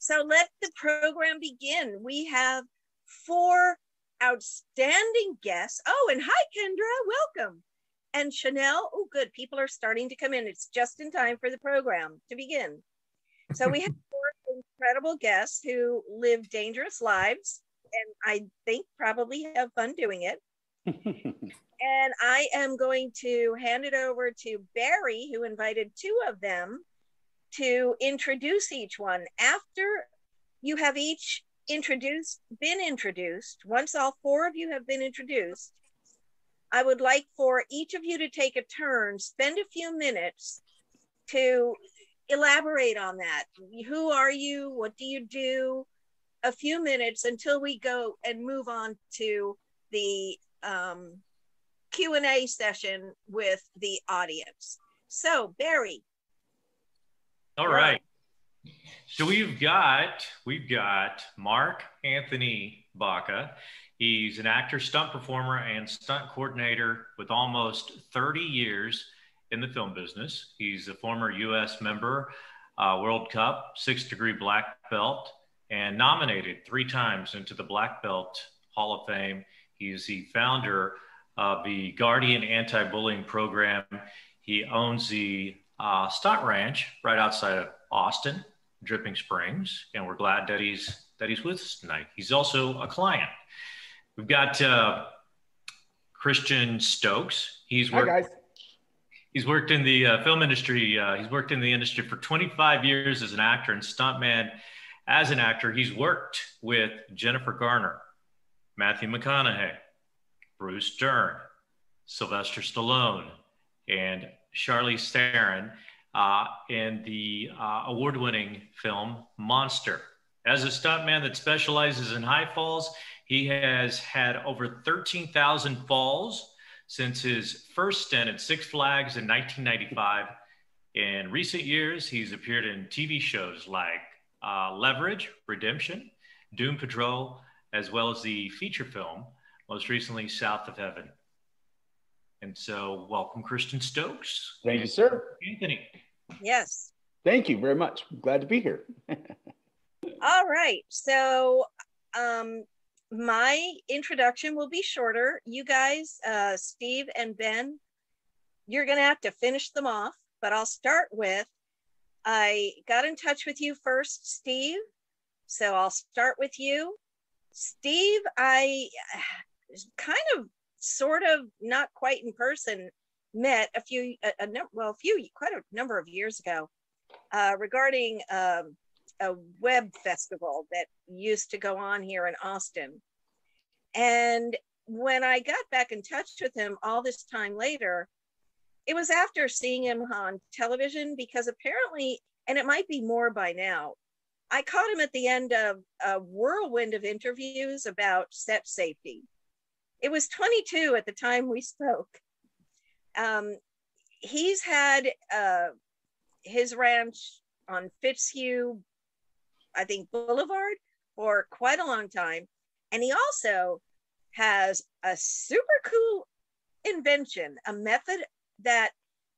So let the program begin. We have 4 outstanding guests. Oh, and hi, Kendra, welcome. And Chanel, oh, good, people are starting to come in. It's just in time for the program to begin. So we have 4 incredible guests who live dangerous lives, and I think probably have fun doing it. And I am going to hand it over to Barry, who invited 2 of them, to introduce each one. After you have each been introduced, once all 4 of you have been introduced, I would like for each of you to take a turn, spend a few minutes to elaborate on that. Who are you? What do you do? A few minutes until we go and move on to the Q&A session with the audience. So, Barry. All right. So we've got Marc Anthony Baca. He's an actor, stunt performer, and stunt coordinator with almost 30 years in the film business. He's a former U.S. member, World Cup, 6th-degree black belt, and nominated 3 times into the Black Belt Hall of Fame. He's the founder of the Guardian Anti-Bullying Program. He owns the Stunt Ranch right outside of Austin, Dripping Springs, and we're glad that he's with us tonight. He's also a client. We've got Christian Stokes. Hi, guys. He's worked in the film industry. He's worked in the industry for 25 years as an actor and stuntman. As an actor, he's worked with Jennifer Garner, Matthew McConaughey, Bruce Dern, Sylvester Stallone, and Charlize Theron in the award-winning film Monster. As a stuntman that specializes in high falls, he has had over 13,000 falls since his first stint at Six Flags in 1995. In recent years, he's appeared in TV shows like Leverage, Redemption, Doom Patrol, as well as the feature film, most recently South of Heaven. And so welcome, Christian Stokes. Thank you, sir. Anthony. Yes. Thank you very much. I'm glad to be here. All right. So my introduction will be shorter. You guys, Steve and Ben, you're going to have to finish them off, but I'll start with, I got in touch with you first, Steve. So I'll start with you. Steve, I kind of, sort of, not quite in person, met quite a number of years ago regarding a web festival that used to go on here in Austin. And when I got back in touch with him all this time later, it was after seeing him on television, because apparently, and it might be more by now, I caught him at the end of a whirlwind of interviews about set safety. It was 22 at the time we spoke. He's had his ranch on Fitzhugh, I think, Boulevard for quite a long time. And he also has a super cool invention, a method that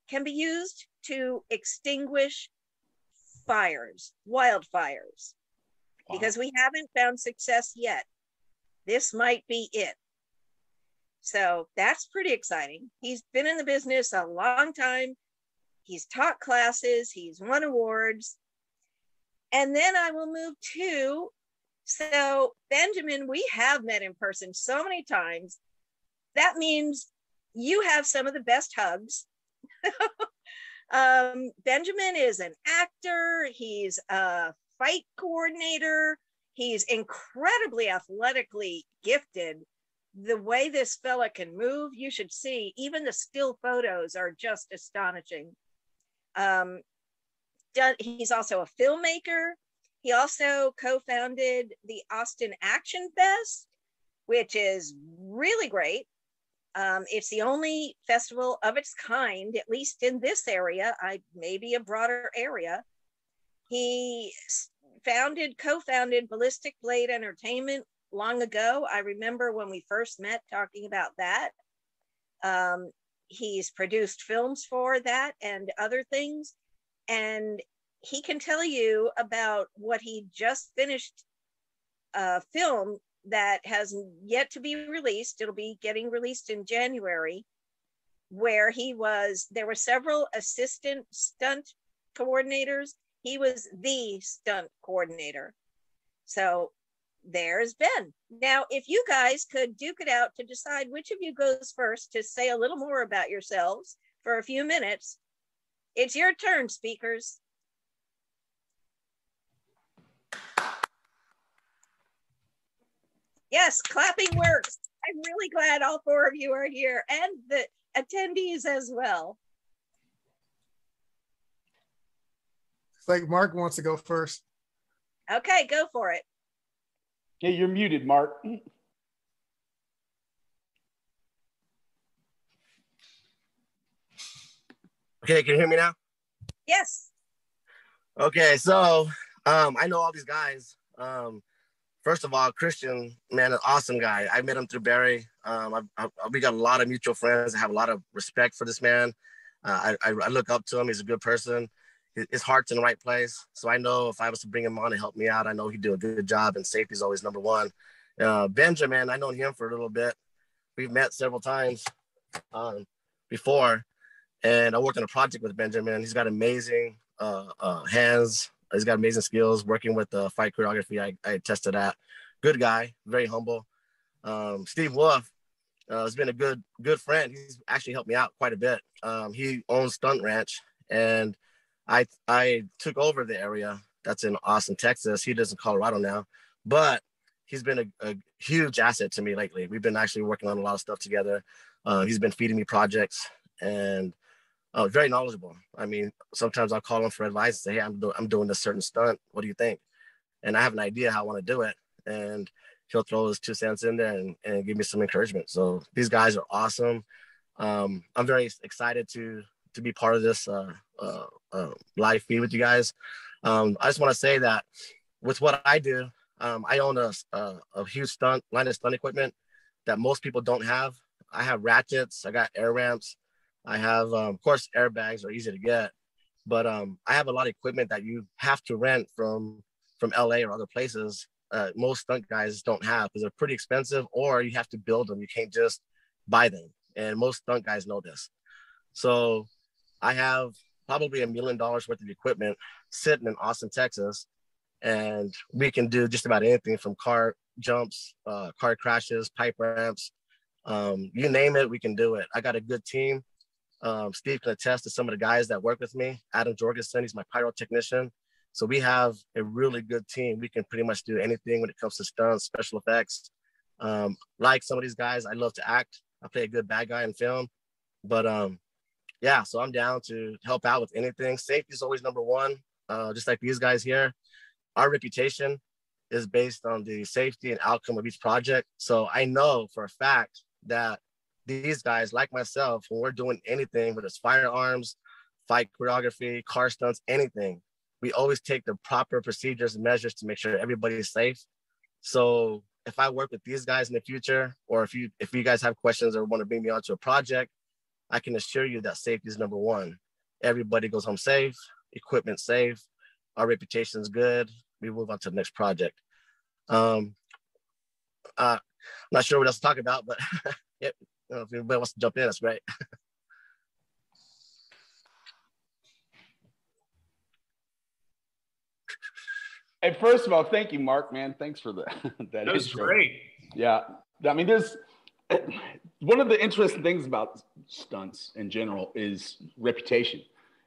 can be used to extinguish fires, wildfires, because we haven't found success yet. This might be it. So that's pretty exciting. He's been in the business a long time. He's taught classes, he's won awards. And then I will move to, so Benjamin, we have met in person so many times. That means you have some of the best hugs. Benjamin is an actor, he's a fight coordinator, he's incredibly athletically gifted. The way this fella can move, you should see. Even the still photos are just astonishing. He's also a filmmaker. He also co-founded the Austin Action Fest, which is really great. It's the only festival of its kind, at least in this area, maybe a broader area. He co-founded Ballistic Blade Entertainment long ago. I remember when we first met talking about that. He's produced films for that and other things. And he can tell you about what he just finished a film that has yet to be released. It'll be getting released in January, where there were several assistant stunt coordinators. He was the stunt coordinator. So there's Ben. Now, if you guys could duke it out to decide which of you goes first to say a little more about yourselves for a few minutes, it's your turn, speakers. Yes, clapping works. I'm really glad all four of you are here, and the attendees as well. It's like Marc wants to go first. Okay, go for it. Yeah, you're muted, Marc. Okay, can you hear me now? Yes. Okay, so I know all these guys. First of all, Christian, man, an awesome guy. I met him through Barry. We got a lot of mutual friends. I have a lot of respect for this man. I look up to him. He's a good person. His heart's in the right place. So I know if I was to bring him on to help me out, I know he'd do a good job, and safety is always number one. Benjamin, I've known him for a little bit. We've met several times before, and I worked on a project with Benjamin. He's got amazing hands. He's got amazing skills working with fight choreography. I tested that. Good guy, very humble. Steve Wolf has been a good friend. He's actually helped me out quite a bit. He owns Stunt Ranch, and I took over the area that's in Austin, Texas. He lives in Colorado now, but he's been a huge asset to me lately. We've been actually working on a lot of stuff together. He's been feeding me projects, and very knowledgeable. I mean, sometimes I'll call him for advice and say, hey, I'm doing this certain stunt. What do you think? And I have an idea how I want to do it. And he'll throw his 2 cents in there and give me some encouragement. So these guys are awesome. I'm very excited to be part of this live feed with you guys. I just want to say that with what I do, I own a huge line of stunt equipment that most people don't have. I have ratchets. I got air ramps. I have, of course, airbags are easy to get, but I have a lot of equipment that you have to rent from LA or other places. Most stunt guys don't have because they're pretty expensive, or you have to build them. You can't just buy them. And most stunt guys know this. So I have probably $1 million worth of equipment sitting in Austin, Texas, and we can do just about anything from car jumps, car crashes, pipe ramps, you name it, we can do it. I got a good team. Steve can attest to some of the guys that work with me. Adam Jorgensen, he's my pyrotechnician. So we have a really good team. We can pretty much do anything when it comes to stunts, special effects. Like some of these guys, I love to act. I play a good bad guy in film. But yeah, so I'm down to help out with anything. Safety is always number one. Just like these guys here. Our reputation is based on the safety and outcome of each project. So I know for a fact that these guys, like myself, when we're doing anything, whether it's firearms, fight choreography, car stunts, anything, we always take the proper procedures and measures to make sure everybody is safe. So if I work with these guys in the future, or if you guys have questions or want to bring me onto a project, I can assure you that safety is number one. Everybody goes home safe, equipment safe, our reputation is good. We move on to the next project. I'm not sure what else to talk about, but yeah. If anybody wants to jump in, that's great. And first of all, thank you, Marc, man. Thanks for that was intro. Great. Yeah. I mean, there's one of the interesting things about stunts in general is reputation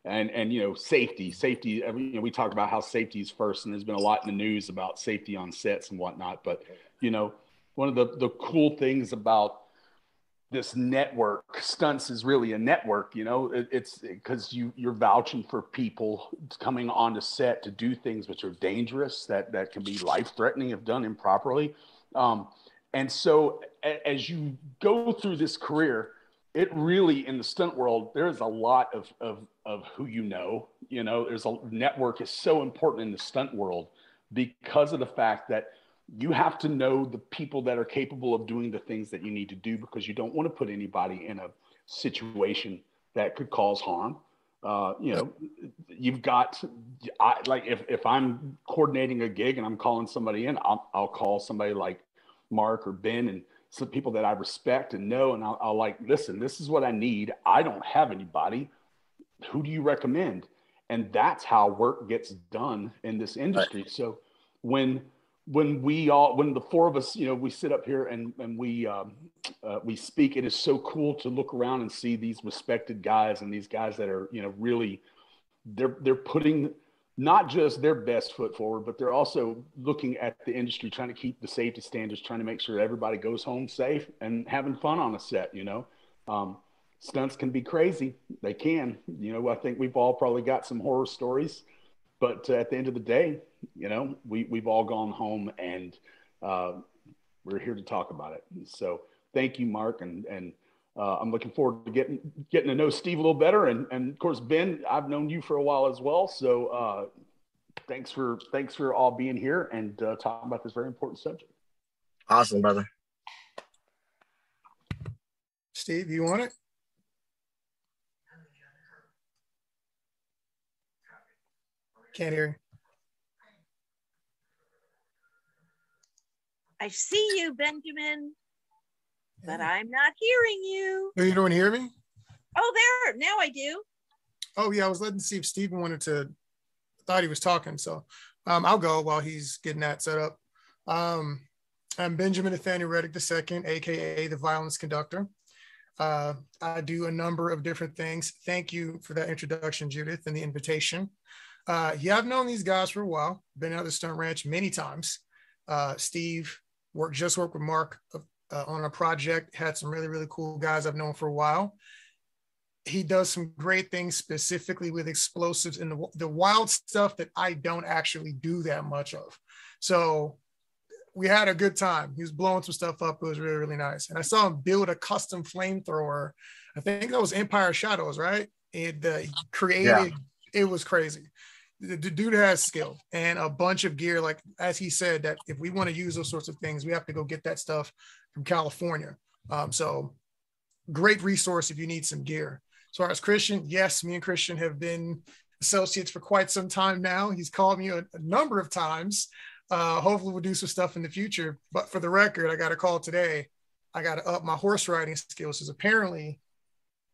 and you know, safety. You know, we talk about how safety is first, and there's been a lot in the news about safety on sets and whatnot. But, you know, one of the cool things about this network, stunts is really a network, you know, it's because you're vouching for people coming onto set to do things which are dangerous, that can be life-threatening if done improperly. And so as you go through this career, it really, in the stunt world, there's a lot of who you know, there's a network is so important in the stunt world because of the fact that you have to know the people that are capable of doing the things that you need to do, because you don't want to put anybody in a situation that could cause harm. You know, you've got, like if I'm coordinating a gig and I'm calling somebody in, I'll call somebody like Marc or Ben and some people that I respect and know, and I'll like, listen, this is what I need. I don't have anybody. Who do you recommend? And that's how work gets done in this industry. So when the four of us, you know, we sit up here and we speak, it is so cool to look around and see these respected guys and these guys that are, you know, really, they're putting not just their best foot forward, but they're also looking at the industry, trying to keep the safety standards, trying to make sure everybody goes home safe and having fun on a set, you know. Stunts can be crazy. They can, you know, I think we've all probably got some horror stories, but at the end of the day, you know, we've all gone home and we're here to talk about it. So thank you, Marc. And I'm looking forward to getting to know Steve a little better. And of course, Ben, I've known you for a while as well. So thanks for all being here and talking about this very important subject. Awesome, brother. Steve, you want it? Can't hear you. I see you, Benjamin, but I'm not hearing you. Oh, you don't hear me? Oh, there. Now I do. Oh, yeah. I was letting to see if Steven wanted to, thought he was talking. So I'll go while he's getting that set up. I'm Benjamin Nathaniel Reddic II, AKA the Violence Conductor. I do a number of different things. Thank you for that introduction, Judith, and the invitation. Yeah, I've known these guys for a while. Been out at the Stunt Ranch many times. Steve worked with Marc on a project. Had some really, really cool guys I've known for a while. He does some great things specifically with explosives and the wild stuff that I don't actually do that much of. So we had a good time. He was blowing some stuff up. It was really, really nice. And I saw him build a custom flamethrower. I think that was Empire Shadows, right? He created, It was crazy. The dude has skill and a bunch of gear. Like, as he said, that if we want to use those sorts of things, we have to go get that stuff from California. So great resource if you need some gear. As far as Christian, yes, me and Christian have been associates for quite some time now. He's called me a number of times. Hopefully we'll do some stuff in the future. But for the record, I got a call today. I got to up my horse riding skills because apparently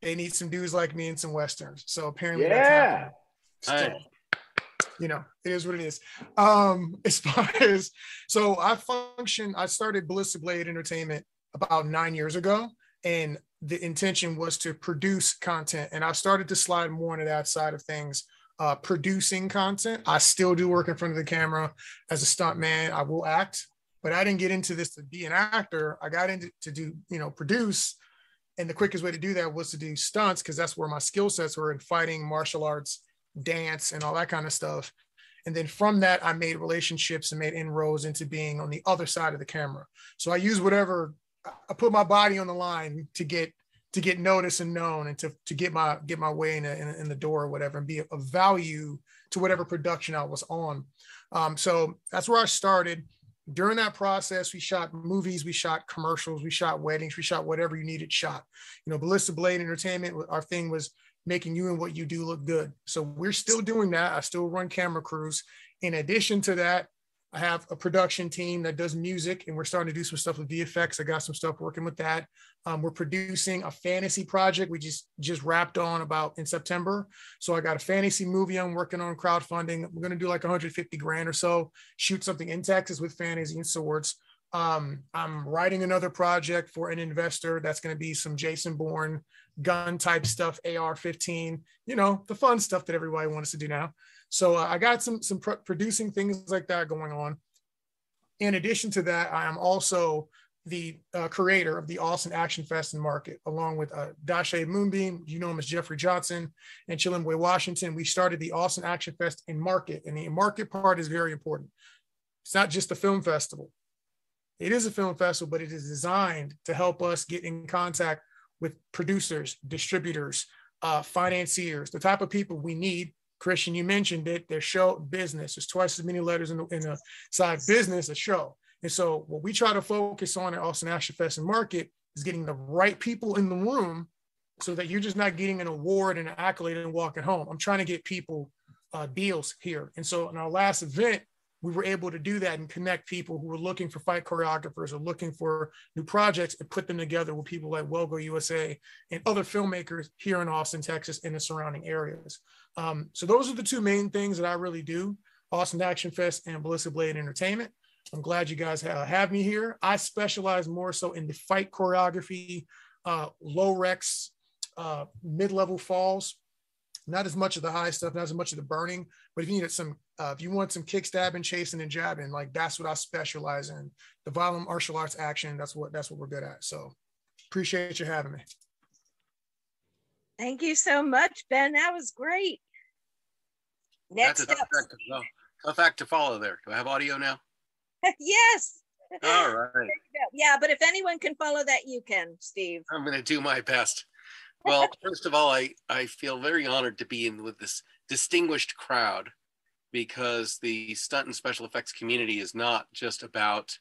they need some dudes like me in some Westerns. So apparently that's happening. So, you know, it is what it is. As far as, so I started Ballistic Blade Entertainment about 9 years ago. And the intention was to produce content. And I started to slide more into that side of things, producing content. I still do work in front of the camera as a stunt man. I will act, but I didn't get into this to be an actor. I got into to do, you know, produce. And the quickest way to do that was to do stunts, because that's where my skill sets were in fighting, martial arts, dance, and all that kind of stuff. And then from that, I made relationships and made inroads into being on the other side of the camera. So I use whatever, I put my body on the line to get noticed and known, and to get my way in the door or whatever, and be of value to whatever production I was on. So that's where I started. During that process, we shot movies, we shot commercials, we shot weddings, we shot whatever you needed shot. You know, Ballistic Blade Entertainment, our thing was making you and what you do look good. So we're still doing that. I still run camera crews. In addition to that, I have a production team that does music, and we're starting to do some stuff with VFX. I got some stuff working with that. We're producing a fantasy project we just wrapped on about in September. So I got a fantasy movie I'm working on, crowdfunding. We're going to do like 150 grand or so, shoot something in Texas with fantasy and swords. I'm writing another project for an investor that's going to be some Jason Bourne gun type stuff, AR-15, you know, the fun stuff that everybody wants to do now. So I got some producing things like that going on. In addition to that, I am also the creator of the Austin Action Fest and Market, along with Dashe Moonbeam, you know him as Jeffrey Johnson, and Chilimwe Washington. We started the Austin Action Fest and Market, and the market part is very important. It's not just a film festival. It is a film festival, but it is designed to help us get in contact with producers, distributors, financiers, the type of people we need. Christian, you mentioned it, their show business. There's twice as many letters in the side business, a show. And so what we try to focus on at Austin Action Fest and Market is getting the right people in the room so that you're just not getting an award and an accolade and walking home. I'm trying to get people deals here. And so in our last event, we were able to do that and connect people who were looking for fight choreographers or looking for new projects and put them together with people like Welgo USA and other filmmakers here in Austin, Texas, and the surrounding areas. So those are the two main things that I really do, Austin Action Fest and Ballistic Blade Entertainment. I'm glad you guys have me here. I specialize more so in the fight choreography, low recs, mid-level falls, not as much of the high stuff, not as much of the burning, but if you needed some, if you want some kick stabbing, chasing and jabbing, like that's what I specialize in. The violent martial arts action, that's what we're good at. So appreciate you having me. Thank you so much, Ben. That was great. Next That's up. tough act to follow there. Do I have audio now? Yes. All right. Yeah, but if anyone can follow that, you can, Steve. I'm going to do my best. Well, first of all, I feel very honored to be in with this distinguished crowd, because the stunt and special effects community is not just about,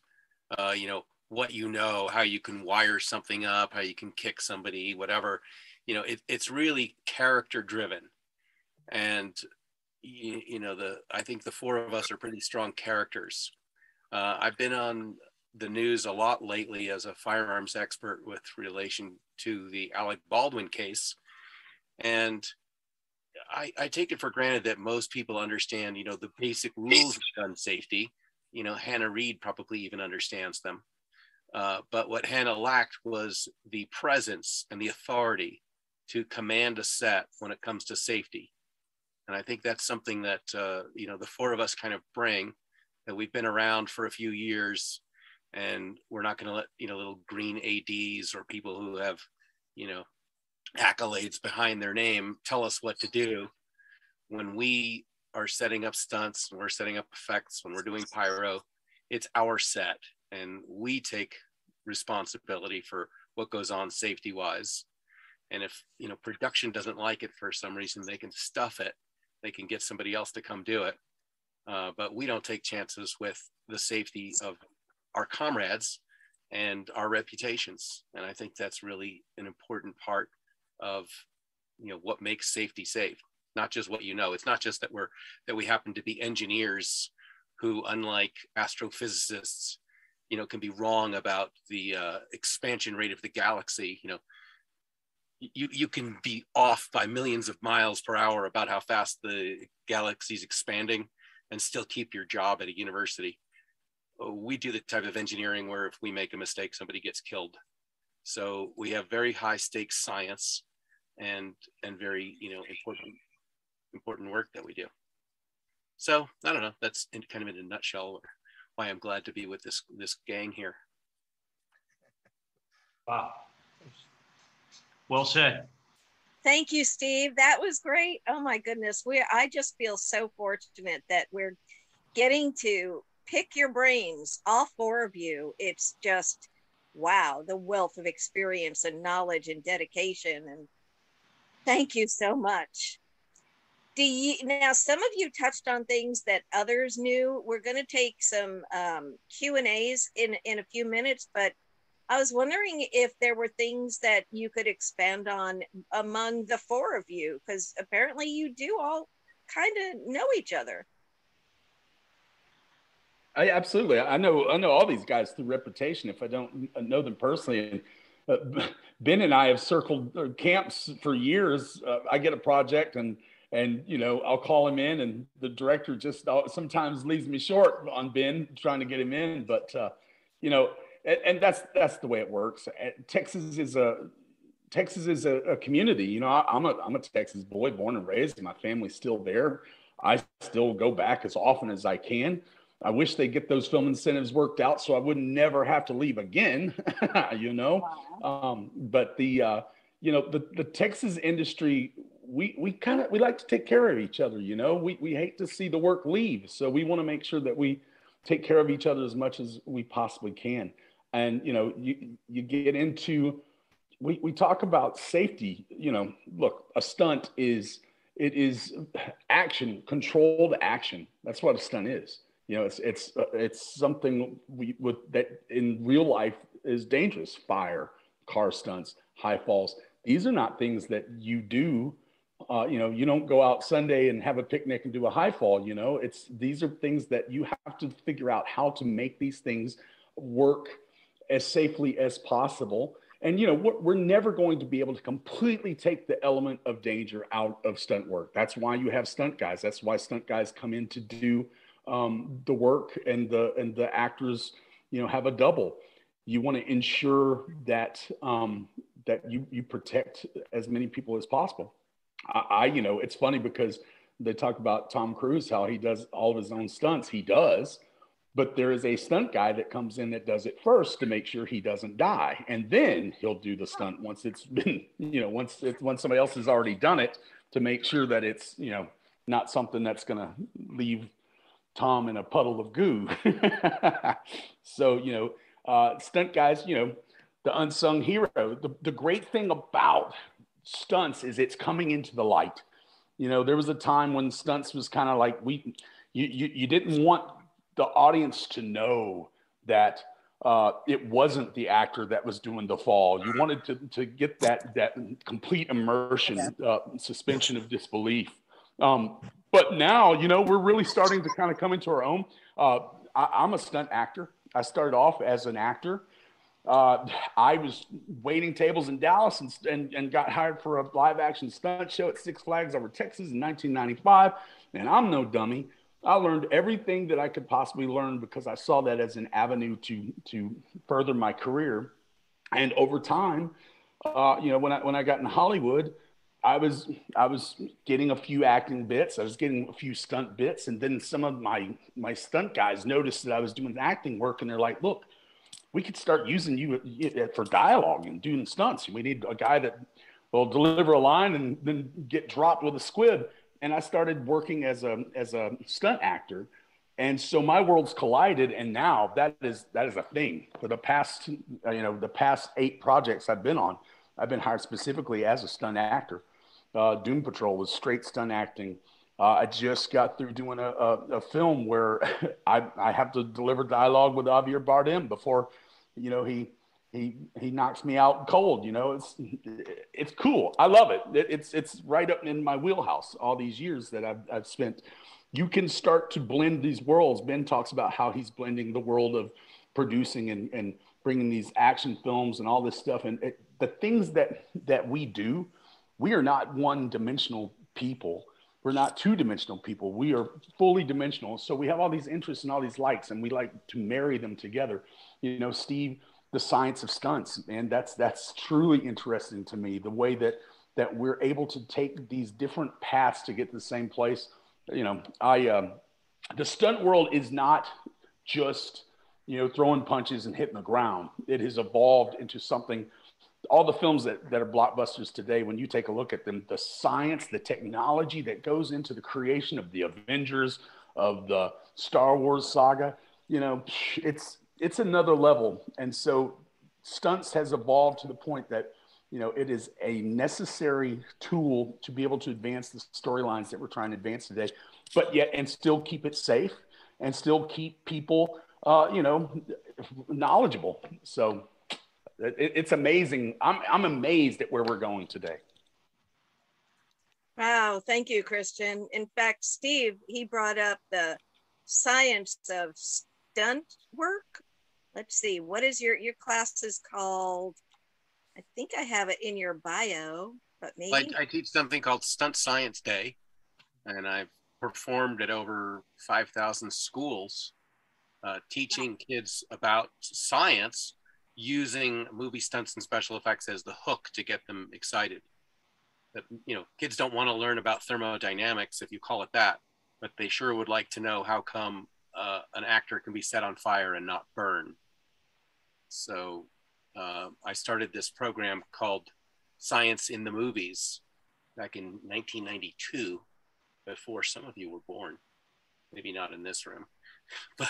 what you know, how you can wire something up, how you can kick somebody, whatever. It's really character driven. And, I think the four of us are pretty strong characters. I've been on the news a lot lately as a firearms expert with relation to the Alec Baldwin case. And I take it for granted that most people understand, the basic rules of gun safety. Hannah Reed probably even understands them. But what Hannah lacked was the presence and the authority to command a set when it comes to safety. And I think that's something that, the four of us kind of bring, that we've been around for a few years, and we're not going to let, little green ADs or people who have, accolades behind their name tell us what to do. When we are setting up stunts, when we're setting up effects, when we're doing pyro, it's our set, and we take responsibility for what goes on safety wise. And if production doesn't like it for some reason, they can stuff it, they can get somebody else to come do it, but we don't take chances with the safety of our comrades and our reputations. And I think that's really an important part of what makes safety safe. Not just what it's not just that we happen to be engineers who, unlike astrophysicists, can be wrong about the expansion rate of the galaxy. You can be off by millions of miles per hour about how fast the galaxy's expanding and still keep your job at a university. We do the type of engineering where if we make a mistake, somebody gets killed. So we have very high stakes science and very important work that we do. So I don't know, that's kind of in a nutshell why I'm glad to be with this gang here. Wow. Well said. Thank you, Steve. That was great. Oh my goodness. I just feel so fortunate that we're getting to pick your brains, all four of you. It's just, wow, the wealth of experience and knowledge and dedication. And thank you so much. Now, some of you touched on things that others knew. We're going to take some Q&As in a few minutes, but I was wondering if there were things that you could expand on among the four of you, because apparently you do all kind of know each other. Absolutely. I know all these guys through reputation if I don't know them personally. And Ben and I have circled camps for years. I get a project and I'll call him in, and the director just sometimes leaves me short on Ben trying to get him in. But and that's the way it works. Texas is a community. I'm a Texas boy, born and raised, and my family's still there. I still go back as often as I can. I wish they get those film incentives worked out so I would never have to leave again. But the Texas industry, we like to take care of each other. We hate to see the work leave, so we want to make sure that we take care of each other as much as we possibly can. And you get into, we talk about safety. Look, a stunt is action, controlled action. That's what a stunt is. It's something that in real life is dangerous. Fire, car stunts, high falls. these are not things that you do. You don't go out Sunday and have a picnic and do a high fall. These are things that you have to figure out how to make these things work as safely as possible. And, we're never going to be able to completely take the element of danger out of stunt work. That's why you have stunt guys. That's why stunt guys come in to do the work, and the actors, have a double. You want to ensure that that you protect as many people as possible. It's funny because they talk about Tom Cruise, how he does all of his own stunts. He does, but there is a stunt guy that comes in that does it first to make sure he doesn't die, and then he'll do the stunt once it's been, once somebody else has already done it, to make sure that it's, not something that's going to leave Tom in a puddle of goo. So, stunt guys, the unsung hero. The great thing about stunts is it's coming into the light. There was a time when stunts was kind of like, you didn't want the audience to know that it wasn't the actor that was doing the fall. You wanted to get that complete immersion, suspension of disbelief. But now, we're really starting to kind of come into our own. I'm a stunt actor. I started off as an actor. I was waiting tables in Dallas and got hired for a live action stunt show at Six Flags over Texas in 1995. And I'm no dummy. I learned everything that I could possibly learn because I saw that as an avenue to further my career. And over time, when I got in Hollywood, I was getting a few acting bits. I was getting a few stunt bits. And then some of my stunt guys noticed that I was doing acting work. And they're like, look, we could start using you for dialogue and doing stunts. We need a guy that will deliver a line and then get dropped with a squib. And I started working as a stunt actor. And so my worlds collided. And now that is a thing. For the past 8 projects I've been on, I've been hired specifically as a stunt actor. Doom Patrol was straight stunt acting. I just got through doing a film where I have to deliver dialogue with Javier Bardem before, he knocks me out cold. It's cool. I love it. It's right up in my wheelhouse. All these years that I've spent, you can start to blend these worlds. Ben talks about how he's blending the world of producing and bringing these action films and all this stuff. And the things that we do, we are not one-dimensional people. We're not two-dimensional people. We are fully dimensional. So we have all these interests and all these likes, and we like to marry them together. Steve, the science of stunts, and that's truly interesting to me. The way that we're able to take these different paths to get to the same place. The stunt world is not just throwing punches and hitting the ground. It has evolved into something. All the films that are blockbusters today, when you take a look at them, the science, the technology that goes into the creation of the Avengers, of the Star Wars saga, it's another level. And so stunts has evolved to the point that, it is a necessary tool to be able to advance the storylines that we're trying to advance today, but yet, and still keep it safe and still keep people, knowledgeable. So it's amazing. I'm amazed at where we're going today. Wow, thank you, Christian. In fact, Steve, he brought up the science of stunt work. Let's see, what is your class is called? I think I have it in your bio, but maybe. I teach something called Stunt Science Day, and I've performed at over 5,000 schools, teaching kids about science, using movie stunts and special effects as the hook to get them excited. That, kids don't want to learn about thermodynamics, if you call it that, but they sure would like to know how come an actor can be set on fire and not burn. So I started this program called Science in the Movies back in 1992, before some of you were born. Maybe not in this room, but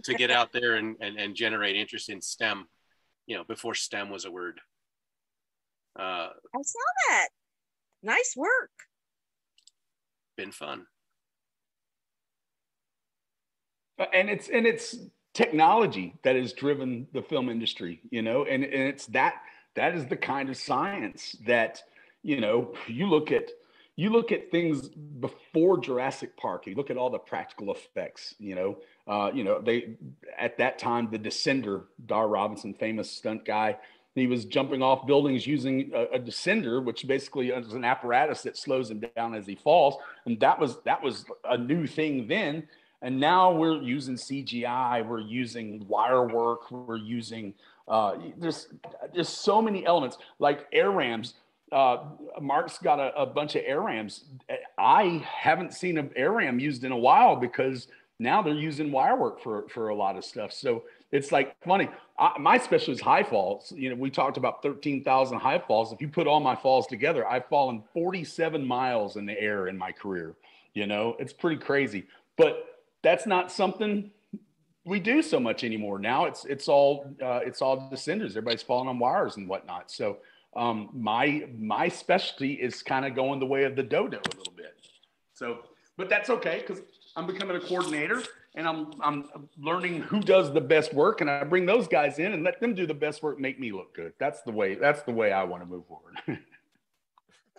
to get out there and generate interest in STEM, before STEM was a word. I saw that. Nice work. Been fun. And it's technology that has driven the film industry, you know, and it's that is the kind of science that, you know, you look at things before Jurassic Park, you look at all the practical effects, you know, they, at that time, the Descender, Dar Robinson, famous stunt guy, he was jumping off buildings using a descender, which basically is an apparatus that slows him down as he falls. And that was a new thing then. And now we're using CGI, we're using wire work, we're using there's so many elements like air rams. Marc's got a bunch of air rams. I haven't seen an air ram used in a while because now they're using wire work for a lot of stuff. So it's like funny. My specialty is high falls. You know, we talked about 13,000 high falls. If you put all my falls together, I've fallen 47 miles in the air in my career. You know, it's pretty crazy. But that's not something we do so much anymore. Now it's all descenders. Everybody's falling on wires and whatnot. So my specialty is kind of going the way of the dodo a little bit. So, but that's okay because I'm becoming a coordinator and I'm learning who does the best work, and I bring those guys in and let them do the best work, make me look good. That's the way I want to move forward.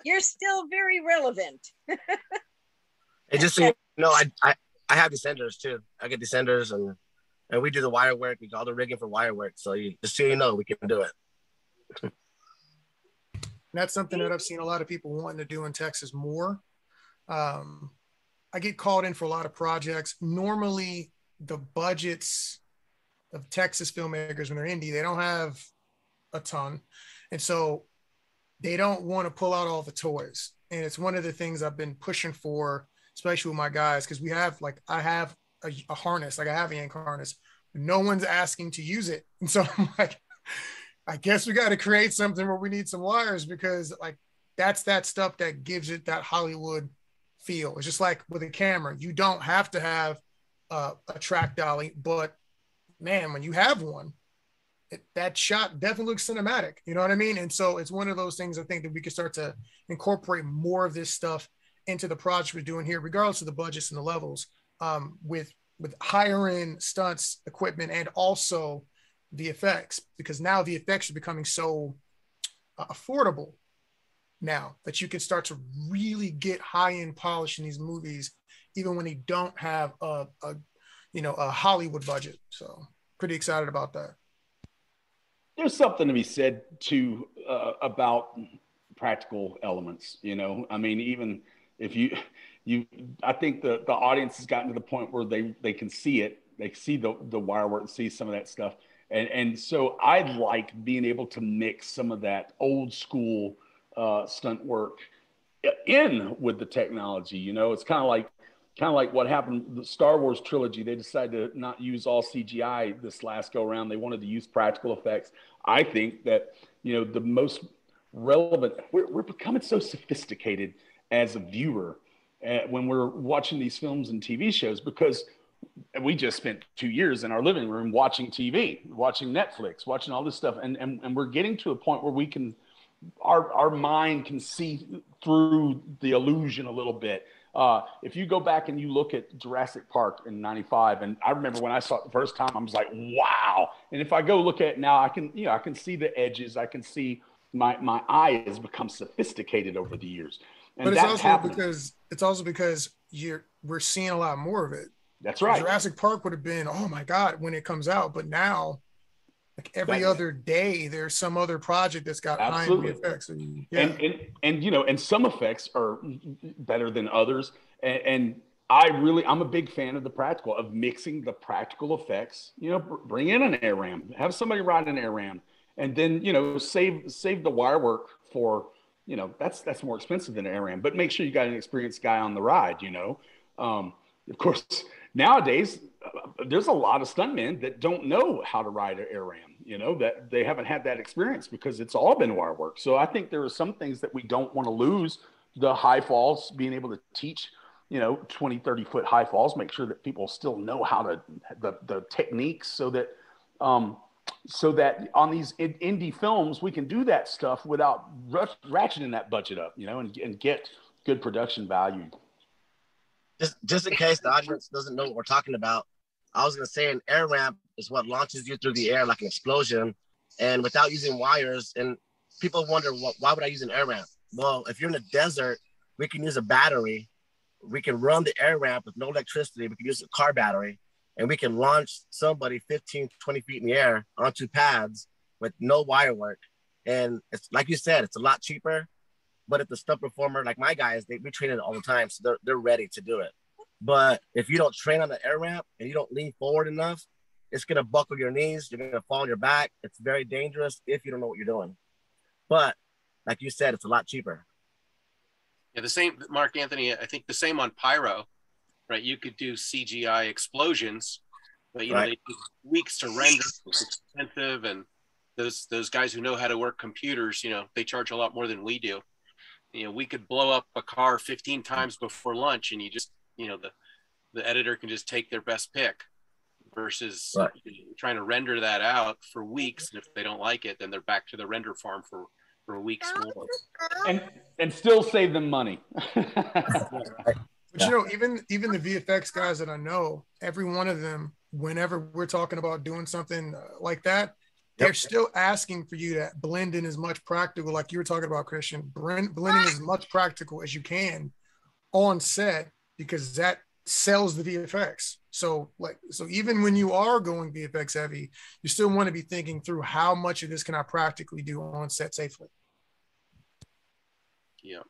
You're still very relevant. Hey, just so you know, I have descenders too. I get descenders and we do the wire work. We do all the rigging for wire work. So just so you know, we can do it. That's something that I've seen a lot of people wanting to do in Texas more. I get called in for a lot of projects. Normally, the budgets of Texas filmmakers when they're indie, they don't have a ton. And so they don't want to pull out all the toys. And it's one of the things I've been pushing for, especially with my guys, because we have, like, I have a harness, like I have a yank harness. No one's asking to use it. And so I'm like, I guess we got to create something where we need some wires, because like that's that stuff that gives it that Hollywood feel. It's just like with a camera, you don't have to have a track dolly, but man, when you have one, that shot definitely looks cinematic. You know what I mean? And so it's one of those things I think that we can start to incorporate more of this stuff into the project we're doing here, regardless of the budgets and the levels, with higher end stunts, equipment, and also the effects, because now the effects are becoming so affordable now that you can start to really get high-end polish in these movies, even when they don't have a Hollywood budget. So pretty excited about that. There's something to be said too about practical elements. You know, I mean, even if I think the audience has gotten to the point where they can see it, they see the wire work and see some of that stuff. And so I like being able to mix some of that old school stunt work in with the technology. You know, it's kind of like what happened with the Star Wars trilogy. They decided to not use all CGI this last go around. They wanted to use practical effects. I think that, you know, the most relevant, we're becoming so sophisticated as a viewer when we're watching these films and TV shows, because we just spent 2 years in our living room watching TV, watching Netflix, watching all this stuff. And we're getting to a point where we can, our mind can see through the illusion a little bit. If you go back and you look at Jurassic Park in '95, and I remember when I saw it the first time, I was like, wow. And if I go look at it now, I can see the edges. I can see my eye has become sophisticated over the years. And but it's also because we're seeing a lot more of it. That's right. Jurassic Park would have been, oh my God, when it comes out. But now, like every other day, there's some other project that's got high-end effects. And, yeah. And you know, and some effects are better than others. And I'm a big fan of of mixing the practical effects. You know, bring in an air ram, have somebody ride an air ram, and then, you know, save the wire work for, you know, that's more expensive than an air ram, but make sure you got an experienced guy on the ride. You know, of course. Nowadays, there's a lot of stuntmen that don't know how to ride an air ram, you know, that they haven't had that experience because it's all been wire work. So I think there are some things that we don't want to lose. The high falls, being able to teach, you know, 20, 30 foot high falls, make sure that people still know how to, the techniques, so that on these indie films, we can do that stuff without ratcheting that budget up, you know, and get good production value. Just in case the audience doesn't know what we're talking about, I was going to say an air ramp is what launches you through the air like an explosion, and without using wires. And people wonder, why would I use an air ramp? Well, if you're in the desert, we can use a battery. We can run the air ramp with no electricity. We can use a car battery, and we can launch somebody 15, 20 feet in the air onto pads with no wire work. And it's like you said, it's a lot cheaper. But if the stunt performer, like my guys, we train it all the time, so they're ready to do it. But if you don't train on the air ramp and you don't lean forward enough, it's gonna buckle your knees. You're gonna fall on your back. It's very dangerous if you don't know what you're doing. But like you said, it's a lot cheaper. Yeah, the same, Mark Anthony, I think the same on pyro, right? You could do CGI explosions, but you know, they take weeks to render. It's expensive, and those guys who know how to work computers, you know, they charge a lot more than we do. You know, we could blow up a car 15 times before lunch, and you just, you know, the editor can just take their best pick versus trying to render that out for weeks. And if they don't like it, then they're back to the render farm for weeks more. And still save them money. But you know, even the VFX guys that I know, every one of them, whenever we're talking about doing something like that, they're still asking for you to blend in as much practical, like you were talking about, Christian, blending as much practical as you can on set, because that sells the VFX. So even when you are going VFX heavy, you still want to be thinking through how much of this can I practically do on set safely. Yeah.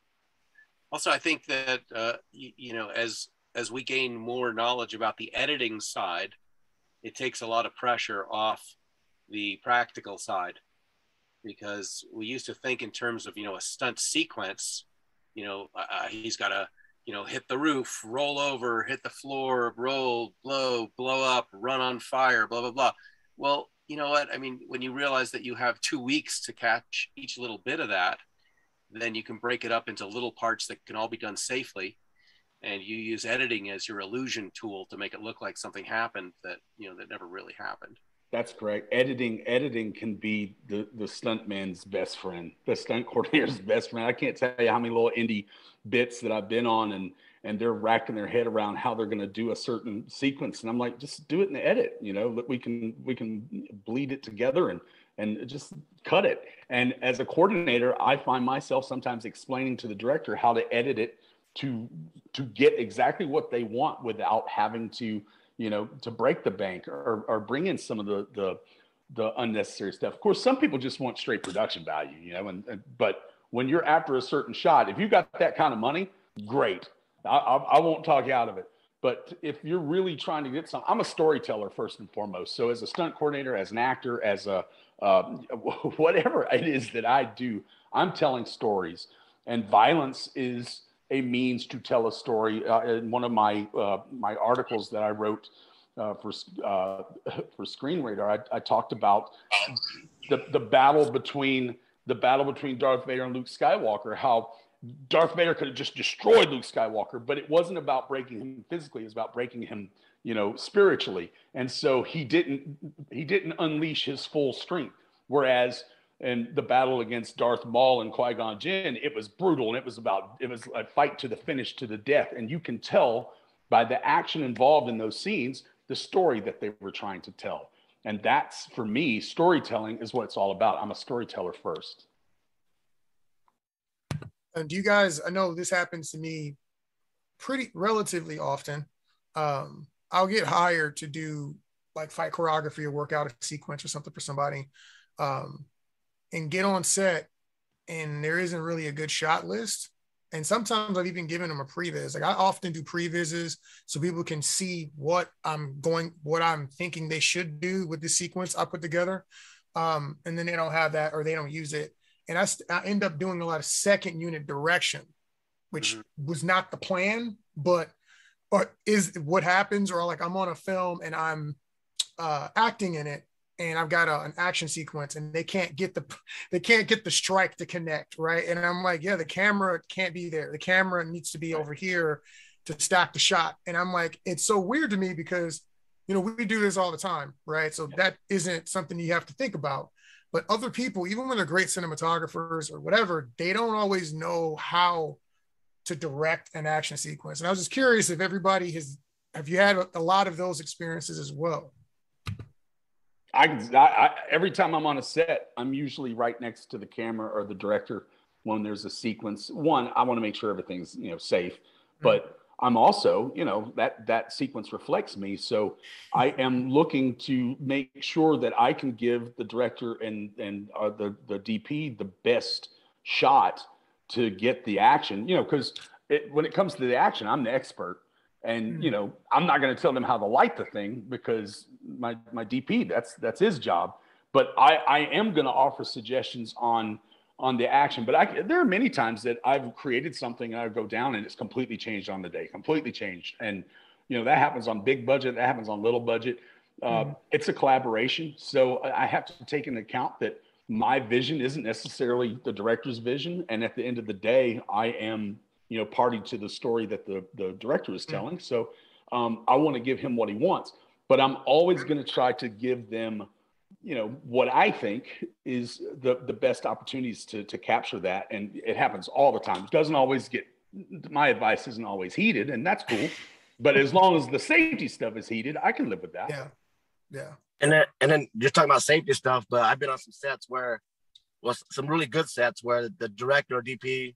Also, I think that, you know, as we gain more knowledge about the editing side, it takes a lot of pressure off the practical side, because we used to think in terms of, you know, a stunt sequence, you know, he's got to, you know, hit the roof, roll over, hit the floor, roll, blow up, run on fire, blah, blah, blah. Well, you know what? I mean, when you realize that you have 2 weeks to catch each little bit of that, then you can break it up into little parts that can all be done safely. And you use editing as your illusion tool to make it look like something happened that, you know, that never really happened. That's correct. Editing can be the stuntman's best friend, the stunt coordinator's best friend. I can't tell you how many little indie bits that I've been on, and they're racking their head around how they're going to do a certain sequence, and I'm like, just do it in the edit. You know, that we can bleed it together and just cut it. And as a coordinator, I find myself sometimes explaining to the director how to edit it to get exactly what they want without having to, you know, to break the bank or bring in some of the unnecessary stuff. Of course, some people just want straight production value, you know, but when you're after a certain shot, if you got that kind of money, great. I won't talk you out of it. But if you're really trying to get I'm a storyteller first and foremost. So as a stunt coordinator, as an actor, as a whatever it is that I do, I'm telling stories, and violence is a means to tell a story. In one of my my articles that I wrote for Screen Radar, I talked about the battle between Darth Vader and Luke Skywalker. How Darth Vader could have just destroyed Luke Skywalker, but it wasn't about breaking him physically; it was about breaking him, you know, spiritually. And so he didn't unleash his full strength. Whereas in the battle against Darth Maul and Qui-Gon Jinn, it was brutal, and it was a fight to the finish, to the death. And you can tell by the action involved in those scenes, the story that they were trying to tell. And that's, for me, storytelling is what it's all about. I'm a storyteller first. And do you guys, I know this happens to me relatively often. I'll get hired to do like fight choreography or work out a sequence or something for somebody. And get on set, and there isn't really a good shot list. And sometimes I've even given them a previs. Like I often do previses so people can see what I'm thinking they should do with the sequence I put together. And then they don't have that, or they don't use it. And I end up doing a lot of second unit direction, which was not the plan, but is what happens. Or like I'm on a film and I'm acting in it, and I've got an action sequence, and they can't get the strike to connect, right? And I'm like, yeah, the camera can't be there. The camera needs to be over here to stack the shot. And I'm like, it's so weird to me because, you know, we do this all the time, right? So that isn't something you have to think about. But other people, even when they're great cinematographers or whatever, they don't always know how to direct an action sequence. And I was just curious if everybody have you had a lot of those experiences as well? Every time I'm on a set, I'm usually right next to the camera or the director when there's a sequence. One, I want to make sure everything's, safe, but I'm also, that sequence reflects me. So I am looking to make sure that I can give the director and the DP the best shot to get the action, because when it comes to the action, I'm the expert. And, I'm not going to tell them how to light the thing because my DP, that's his job. But I am going to offer suggestions on the action. But there are many times that I've created something and I go down and it's completely changed on the day, completely changed. And, that happens on big budget. That happens on little budget. It's a collaboration. So I have to take into account that my vision isn't necessarily the director's vision. And at the end of the day, I am, party to the story that the director is telling. So I want to give him what he wants, but I'm always going to try to give them, what I think is the best opportunities to capture that. And it happens all the time. It doesn't always my advice isn't always heeded, and that's cool. But as long as the safety stuff is heeded, I can live with that. Yeah. Yeah. And then you're talking about safety stuff, but I've been on some sets some really good sets where the director or DP,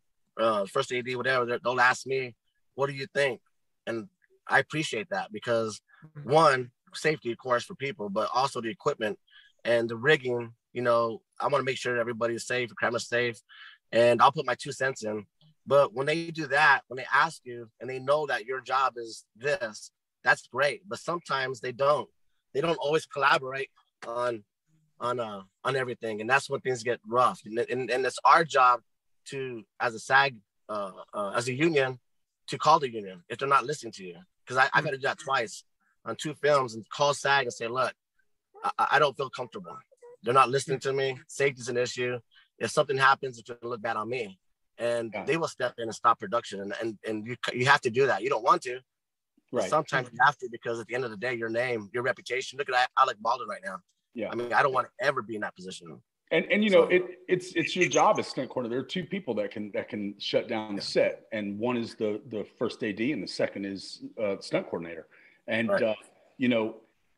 first AD, whatever, they'll ask me, what do you think? And I appreciate that because one, safety, of course, for people, but also the equipment and the rigging, I want to make sure that everybody is safe, the camera's safe, and I'll put my 2 cents in. But when they do that, when they ask you and they know that your job is this, that's great. But sometimes they don't always collaborate on everything. And that's when things get rough. And it's our job to, as a SAG, as a union, to call the union if they're not listening to you. Because I've had to do that twice on 2 films and call SAG and say, look, I don't feel comfortable. They're not listening to me. Safety's an issue. If something happens, it's going to look bad on me. And they will step in and stop production. And you have to do that. You don't want to. Right. Sometimes you have to, because at the end of the day, your name, your reputation. Look at Alec Baldwin right now. Yeah. I mean, I don't want to ever be in that position. And it's your job as stunt coordinator. There are 2 people that can shut down the set, and one is the first AD, and the second is stunt coordinator. And right.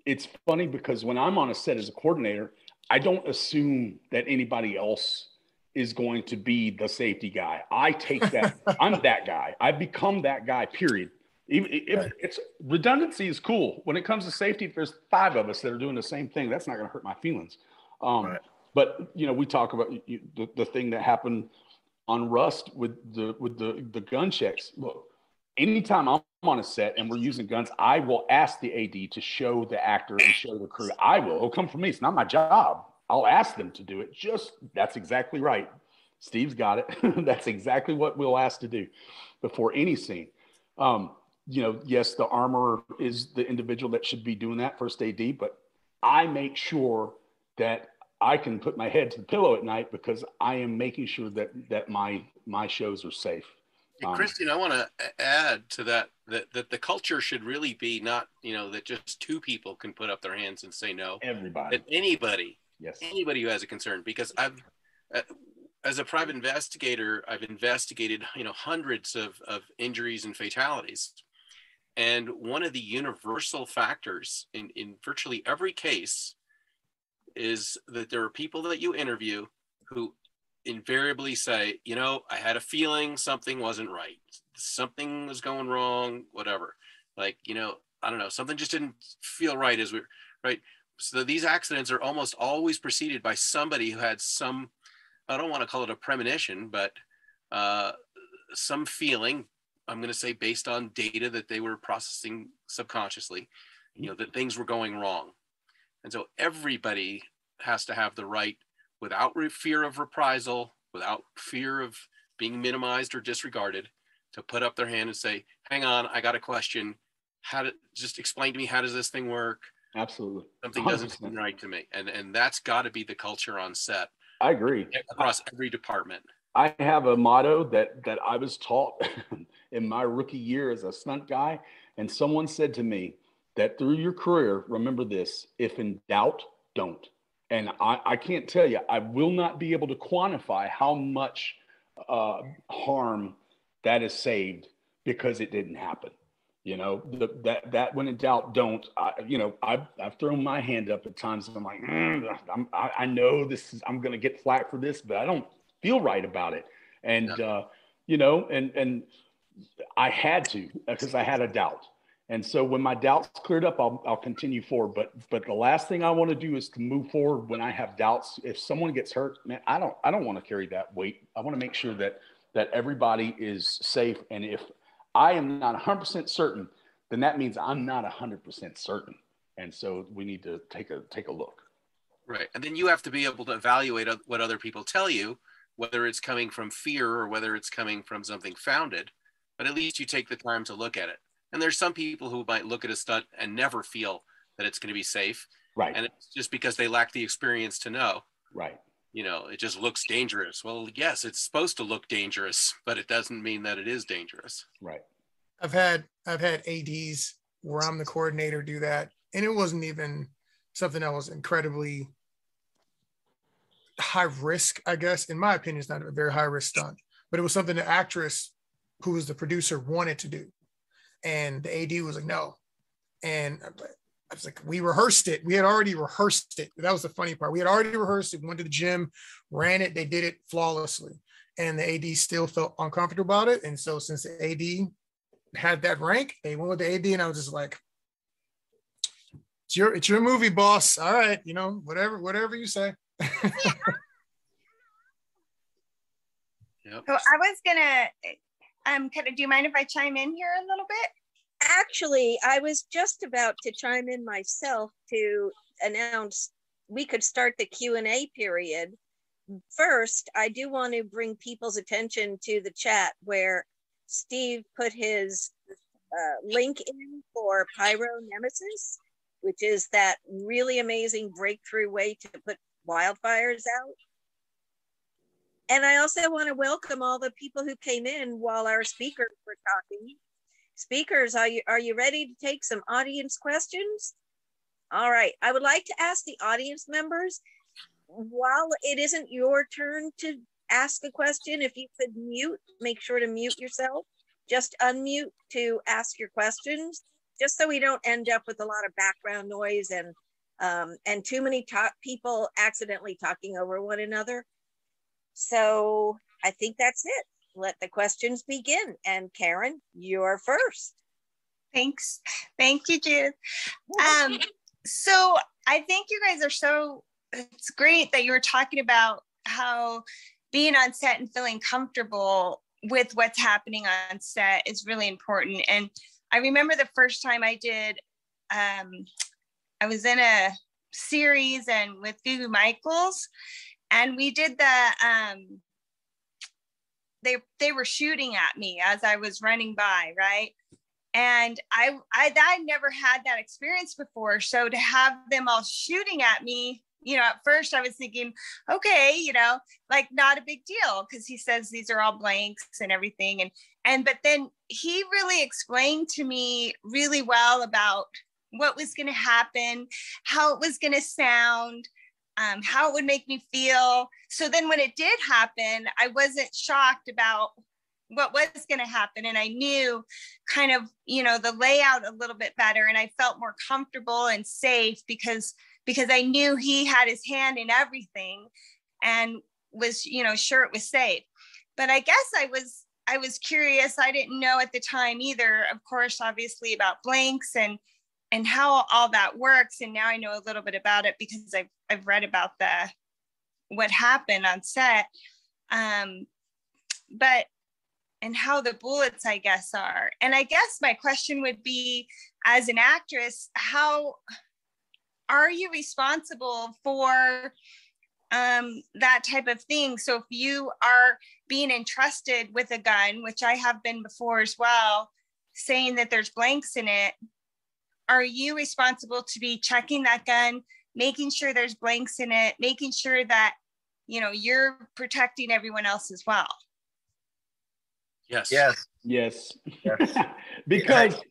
It's funny because when I'm on a set as a coordinator, I don't assume that anybody else is going to be the safety guy. I take that. I'm that guy. I've become that guy. Period. Even if it's redundancy is cool. When it comes to safety, if there's 5 of us that are doing the same thing, that's not going to hurt my feelings. Right. But we talk about the thing that happened on Rust with the gun checks. Look, anytime I'm on a set and we're using guns, I will ask the AD to show the actor and show the crew. It'll come from me. It's not my job. I'll ask them to do it. That's exactly right. Steve's got it. That's exactly what we'll ask to do before any scene. Yes, the armorer is the individual that should be doing that, first AD, but I make sure that I can put my head to the pillow at night because I am making sure that my shows are safe. Hey, Christian, I want to add to that the culture should really be not, that just 2 people can put up their hands and say no. Everybody. That anybody. Yes. Anybody who has a concern, because as a private investigator, I've investigated, hundreds of injuries and fatalities. And one of the universal factors in virtually every case is that there are people that you interview who invariably say, I had a feeling something wasn't right. Something was going wrong, whatever. Like, I don't know, something just didn't feel right right? So these accidents are almost always preceded by somebody who had some, I don't want to call it a premonition, but some feeling, I'm going to say based on data that they were processing subconsciously, that things were going wrong. And so everybody has to have the right, without fear of reprisal, without fear of being minimized or disregarded, to put up their hand and say, hang on, I got a question. Just explain to me, how does this thing work? Absolutely. Something doesn't seem right to me. And that's got to be the culture on set. I agree. Across every department. I have a motto that I was taught in my rookie year as a stunt guy. And someone said to me that through your career, remember this: if in doubt, don't. And I can't tell you, I will not be able to quantify how much harm that is saved because it didn't happen. You know, that when in doubt, don't. I've thrown my hand up at times, and I'm like, I know I'm going to get flack for this, but I don't feel right about it. And and I had to, because I had a doubt. And so when my doubts cleared up, I'll continue forward. But the last thing I want to do is to move forward when I have doubts. If someone gets hurt, man, I don't want to carry that weight. I want to make sure that everybody is safe. And if I am not 100% certain, then that means I'm not 100% certain. And so we need to take a look. Right. And then you have to be able to evaluate what other people tell you, whether it's coming from fear or whether it's coming from something founded. But at least you take the time to look at it. And there's some people who might look at a stunt and never feel that it's going to be safe. Right. And it's just because they lack the experience to know. Right. It just looks dangerous. Well, yes, it's supposed to look dangerous, but it doesn't mean that it is dangerous. Right. I've had ADs where I'm the coordinator do that, and it wasn't even something that was incredibly high risk, I guess. In my opinion, it's not a very high risk stunt, but it was something the actress who was the producer wanted to do. And the AD was like, no. And I was like, we rehearsed it. We had already rehearsed it. That was the funny part. We had already rehearsed it, went to the gym, ran it. They did it flawlessly. And the AD still felt uncomfortable about it. And so since the AD had that rank, they went with the AD, and I was just like, it's your movie, boss. All right. Whatever you say. Yep. So I was gonna, do you mind if I chime in here a little bit? Actually, I was just about to chime in myself to announce we could start the Q&A period. First, I do want to bring people's attention to the chat where Steve put his link in for Pyro Nemesis, which is that really amazing breakthrough way to put wildfires out. And I also want to welcome all the people who came in while our speakers were talking. Speakers, are you ready to take some audience questions? All right, I would like to ask the audience members, while it isn't your turn to ask a question, if you could mute, make sure to mute yourself. Just unmute to ask your questions, just so we don't end up with a lot of background noise and too many people accidentally talking over one another. So I think that's it. Let the questions begin. And Karen, you're first. Thanks. Thank you, Judith. So I think you guys it's great that you were talking about how being on set and feeling comfortable with what's happening on set is really important. And I remember the first time I did, I was in a series and with Gugu Michaels, and we did they were shooting at me as I was running by, right? And I never had that experience before. So to have them all shooting at me, at first I was thinking, okay, like not a big deal, because he says these are all blanks and everything. But then he really explained to me really well about what was going to happen, how it was going to sound, how it would make me feel. So then when it did happen, I wasn't shocked about what was going to happen. And I knew kind of, the layout a little bit better. And I felt more comfortable and safe because I knew he had his hand in everything and was, sure it was safe. But I guess I was curious. I didn't know at the time either, of course, obviously, about blanks and how all that works. And now I know a little bit about it because I've read about what happened on set. And how the bullets, I guess, are. And I guess my question would be, as an actress, how are you responsible for that type of thing? So if you are being entrusted with a gun, which I have been before as well, saying that there's blanks in it, are you responsible to be checking that gun, making sure there's blanks in it, making sure that, you're protecting everyone else as well? Yes. Because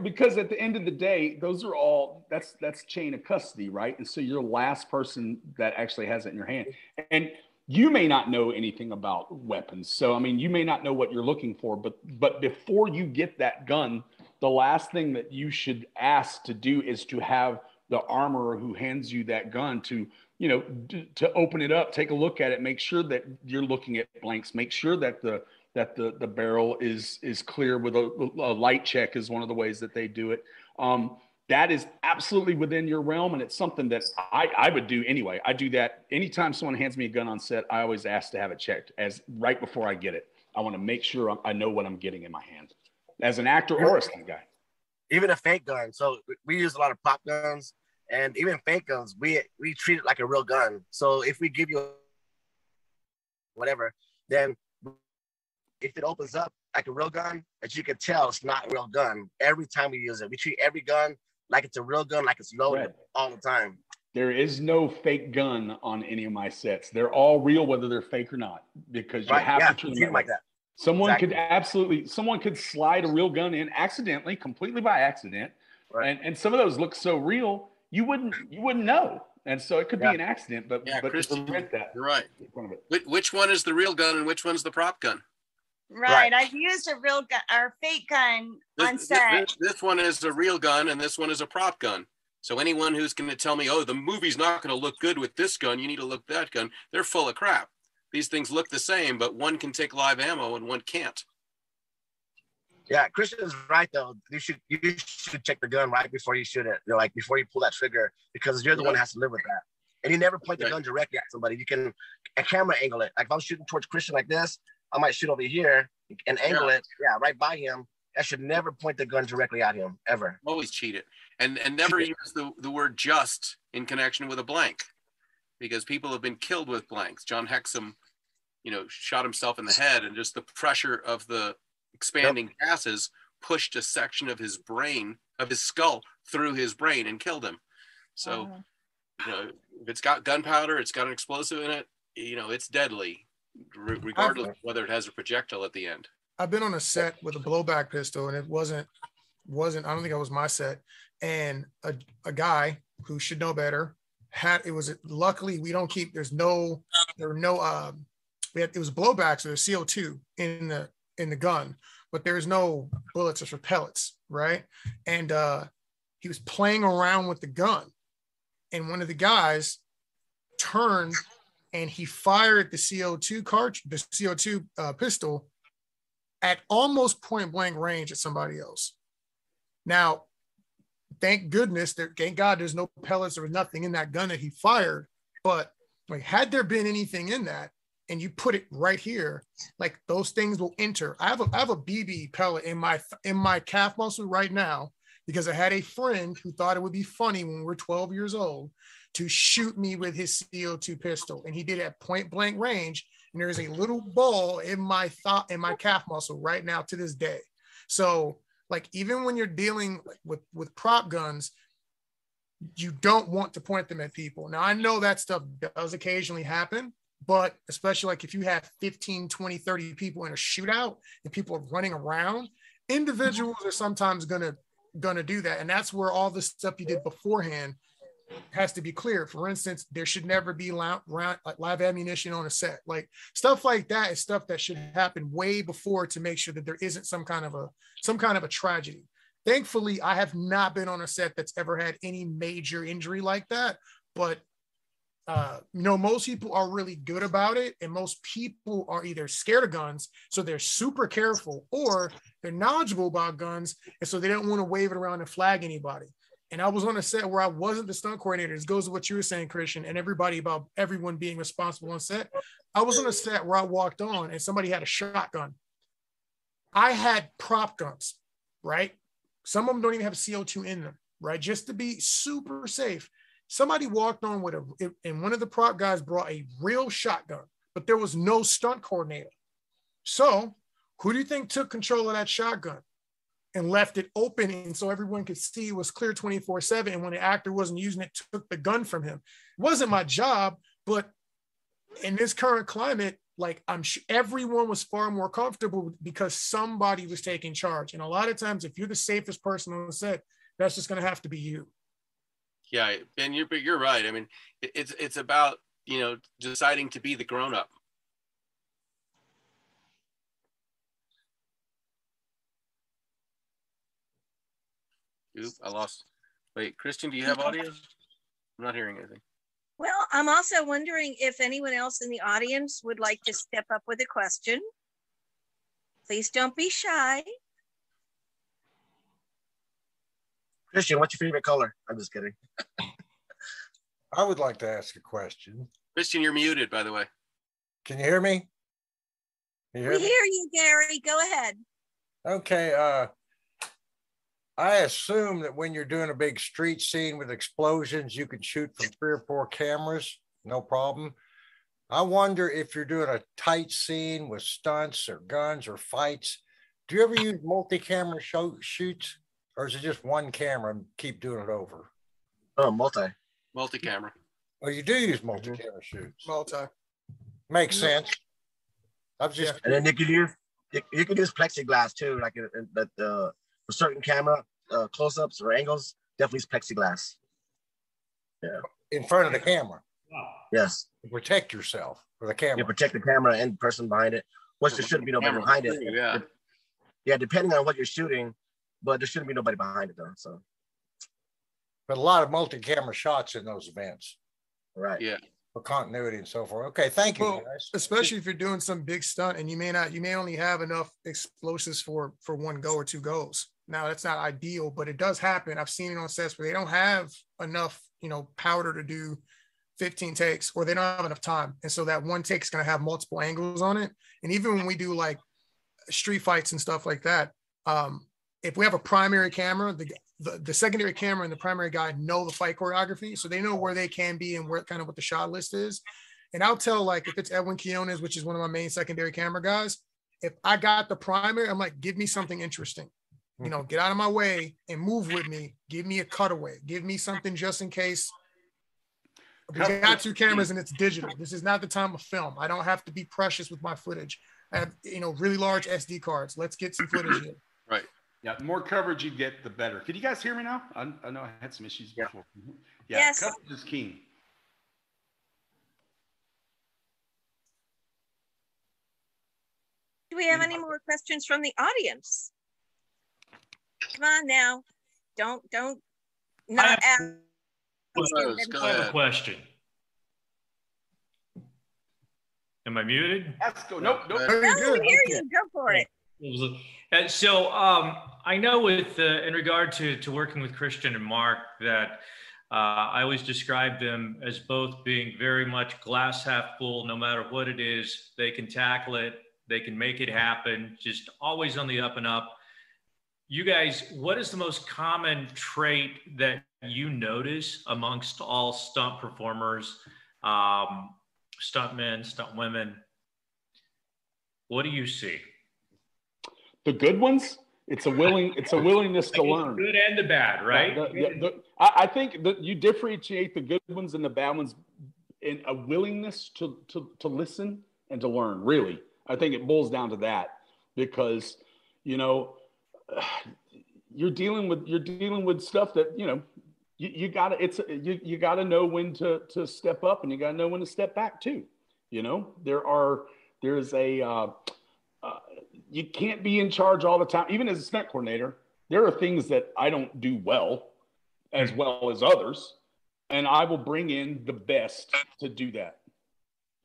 because at the end of the day, those are all that's chain of custody, right? And so you're the last person that actually has it in your hand. And you may not know anything about weapons. So, I mean, you may not know what you're looking for, but before you get that gun, the last thing that you should ask to do is to have the armorer who hands you that gun to, you know, to open it up, take a look at it, make sure that you're looking at blanks, make sure that the barrel is clear with a light check is one of the ways that they do it. That is absolutely within your realm, and it's something that I would do anyway. I do that anytime someone hands me a gun on set. I always ask to have it checked as right before I get it. I want to make sure I know what I'm getting in my hand as an actor or a stunt guy. Even a fake gun. So we use a lot of pop guns, and even fake guns, we treat it like a real gun. So if we give you whatever, then if it opens up like a real gun, as you can tell, it's not a real gun. Every time we use it, we treat every gun like it's a real gun, like it's loaded all the time. There is no fake gun on any of my sets. They're all real, whether they're fake or not, because you have to treat them like that. Someone could slide a real gun in accidentally, completely by accident. Right. And some of those look so real, you wouldn't know. And so it could be an accident, but Chris, to prevent that. You're right. Which one is the real gun and which one's the prop gun? Right. I've used a real gun or fake gun on set. This one is a real gun and this one is a prop gun. So anyone who's going to tell me, oh, the movie's not going to look good with this gun, you need to look that gun, they're full of crap. These things look the same, but one can take live ammo and one can't. Yeah, Christian is right though. You should check the gun right before you shoot it. You know, like before you pull that trigger, because you're the one that has to live with that. And you never point the gun directly at somebody. You can a camera angle it. Like if I'm shooting towards Christian like this, I might shoot over here and angle it, right by him. I should never point the gun directly at him, ever. Always cheat it. And never use the word just in connection with a blank, because people have been killed with blanks. John Hexum, shot himself in the head, and just the pressure of the expanding gases pushed a section of his brain, of his skull, through his brain and killed him. So, if it's got gunpowder, it's got an explosive in it, it's deadly, regardless of whether it has a projectile at the end. I've been on a set with a blowback pistol, and it wasn't, I don't think it was my set. And a guy who should know better luckily we don't keep, it was blowback, so there's CO2 in the gun, but there's no bullets or pellets, right? And he was playing around with the gun, and one of the guys turned and he fired the CO2 pistol at almost point blank range at somebody else. Now, thank goodness, thank God there's no pellets or nothing in that gun that he fired. But had there been anything in that, and you put it right here, like those things will enter. I have a BB pellet in my calf muscle right now, because I had a friend who thought it would be funny when we were 12 years old to shoot me with his CO2 pistol, and he did it at point blank range. And there is a little ball in my calf muscle right now to this day. So, even when you're dealing with prop guns, you don't want to point them at people. Now, I know that stuff does occasionally happen, but especially if you have 15, 20, 30 people in a shootout and people are running around, individuals are sometimes gonna do that. And that's where all the stuff you did beforehand has to be clear. For instance, there should never be live ammunition on a set. Stuff like that is stuff that should happen way before, to make sure that there isn't some kind of a tragedy. Thankfully, I have not been on a set that's ever had any major injury like that, but most people are really good about it, and most people are either scared of guns, so they're super careful, or they're knowledgeable about guns, and so they don't want to wave it around and flag anybody. And I was on a set where I wasn't the stunt coordinator. This goes to what you were saying, Christian, and everyone being responsible on set. I was on a set where I walked on and somebody had a shotgun. I had prop guns, right? Some of them don't even have CO2 in them, right? Just to be super safe. Somebody walked on and one of the prop guys brought a real shotgun, but there was no stunt coordinator. So who do you think took control of that shotgun and left it open, and so everyone could see it was clear 24/7, and when the actor wasn't using it, took the gun from him? It wasn't my job, but in this current climate, I'm sure everyone was far more comfortable because somebody was taking charge. And a lot of times, if you're the safest person on the set, that's just going to have to be you. Yeah, and you're right. I mean, it's about you know, deciding to be the grown-up. Oop, I lost. Wait, Christian, do you have audio? I'm not hearing anything. Well, I'm also wondering if anyone else in the audience would like to step up with a question. Please don't be shy. Christian, what's your favorite color? I'm just kidding. I would like to ask a question. Christian, you're muted, by the way. Can you hear me? We hear you, Gary. Go ahead. Okay. I assume that when you're doing a big street scene with explosions, you can shoot from 3 or 4 cameras, no problem. I wonder if you're doing a tight scene with stunts or guns or fights, do you ever use multi-camera shoots, or is it just one camera and keep doing it over? Oh, Multi-camera. Oh, you do use multi-camera shoots. Multi. Makes sense. I've just and then you can use plexiglass too, like for certain camera close-ups or angles, definitely use plexiglass. Yeah. In front of the camera. Wow. Yes. To protect yourself for the camera. You protect the camera and the person behind it. Which there shouldn't be nobody behind it. Yeah. Yeah, depending on what you're shooting, but there shouldn't be nobody behind it though. So. But a lot of multi-camera shots in those events. Right. Yeah. For continuity and so forth. Okay, thank you, guys. Especially if you're doing some big stunt and you may only have enough explosives for 1 go or 2 goes. Now that's not ideal, but it does happen. I've seen it on sets where they don't have enough, powder to do 15 takes, or they don't have enough time. And so that one take is going to have multiple angles on it. And even when we do like street fights and stuff like that, if we have a primary camera, the secondary camera and the primary guy know the fight choreography. So they know where they can be and what the shot list is. And I'll tell, like, if it's Edwin Quiones, which is one of my main secondary camera guys, if I got the primary, I'm like, give me something interesting. Get out of my way and move with me. Give me a cutaway. Give me something just in case. We got 2 cameras and it's digital. This is not the time of film. I don't have to be precious with my footage. I have, really large SD cards. Let's get some footage in. Right. Yeah, the more coverage you get, the better. Can you guys hear me now? I know I had some issues before. Yeah, yes. Coverage is key. Do we have any more questions from the audience? Come on now. Don't not ask. I have a question. Am I muted? Let's go. Nope. No, we hear you. Go for it. So I know with in regard to working with Christian and Marc that I always describe them as both being very much glass half full. No matter what it is, they can tackle it. They can make it happen. Just always on the up and up. You guys, what is the most common trait that you notice amongst all stunt performers, stunt men, stunt women? What do you see? The good ones, it's a willingness to learn. Good and the bad, right? I think that you differentiate the good ones and the bad ones in a willingness to listen and to learn. Really, I think it boils down to that, because you're dealing with stuff that you gotta know when to step up, and you gotta know when to step back too. You can't be in charge all the time. Even as a stunt coordinator, there are things that I don't do well as others, and I will bring in the best to do that.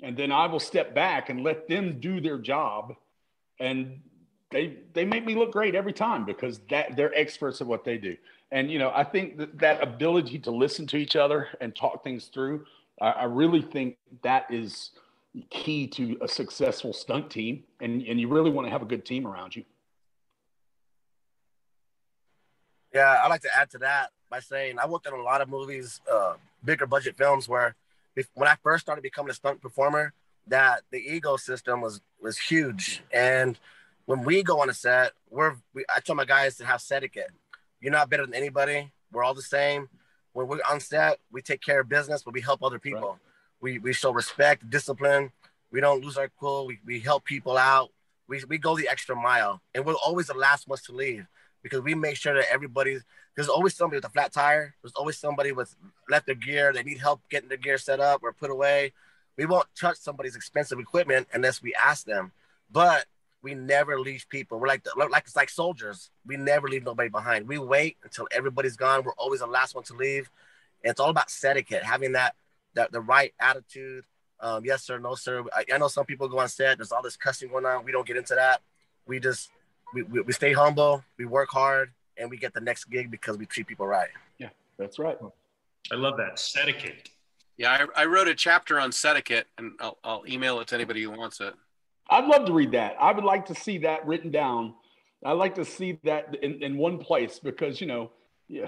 And then I will step back and let them do their job, and they make me look great every time, because they're experts at what they do. And I think that ability to listen to each other and talk things through, I really think that is key to a successful stunt team, and you really want to have a good team around you. Yeah, I'd like to add to that by saying I worked in a lot of movies, bigger budget films, where when I first started becoming a stunt performer, that the ego system was huge. And when we go on a set, I tell my guys to have set etiquette. You're not better than anybody. We're all the same. When we're on set, we take care of business, but we help other people. Right. We show respect, discipline. We don't lose our cool. We help people out. We go the extra mile, and we're always the last ones to leave, because we make sure that there's always somebody with a flat tire. There's always somebody with left their gear. They need help getting their gear set up or put away. we won't touch somebody's expensive equipment unless we ask them. But we never leave people. We're it's like soldiers. We never leave nobody behind. We wait until everybody's gone. We're always the last one to leave. And it's all about etiquette, having the right attitude. Yes, sir, no, sir. I know some people go on set. There's all this cussing going on. We don't get into that. We just, we stay humble. We work hard, and we get the next gig because we treat people right. Yeah, that's right. I love that. Etiquette. Yeah, I wrote a chapter on etiquette, and I'll email it to anybody who wants it. I'd love to read that. I would like to see that written down. I'd like to see that in one place because, you know, yeah,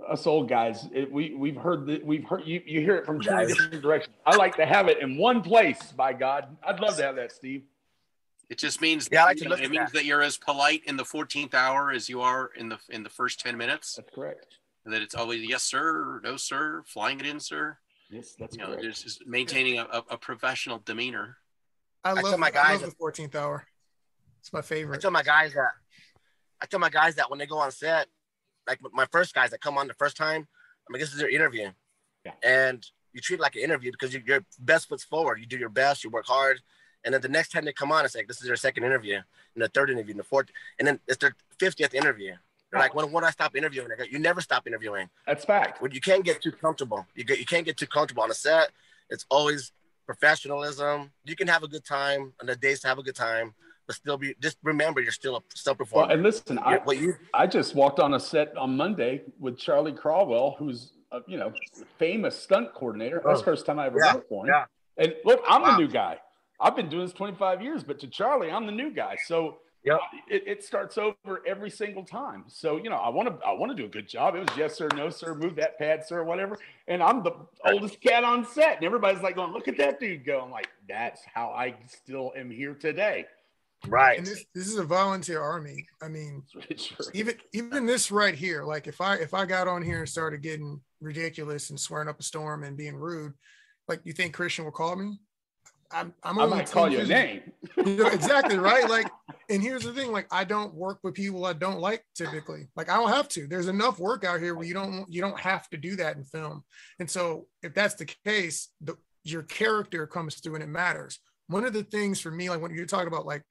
us old guys, we've heard you hear it from 20 different directions. I like to have it in one place, by God. I'd love to have that, Steve. It just means it means that you're as polite in the 14th hour as you are in the first 10 minutes. That's correct. And that it's always yes, sir, or no, sir, flying it in, sir. Yes, that's correct. Just maintaining a professional demeanor. I love the 14th hour. It's my favorite. I tell my guys that when they go on set, like my first guys that come on the first time, I mean, this is their interview. Yeah. And you treat it like an interview because your best foot's forward. You do your best, you work hard. And then the next time they come on, it's like, this is their second interview, and the third interview, and the fourth. And then it's their 50th interview. They're like, when do I stop interviewing? I go, you never stop interviewing. That's fact. When you can't get too comfortable. You can't get too comfortable on a set. It's always professionalism. You can have a good time on the days to have a good time, but still just remember you're still a stunt performer. Well, and listen, I just walked on a set on Monday with Charlie Crawwell, who's a, famous stunt coordinator. That's the first time I ever worked for him. Yeah. And look, I'm the new guy. I've been doing this 25 years, but to Charlie, I'm the new guy. So it starts over every single time. So, I want to do a good job. It was yes, sir, no, sir, move that pad, sir, whatever. And I'm the oldest cat on set. And everybody's like going, look at that dude go. I'm like, that's how I still am here today. Right. And this is a volunteer army. I mean, even this right here, like if I got on here and started getting ridiculous and swearing up a storm and being rude, like you think Christian will call me? I might call you a name. Exactly, right? Like, and here's the thing, like I don't work with people I don't like typically. Like I don't have to. There's enough work out here where you don't have to do that in film. And so if that's the case, your character comes through and it matters. One of the things for me, like when you're talking about like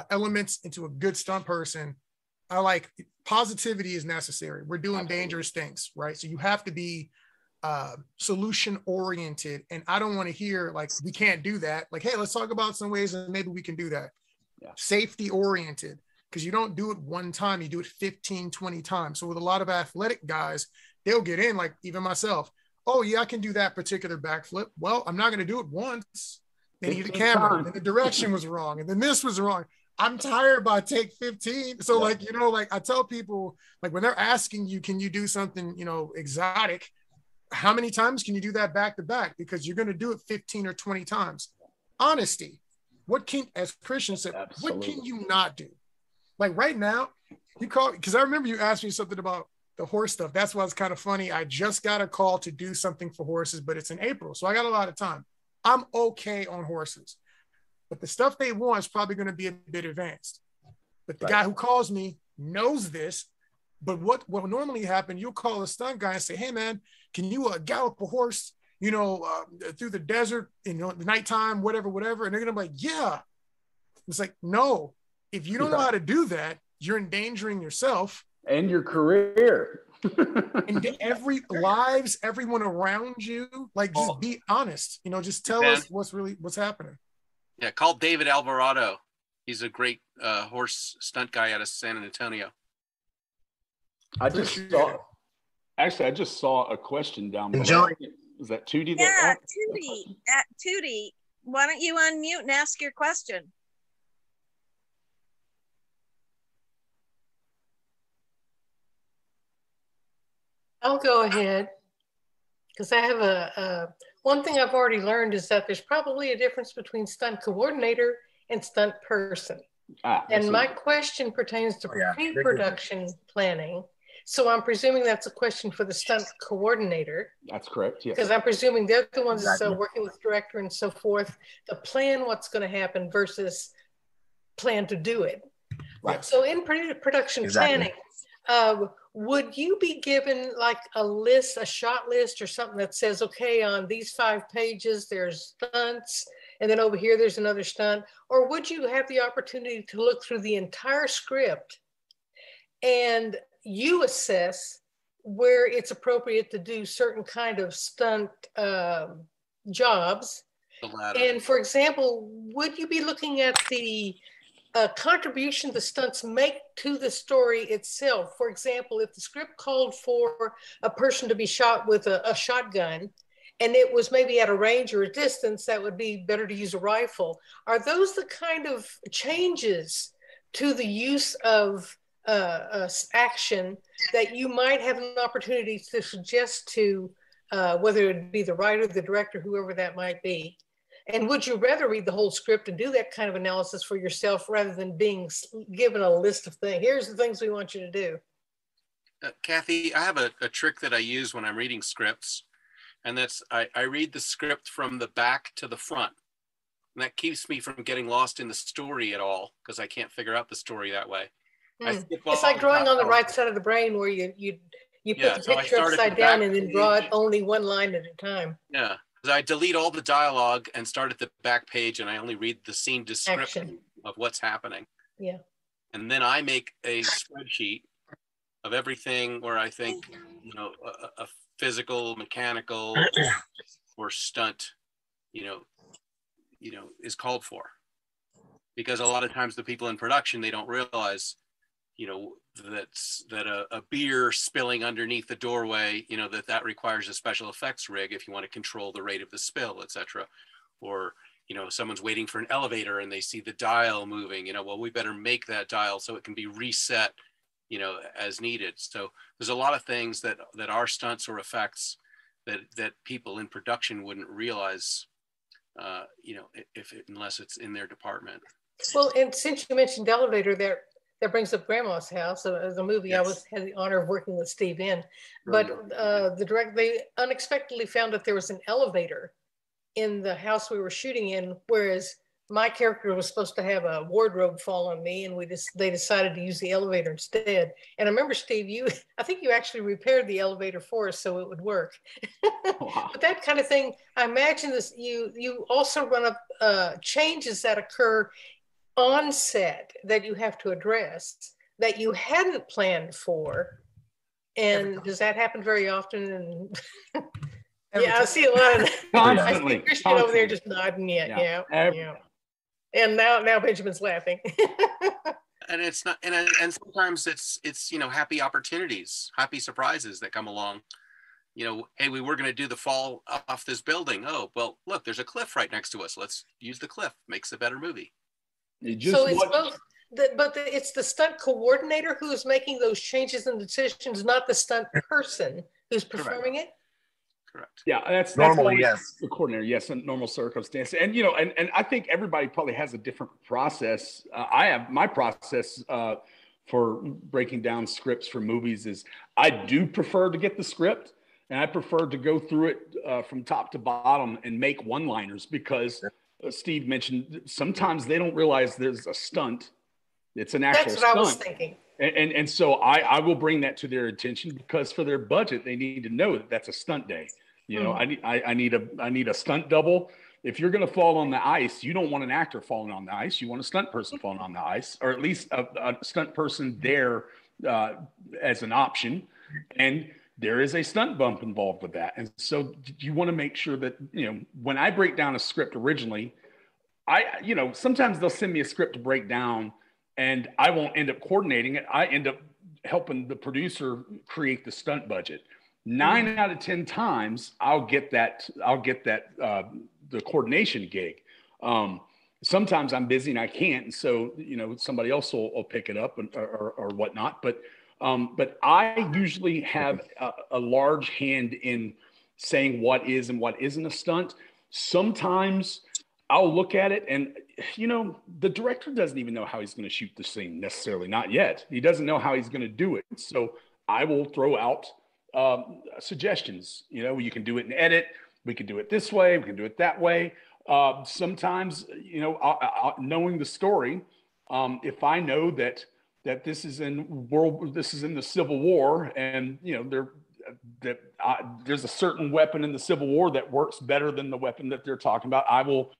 elements into a good stunt person, I like positivity is necessary. We're doing dangerous things, right? So you have to be solution oriented, and I don't want to hear like we can't do that. Like, hey, let's talk about some ways and maybe we can do that. Safety oriented, because you don't do it one time, you do it 15, 20 times. So with a lot of athletic guys, they'll get in, like even myself, oh yeah, I can do that particular backflip. Well, I'm not going to do it once. They need a camera, and the direction was wrong, and then this was wrong. I'm tired by take 15. So like, like I tell people, like when they're asking you, can you do something, exotic? How many times can you do that back to back? Because you're going to do it 15 or 20 times. Honesty. As Christian said, What can you not do? Like right now, because I remember you asked me something about the horse stuff. That's why it's kind of funny. I just got a call to do something for horses, but it's in April. So I got a lot of time. I'm okay on horses, but the stuff they want is probably going to be a bit advanced. But the guy who calls me knows this. But what will normally happen, you'll call a stunt guy and say, hey man, can you gallop a horse, through the desert, the nighttime, whatever. And they're going to be like, yeah. It's like, no, if you don't know how to do that, you're endangering yourself. And your career. And everyone around you, like just be honest, just tell us what's happening. Yeah. Call David Alvarado. He's a great horse stunt guy out of San Antonio. I just saw a question down below. Enjoy. Is that Tootie? Yeah, Tootie. Why don't you unmute and ask your question? I'll go ahead because I have one thing I've already learned is that there's probably a difference between stunt coordinator and stunt person. And my question pertains to pre-production planning. So I'm presuming that's a question for the stunt coordinator. That's correct, yes. Because I'm presuming they're the ones that's working with director and so forth to plan what's going to happen versus plan to do it. Right. So in production planning, would you be given like a list, a shot list or something that says, okay, on these 5 pages, there's stunts, and then over here, there's another stunt? Or would you have the opportunity to look through the entire script and you assess where it's appropriate to do certain kind of stunt jobs? And for example, would you be looking at the contribution the stunts make to the story itself? For example, if the script called for a person to be shot with a shotgun, and it was maybe at a range or a distance, that would be better to use a rifle. Are those the kind of changes to the use of action that you might have an opportunity to suggest to whether it be the writer, the director, whoever that might be? And would you rather read the whole script and do that kind of analysis for yourself rather than being given a list of things? Here's the things we want you to do. Kathy, I have a trick that I use when I'm reading scripts, and that's I read the script from the back to the front. And that keeps me from getting lost in the story at all, because I can't figure out the story that way. It's like drawing on the right side of the brain, where you put the picture upside down and then draw it only one line at a time. Yeah. I delete all the dialogue and start at the back page, and I only read the scene description of what's happening. Yeah. And then I make a spreadsheet of everything where I think, you know, a physical, mechanical, or stunt, you know, is called for. Because a lot of times the people in production, they don't realize, you know, that a beer spilling underneath the doorway, you know, that requires a special effects rig if you want to control the rate of the spill, etc. Or, you know, someone's waiting for an elevator and they see the dial moving, you know, well, we better make that dial so it can be reset, you know, as needed. So there's a lot of things that are stunts or effects that people in production wouldn't realize, you know, unless it's in their department. Well, and since you mentioned elevator there, that brings up Grandma's House, the movie. Yes. I had the honor of working with Steve in, but they unexpectedly found that there was an elevator in the house we were shooting in, whereas my character was supposed to have a wardrobe fall on me, and they decided to use the elevator instead. And I remember, Steve, I think you actually repaired the elevator for us so it would work. Wow. But that kind of thing, I imagine this. You also run up changes that occur on set that you have to address that you hadn't planned for. And does that happen very often? And yeah, I see a lot of constantly. I see Christian over there just nodding. Yeah. And now Benjamin's laughing. And it's not, and sometimes it's you know, happy opportunities, happy surprises that come along. You know, hey, we were going to do the fall off this building. Oh, well, look, there's a cliff right next to us. Let's use the cliff. Makes a better movie. So it's both, it's the stunt coordinator who is making those changes and decisions, not the stunt person who's performing it. Correct. Yeah, that's normally, yes, the coordinator. Yes, in normal circumstances, and you know, and I think everybody probably has a different process. I have my process for breaking down scripts for movies is I do prefer to get the script, and I prefer to go through it from top to bottom and make one-liners because. Steve mentioned sometimes they don't realize there's a stunt. It's an actual stunt. That's what I was thinking. And so I will bring that to their attention because for their budget, they need to know that that's a stunt day. You know, I need a stunt double. If you're going to fall on the ice, you don't want an actor falling on the ice. You want a stunt person falling on the ice, or at least a stunt person there as an option. And there is a stunt bump involved with that. And so you want to make sure that, you know, when I break down a script originally, you know, sometimes they'll send me a script to break down and I won't end up coordinating it. I end up helping the producer create the stunt budget. 9 out of 10 times I'll get the coordination gig. Sometimes I'm busy and I can't. And so, you know, somebody else will pick it up or whatnot. But I usually have a large hand in saying what is and what isn't a stunt. Sometimes I'll look at it and, you know, the director doesn't even know how he's going to shoot the scene necessarily. Not yet. He doesn't know how he's going to do it. So I will throw out suggestions. You know, you can do it in edit. We can do it this way. We can do it that way. Sometimes, you know, knowing the story, if I know that that this is in the Civil War, and you know, there's a certain weapon in the Civil War that works better than the weapon that they're talking about. I will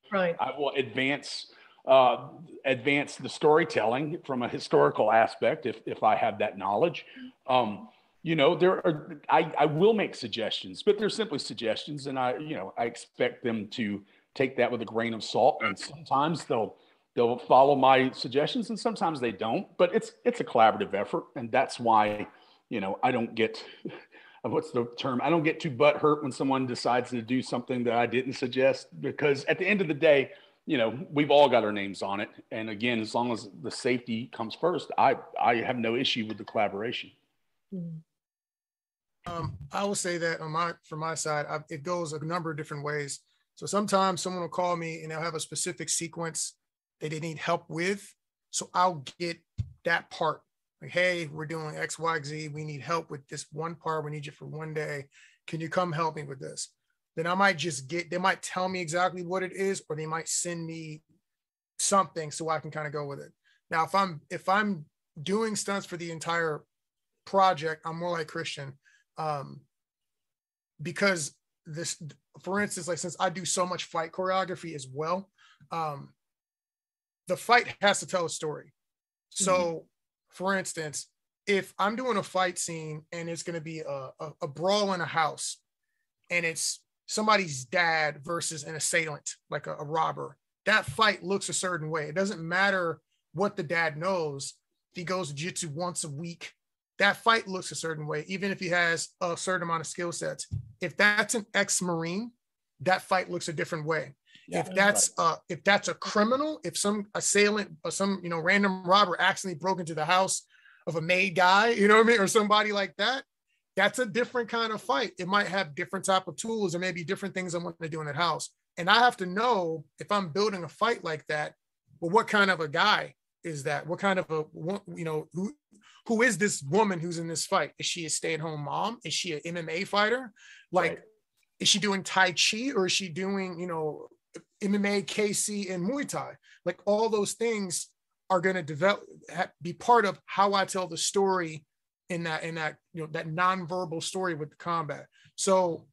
advance the storytelling from a historical aspect if I have that knowledge. You know, I will make suggestions, but they're simply suggestions, and I expect them to take that with a grain of salt. And sometimes they'll follow my suggestions, and sometimes they don't. But it's a collaborative effort, and that's why, you know, I don't get what's the term? I don't get too butthurt when someone decides to do something that I didn't suggest, because at the end of the day, you know, we've all got our names on it. And again, as long as the safety comes first, I have no issue with the collaboration. I will say that from my side, it goes a number of different ways. So sometimes someone will call me and they'll have a specific sequence that they need help with. So I'll get that part. Like, hey, we're doing X, Y, Z. We need help with this one part. We need you for one day. Can you come help me with this? Then I might they might tell me exactly what it is, or they might send me something so I can kind of go with it. Now, if I'm doing stunts for the entire project, I'm more like Christian, because this, for instance, like since I do so much fight choreography as well, the fight has to tell a story. So, for instance, if I'm doing a fight scene and it's going to be a brawl in a house, and it's somebody's dad versus an assailant, like a robber, that fight looks a certain way. It doesn't matter what the dad knows. If he goes to jiu-jitsu once a week, that fight looks a certain way, even if he has a certain amount of skill sets. If that's an ex-Marine, that fight looks a different way. Yeah, if that's a criminal, if some assailant or some, you know, random robber accidentally broke into the house of a made guy, you know what I mean, or somebody like that, that's a different kind of fight. It might have different type of tools or maybe different things I want to do in that house. And I have to know, if I'm building a fight like that, well, what kind of a guy is that? What kind of who is this woman who's in this fight? Is she a stay-at-home mom? Is she an MMA fighter? Like, is she doing Tai Chi, or is she doing, you know, MMA, KC, and Muay Thai? Like, all those things are going to be part of how I tell the story in that, you know, that nonverbal story with the combat. So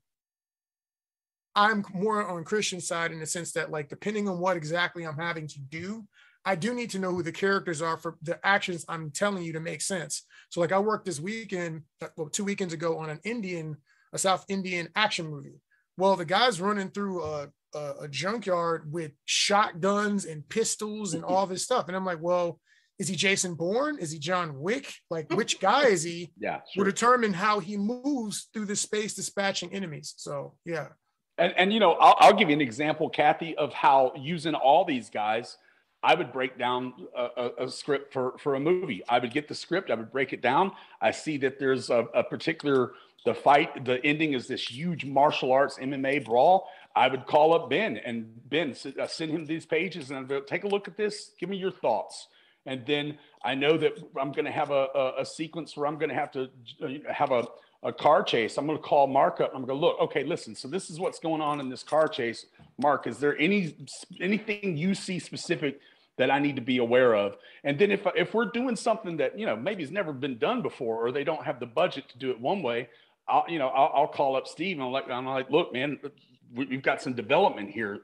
I'm more on Christian's side in the sense that, like, depending on what exactly I'm having to do, I do need to know who the characters are for the actions I'm telling you to make sense. So, like, I worked this weekend, 2 weekends ago, on a South Indian action movie. Well, the guy's running through a junkyard with shotguns and pistols and all this stuff. And I'm like, well, is he Jason Bourne? Is he John Wick? Like, which guy is he? Yeah, will determine how he moves through the space dispatching enemies. So, yeah. And you know, I'll give you an example, Kathy, of how using all these guys, I would break down a script for a movie. I would get the script, I would break it down. I see that there's a particular, the ending is this huge martial arts MMA brawl. I would call up Ben, and send him these pages, and I'd go, take a look at this, give me your thoughts. And then I know that I'm going to have a sequence where I'm going to have to have a car chase. I'm going to call Marc up. I'm going to look, okay, listen, so this is what's going on in this car chase. Marc, is there anything you see specific that I need to be aware of? And then if we're doing something that, you know, maybe has never been done before, or they don't have the budget to do it one way, I'll call up Steve, and I'm like, look, man, we've got some development here,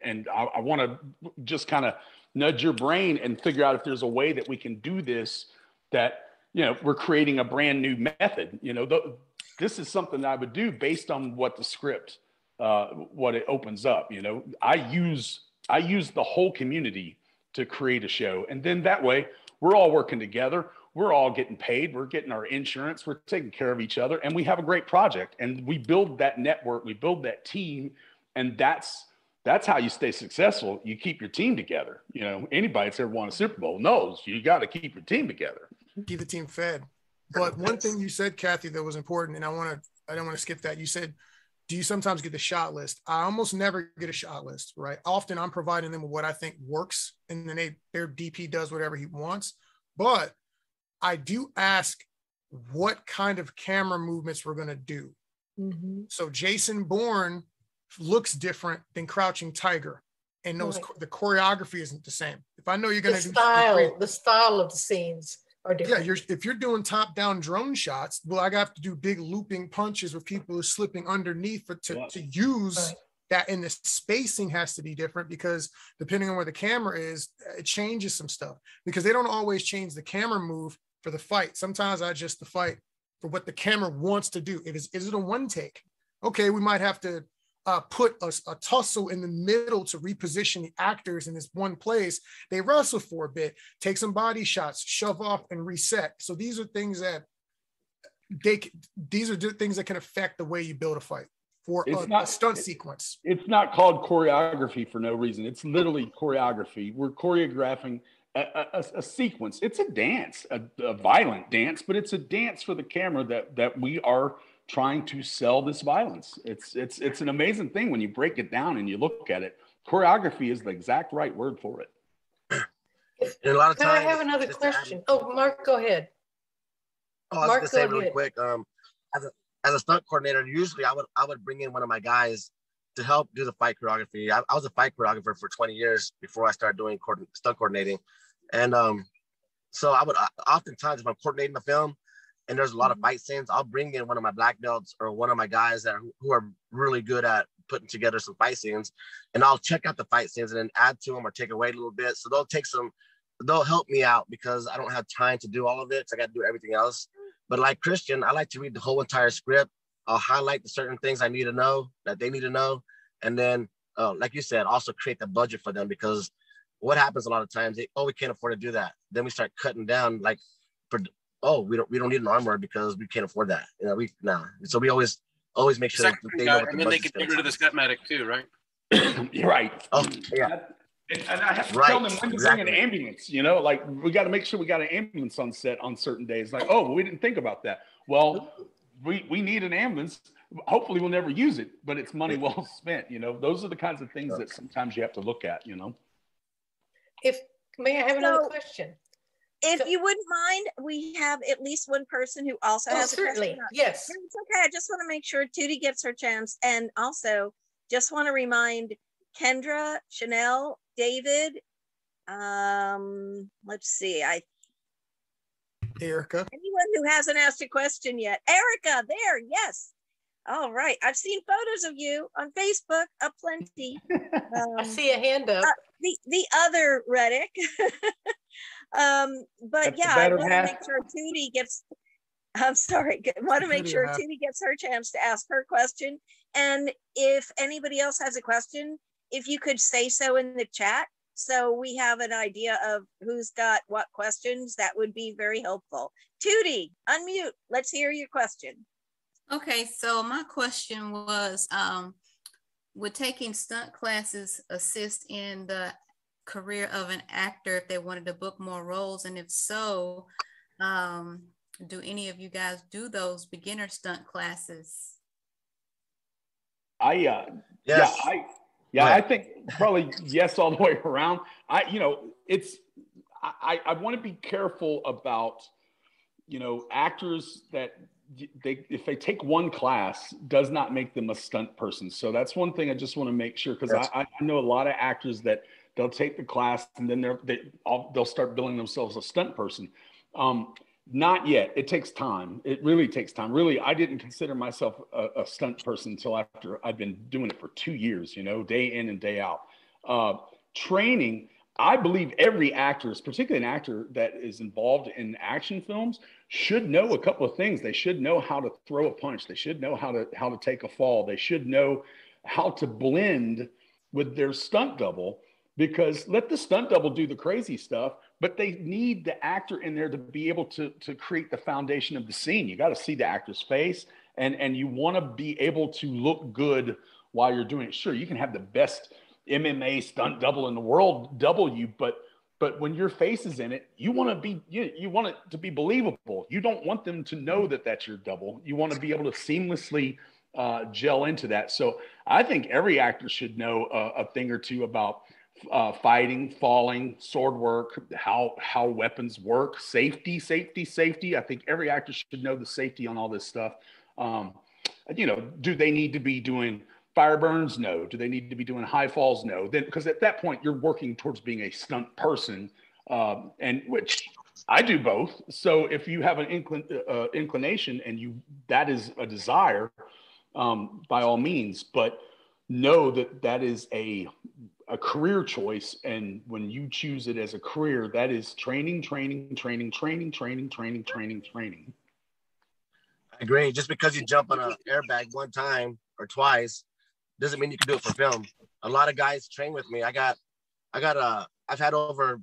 and I want to just kind of nudge your brain and figure out if there's a way that we can do this, that, you know, we're creating a brand new method. You know, this is something that I would do based on what the script, what it opens up. You know, I use the whole community to create a show, and then that way we're all working together. We're all getting paid. We're getting our insurance. We're taking care of each other, and we have a great project. And we build that network. We build that team, and that's how you stay successful. You keep your team together. You know, anybody that's ever won a Super Bowl knows you got to keep your team together. Keep the team fed. But one thing you said, Kathy, that was important, and I don't want to skip that. You said, do you sometimes get the shot list? I almost never get a shot list, right? Often I'm providing them with what I think works, and then their DP does whatever he wants. But I do ask what kind of camera movements we're going to do. Mm-hmm. So Jason Bourne looks different than Crouching Tiger, and the choreography isn't the same. If I know you're going to do the style of the scenes are different. Yeah, if you're doing top-down drone shots, well, I got to do big looping punches where people are slipping underneath to use that, and the spacing has to be different because depending on where the camera is, it changes some stuff because they don't always change the camera move for the fight. Sometimes I adjust the fight for what the camera wants to do. Is it a one take? Okay, we might have to put a tussle in the middle to reposition the actors in this one place. They wrestle for a bit, take some body shots, shove off and reset. So these are things that things that can affect the way you build a fight for a stunt sequence. It's not called choreography for no reason. It's literally choreography. We're choreographing a sequence. It's a dance, a violent dance, but it's a dance for the camera that we are trying to sell this violence. It's an amazing thing when you break it down and you look at it. Choreography is the exact right word for it. And a lot of times, I have another question. Oh, Mark, go ahead. Oh, I was gonna say really quick. As a stunt coordinator, usually I would bring in one of my guys to help do the fight choreography. I was a fight choreographer for 20 years before I started doing stunt coordinating, and so I would oftentimes, if I'm coordinating the film and there's a lot of fight scenes, I'll bring in one of my black belts or one of my guys who are really good at putting together some fight scenes, and I'll check out the fight scenes and then add to them or take away a little bit. So they'll help me out because I don't have time to do all of it. So I got to do everything else. But like Christian, I like to read the whole entire script. I'll highlight the certain things I need to know that they need to know. And then, like you said, also create the budget for them, because what happens a lot of times, we can't afford to do that. Then we start cutting down we don't need an armor because we can't afford that. So we always make sure that they know what and then they can get rid of the stunt medic too, right? You're right. Oh, yeah. And I have to tell them when to bring an ambulance, like we got to make sure we got an ambulance on set on certain days. Like, we didn't think about that. Well, we need an ambulance. Hopefully we'll never use it, but it's money well spent. Those are the kinds of things that sometimes you have to look at, May I have another question? If you wouldn't mind, we have at least one person who also has a question. Yes. It's okay. I just want to make sure Tootie gets her chance. And also just want to remind Kendra, Chanel, David, let's see, Erica. Anyone who hasn't asked a question yet. Erica, there, yes. All right. I've seen photos of you on Facebook, aplenty. I see a hand up. The other Reddic. But yeah, I want to make sure Tootie gets, I'm sorry, want to make sure Tootie gets her chance to ask her question. And if anybody else has a question, if you could say so in the chat, so we have an idea of who's got what questions, that would be very helpful. Tootie, unmute. Let's hear your question. Okay, so my question was, would taking stunt classes assist in the career of an actor if they wanted to book more roles? And if so, do any of you guys do those beginner stunt classes? Yes. I think probably yes all the way around. I want to be careful about, actors that if they take one class does not make them a stunt person. So that's one thing I just want to make sure, because I know a lot of actors that they'll take the class and then they'll start billing themselves a stunt person. Not yet. It takes time. It really takes time. Really, I didn't consider myself a stunt person until after I've been doing it for 2 years, day in and day out. Training, I believe every actor, particularly an actor that is involved in action films, should know a couple of things. They should know how to throw a punch. They should know how to take a fall. They should know how to blend with their stunt double, because let the stunt double do the crazy stuff, but they need the actor in there to be able to create the foundation of the scene. You got to see the actor's face, and you want to be able to look good while you're doing it. Sure, you can have the best MMA stunt double in the world double you, but when your face is in it, you want it to be believable. You don't want them to know that that's your double. You want to be able to seamlessly gel into that. So I think every actor should know a thing or two about fighting, falling, sword work, how weapons work, safety. I think every actor should know the safety on all this stuff. Do they need to be doing fire burns? No. Do they need to be doing high falls? No. Then, because at that point you're working towards being a stunt person. and which I do both. So if you have an inclination and that is a desire, by all means, but know that that is a career choice. And when you choose it as a career, that is training. I agree. Just because you jump on an airbag one time or twice doesn't mean you can do it for film. A lot of guys train with me. I've had over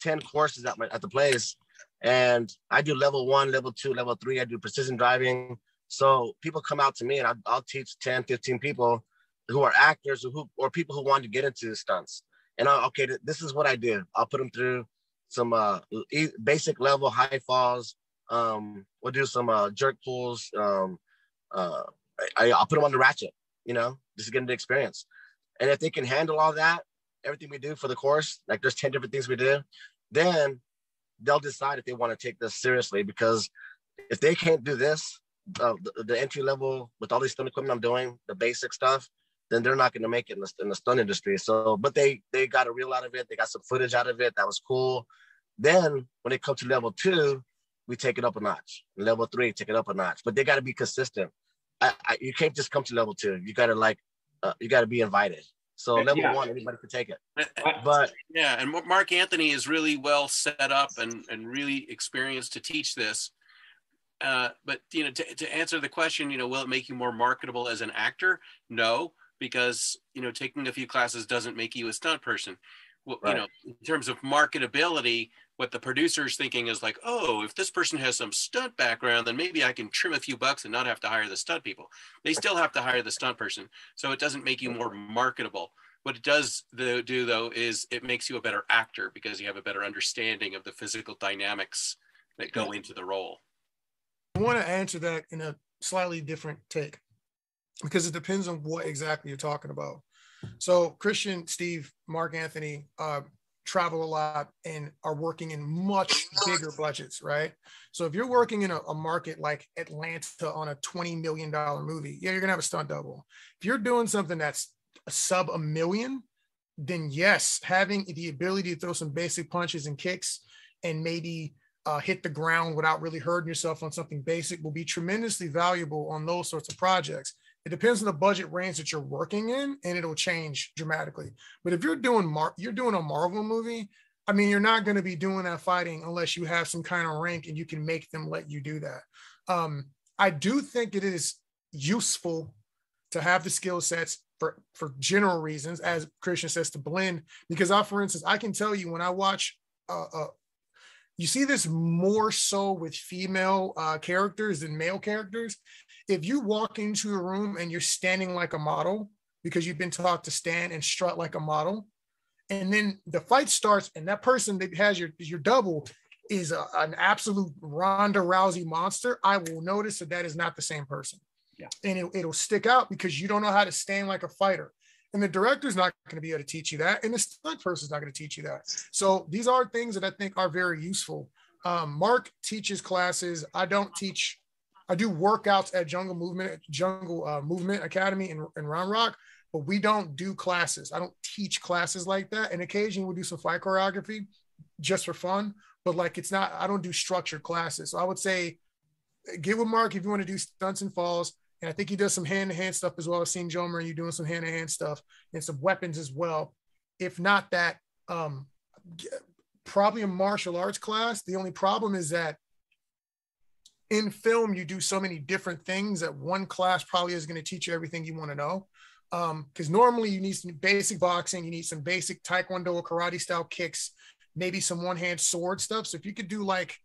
10 courses at the place, and I do level 1, level 2, level 3. I do precision driving. So people come out to me, and I'll teach 10, 15 people who are actors or people who want to get into stunts. And this is what I do. I'll put them through some basic level high falls. We'll do some jerk pulls. I'll put them on the ratchet, just to get into experience. And if they can handle all that, everything we do for the course, like there's 10 different things we do, then they'll decide if they want to take this seriously. Because if they can't do this, the entry level with all these stunt equipment I'm doing, the basic stuff, then they're not going to make it in the stunt industry. So, but they got a reel out of it. They got some footage out of it. That was cool. Then when it comes to level 2, we take it up a notch. Level 3, take it up a notch. But they got to be consistent. You can't just come to level 2. You got to be invited. So level 1, anybody can take it. But yeah, and Marc Anthony is really well set up and really experienced to teach this. But to answer the question, will it make you more marketable as an actor? No, because taking a few classes doesn't make you a stunt person. Well, right. In terms of marketability, what the producer's thinking is like, oh, if this person has some stunt background, then maybe I can trim a few bucks and not have to hire the stunt people. They still have to hire the stunt person. So it doesn't make you more marketable. What it does do though, is it makes you a better actor because you have a better understanding of the physical dynamics that go into the role. I want to answer that in a slightly different take because it depends on what exactly you're talking about. So Christian, Steve, Marc Anthony travel a lot and are working in much bigger budgets, right? So if you're working in a market like Atlanta on a $20 million movie, you're gonna have a stunt double. If you're doing something that's a sub $1 million, then yes, having the ability to throw some basic punches and kicks and maybe hit the ground without really hurting yourself on something basic will be tremendously valuable on those sorts of projects. It depends on the budget range that you're working in, and it'll change dramatically. But if you're doing a Marvel movie, I mean, you're not going to be doing that fighting unless you have some kind of rank and you can make them let you do that. I do think it is useful to have the skill sets for general reasons, as Christian says, to blend. Because for instance, I can tell you when I watch, you see this more so with female characters than male characters. If you walk into a room and you're standing like a model because you've been taught to stand and strut like a model, and then the fight starts and that person that has your double is an absolute Ronda Rousey monster, I will notice that is not the same person. Yeah. And it'll stick out because you don't know how to stand like a fighter. And the director's not going to be able to teach you that. And the stunt person's not going to teach you that. So these are things that I think are very useful. Marc teaches classes. I don't teach. I do workouts at Jungle Movement Academy in Round Rock, but we don't do classes. I don't teach classes like that. And occasionally we'll do some fight choreography just for fun, but I don't do structured classes. So I would say get with Marc if you want to do stunts and falls. And I think he does some hand-to-hand stuff as well. I've seen Jomer and you doing some hand-to-hand stuff and some weapons as well. If not that, probably a martial arts class. The only problem is that in film, you do so many different things that one class probably is going to teach you everything you want to know. Because normally you need some basic boxing, you need some basic taekwondo or karate style kicks, maybe some one-hand sword stuff. So if you could do like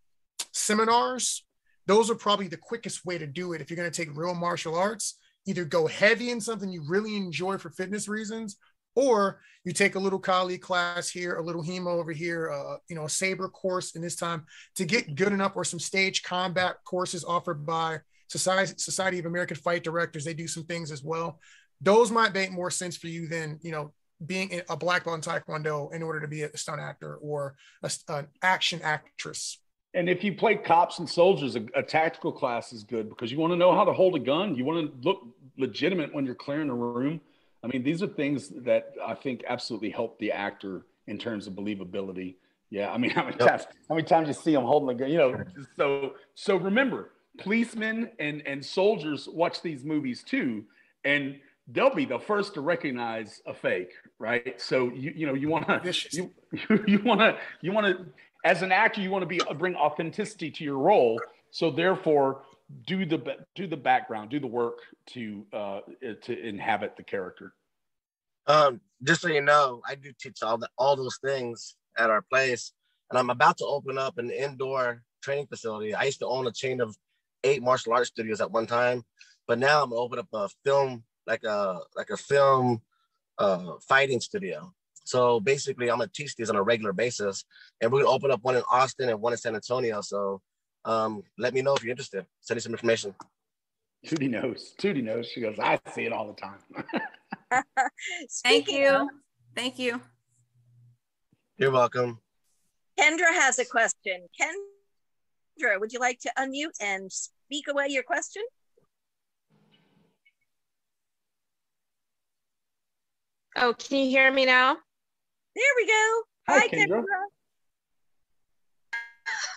seminars, those are probably the quickest way to do it. If you're going to take real martial arts, either go heavy in something you really enjoy for fitness reasons, or you take a little Kali class here, a little Hemo over here, a saber course in this time to get good enough, or some stage combat courses offered by Society of American Fight Directors. They do some things as well. Those might make more sense for you than, being a black belt in Taekwondo in order to be a stunt actor or an action actress. And if you play cops and soldiers, a tactical class is good because you want to know how to hold a gun. You want to look legitimate when you're clearing a room. I mean, these are things that I think absolutely help the actor in terms of believability. Yeah, I mean, how many times you see them holding the gun? You know, so remember, policemen and soldiers watch these movies too, and they'll be the first to recognize a fake, right? So you want to as an actor, you want to bring authenticity to your role. So therefore, do the background, do the work to inhabit the character. Just so you know, I do teach all those things at our place, and I'm about to open up an indoor training facility. I used to own a chain of 8 martial arts studios at one time, but now I'm gonna open up a film film fighting studio. So basically, I'm gonna teach these on a regular basis, and we're gonna open up one in Austin and one in San Antonio. So let me know if you're interested. Send me some information. Tootie knows. She goes, I see it all the time. Thank you. Thank you. You're welcome. Kendra has a question. Kendra, would you like to unmute and speak away your question? Oh, can you hear me now? There we go. Hi, Kendra.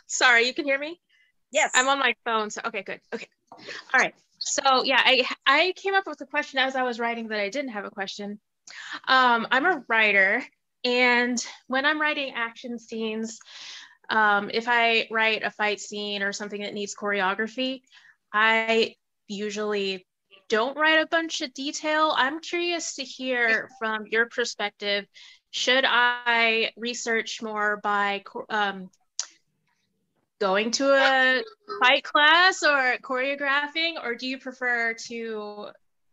Sorry, you can hear me? Yes. I'm on my phone, so okay, good. Okay. All right. So yeah, I came up with a question as I was writing that I didn't have a question. I'm a writer, and when I'm writing action scenes, if I write a fight scene or something that needs choreography, I usually don't write a bunch of detail. I'm curious to hear from your perspective, should I research more by going to a fight class or choreographing, or do you prefer to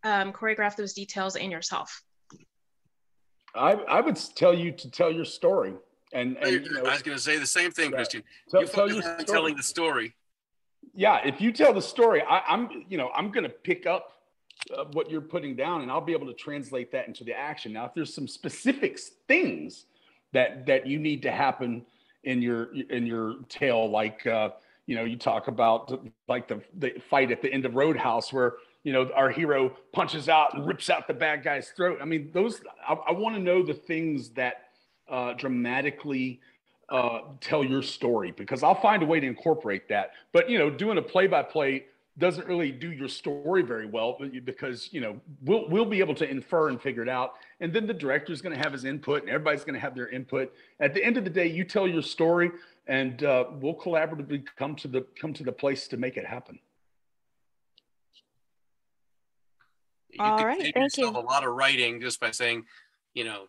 choreograph those details in yourself? I would tell you to tell your story. And I was going to say the same thing, Christian. You focus on telling the story. Yeah, if you tell the story, I'm going to pick up what you're putting down, and I'll be able to translate that into the action. Now, if there's some specific things that you need to happen in your tale, like you talk about like the fight at the end of Roadhouse where our hero punches out and rips out the bad guy's throat. I mean, those I want to know the things that dramatically tell your story, because I'll find a way to incorporate that. But doing a play-by-play doesn't really do your story very well, because we'll be able to infer and figure it out, and then the director's going to have his input, and everybody's going to have their input. At the end of the day, you tell your story, and we'll collaboratively come to the place to make it happen. All right, save thank yourself you. a lot of writing just by saying,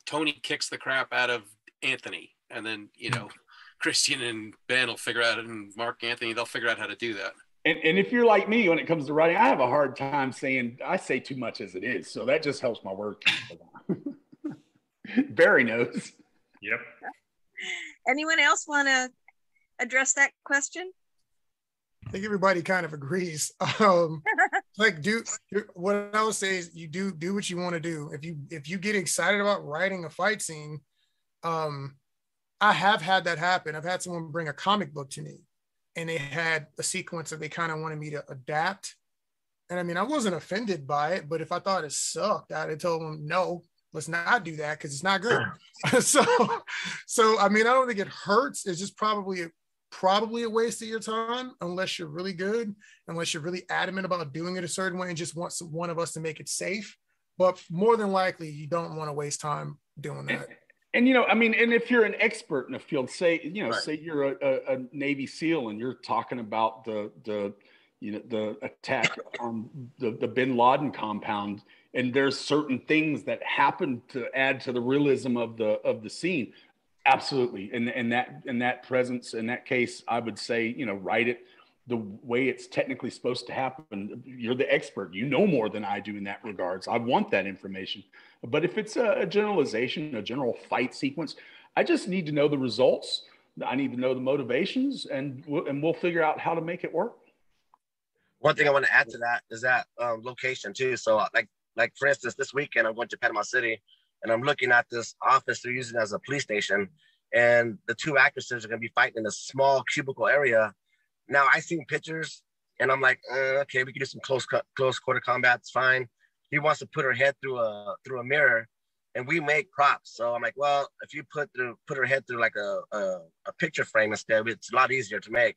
Tony kicks the crap out of Anthony, and then Christian and Ben will figure out it, and Marc, Anthony, they'll figure out how to do that. And if you're like me when it comes to writing, I have a hard time saying I say too much as it is. So that just helps my word count. Barry knows. Yep. Anyone else want to address that question? I think everybody kind of agrees. Like, what I would say is you do what you want to do. If you get excited about writing a fight scene, I have had that happen. I've had someone bring a comic book to me, and they had a sequence that they kind of wanted me to adapt. And I mean, I wasn't offended by it, but if I thought it sucked, I'd have told them, no, let's not do that because it's not good. So I mean, I don't think it hurts. It's just probably a waste of your time, unless you're really good, unless you're really adamant about doing it a certain way and just want one of us to make it safe. But more than likely, you don't want to waste time doing that. And I mean, and if you're an expert in a field, say Right. say you're a Navy SEAL and you're talking about the attack on the Bin Laden compound, and there's certain things that happen to add to the realism of the scene. Absolutely, in that presence, in that case, I would say write it the way it's technically supposed to happen. You're the expert. You know more than I do in that regards. I want that information. But if it's a generalization, a general fight sequence, I just need to know the results. I need to know the motivations, and we'll figure out how to make it work. One thing I want to add to that is that location too. So like for instance, this weekend I'm going to Panama City, and I'm looking at this office they're using as a police station, and the two actresses are going to be fighting in a small cubicle area. Now I seen pictures, and I'm like, okay, we can do some close quarter combat. It's fine. He wants to put her head through a mirror. and we make props. So I'm like, well, if you put her head through like a picture frame instead, it's a lot easier to make,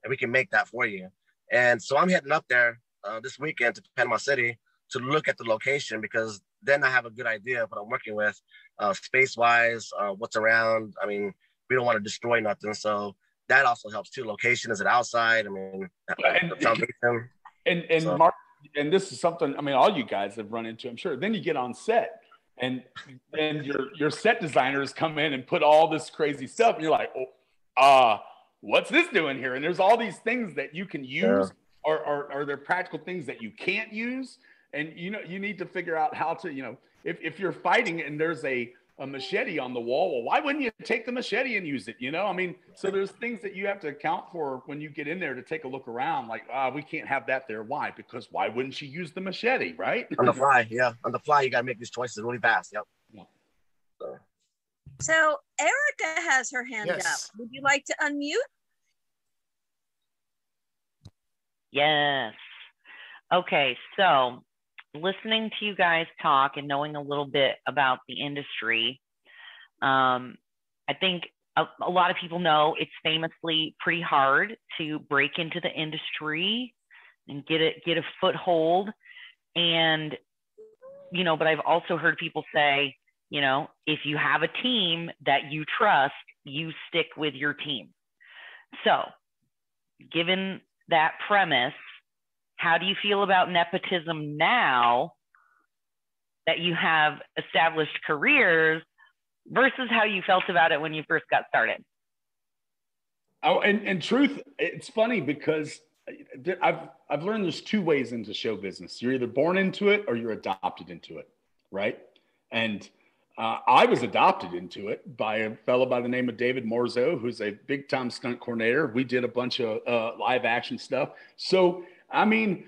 and we can make that for you. And so I'm heading up there this weekend to Panama City to look at the location, because then I have a good idea of what I'm working with, space-wise, what's around. I mean, we don't want to destroy nothing, so that also helps too. Location, is it outside? I mean, the foundation. And so. Mark, and this is something, I mean, all you guys have run into, I'm sure. Then you get on set, and then your set designers come in and put all this crazy stuff, and you're like, what's this doing here? And there's all these things that you can use, or they're practical things that you can't use. And, you know, you need to figure out how to, you know, if you're fighting and there's a machete on the wall, well, why wouldn't you take the machete and use it? You know, I mean, so there's things that you have to account for when you get in there to take a look around, like, we can't have that there. Why? Because why wouldn't she use the machete, right? On the fly, yeah. On the fly, you got to make these choices really fast. Yep. Yeah. So Erica has her hand up. Would you like to unmute? Yes. Okay, so listening to you guys talk and knowing a little bit about the industry, I think a lot of people know it's famously pretty hard to break into the industry and get a foothold. And, you know, but I've also heard people say, you know, if you have a team that you trust, you stick with your team. So given that premise, how do you feel about nepotism now that you have established careers versus how you felt about it when you first got started? Oh, and truth, it's funny because I've learned there's two ways into show business. You're either born into it or you're adopted into it, right? And I was adopted into it by a fellow by the name of David Morzo, who's a big-time stunt coordinator. We did a bunch of live action stuff. So, I mean,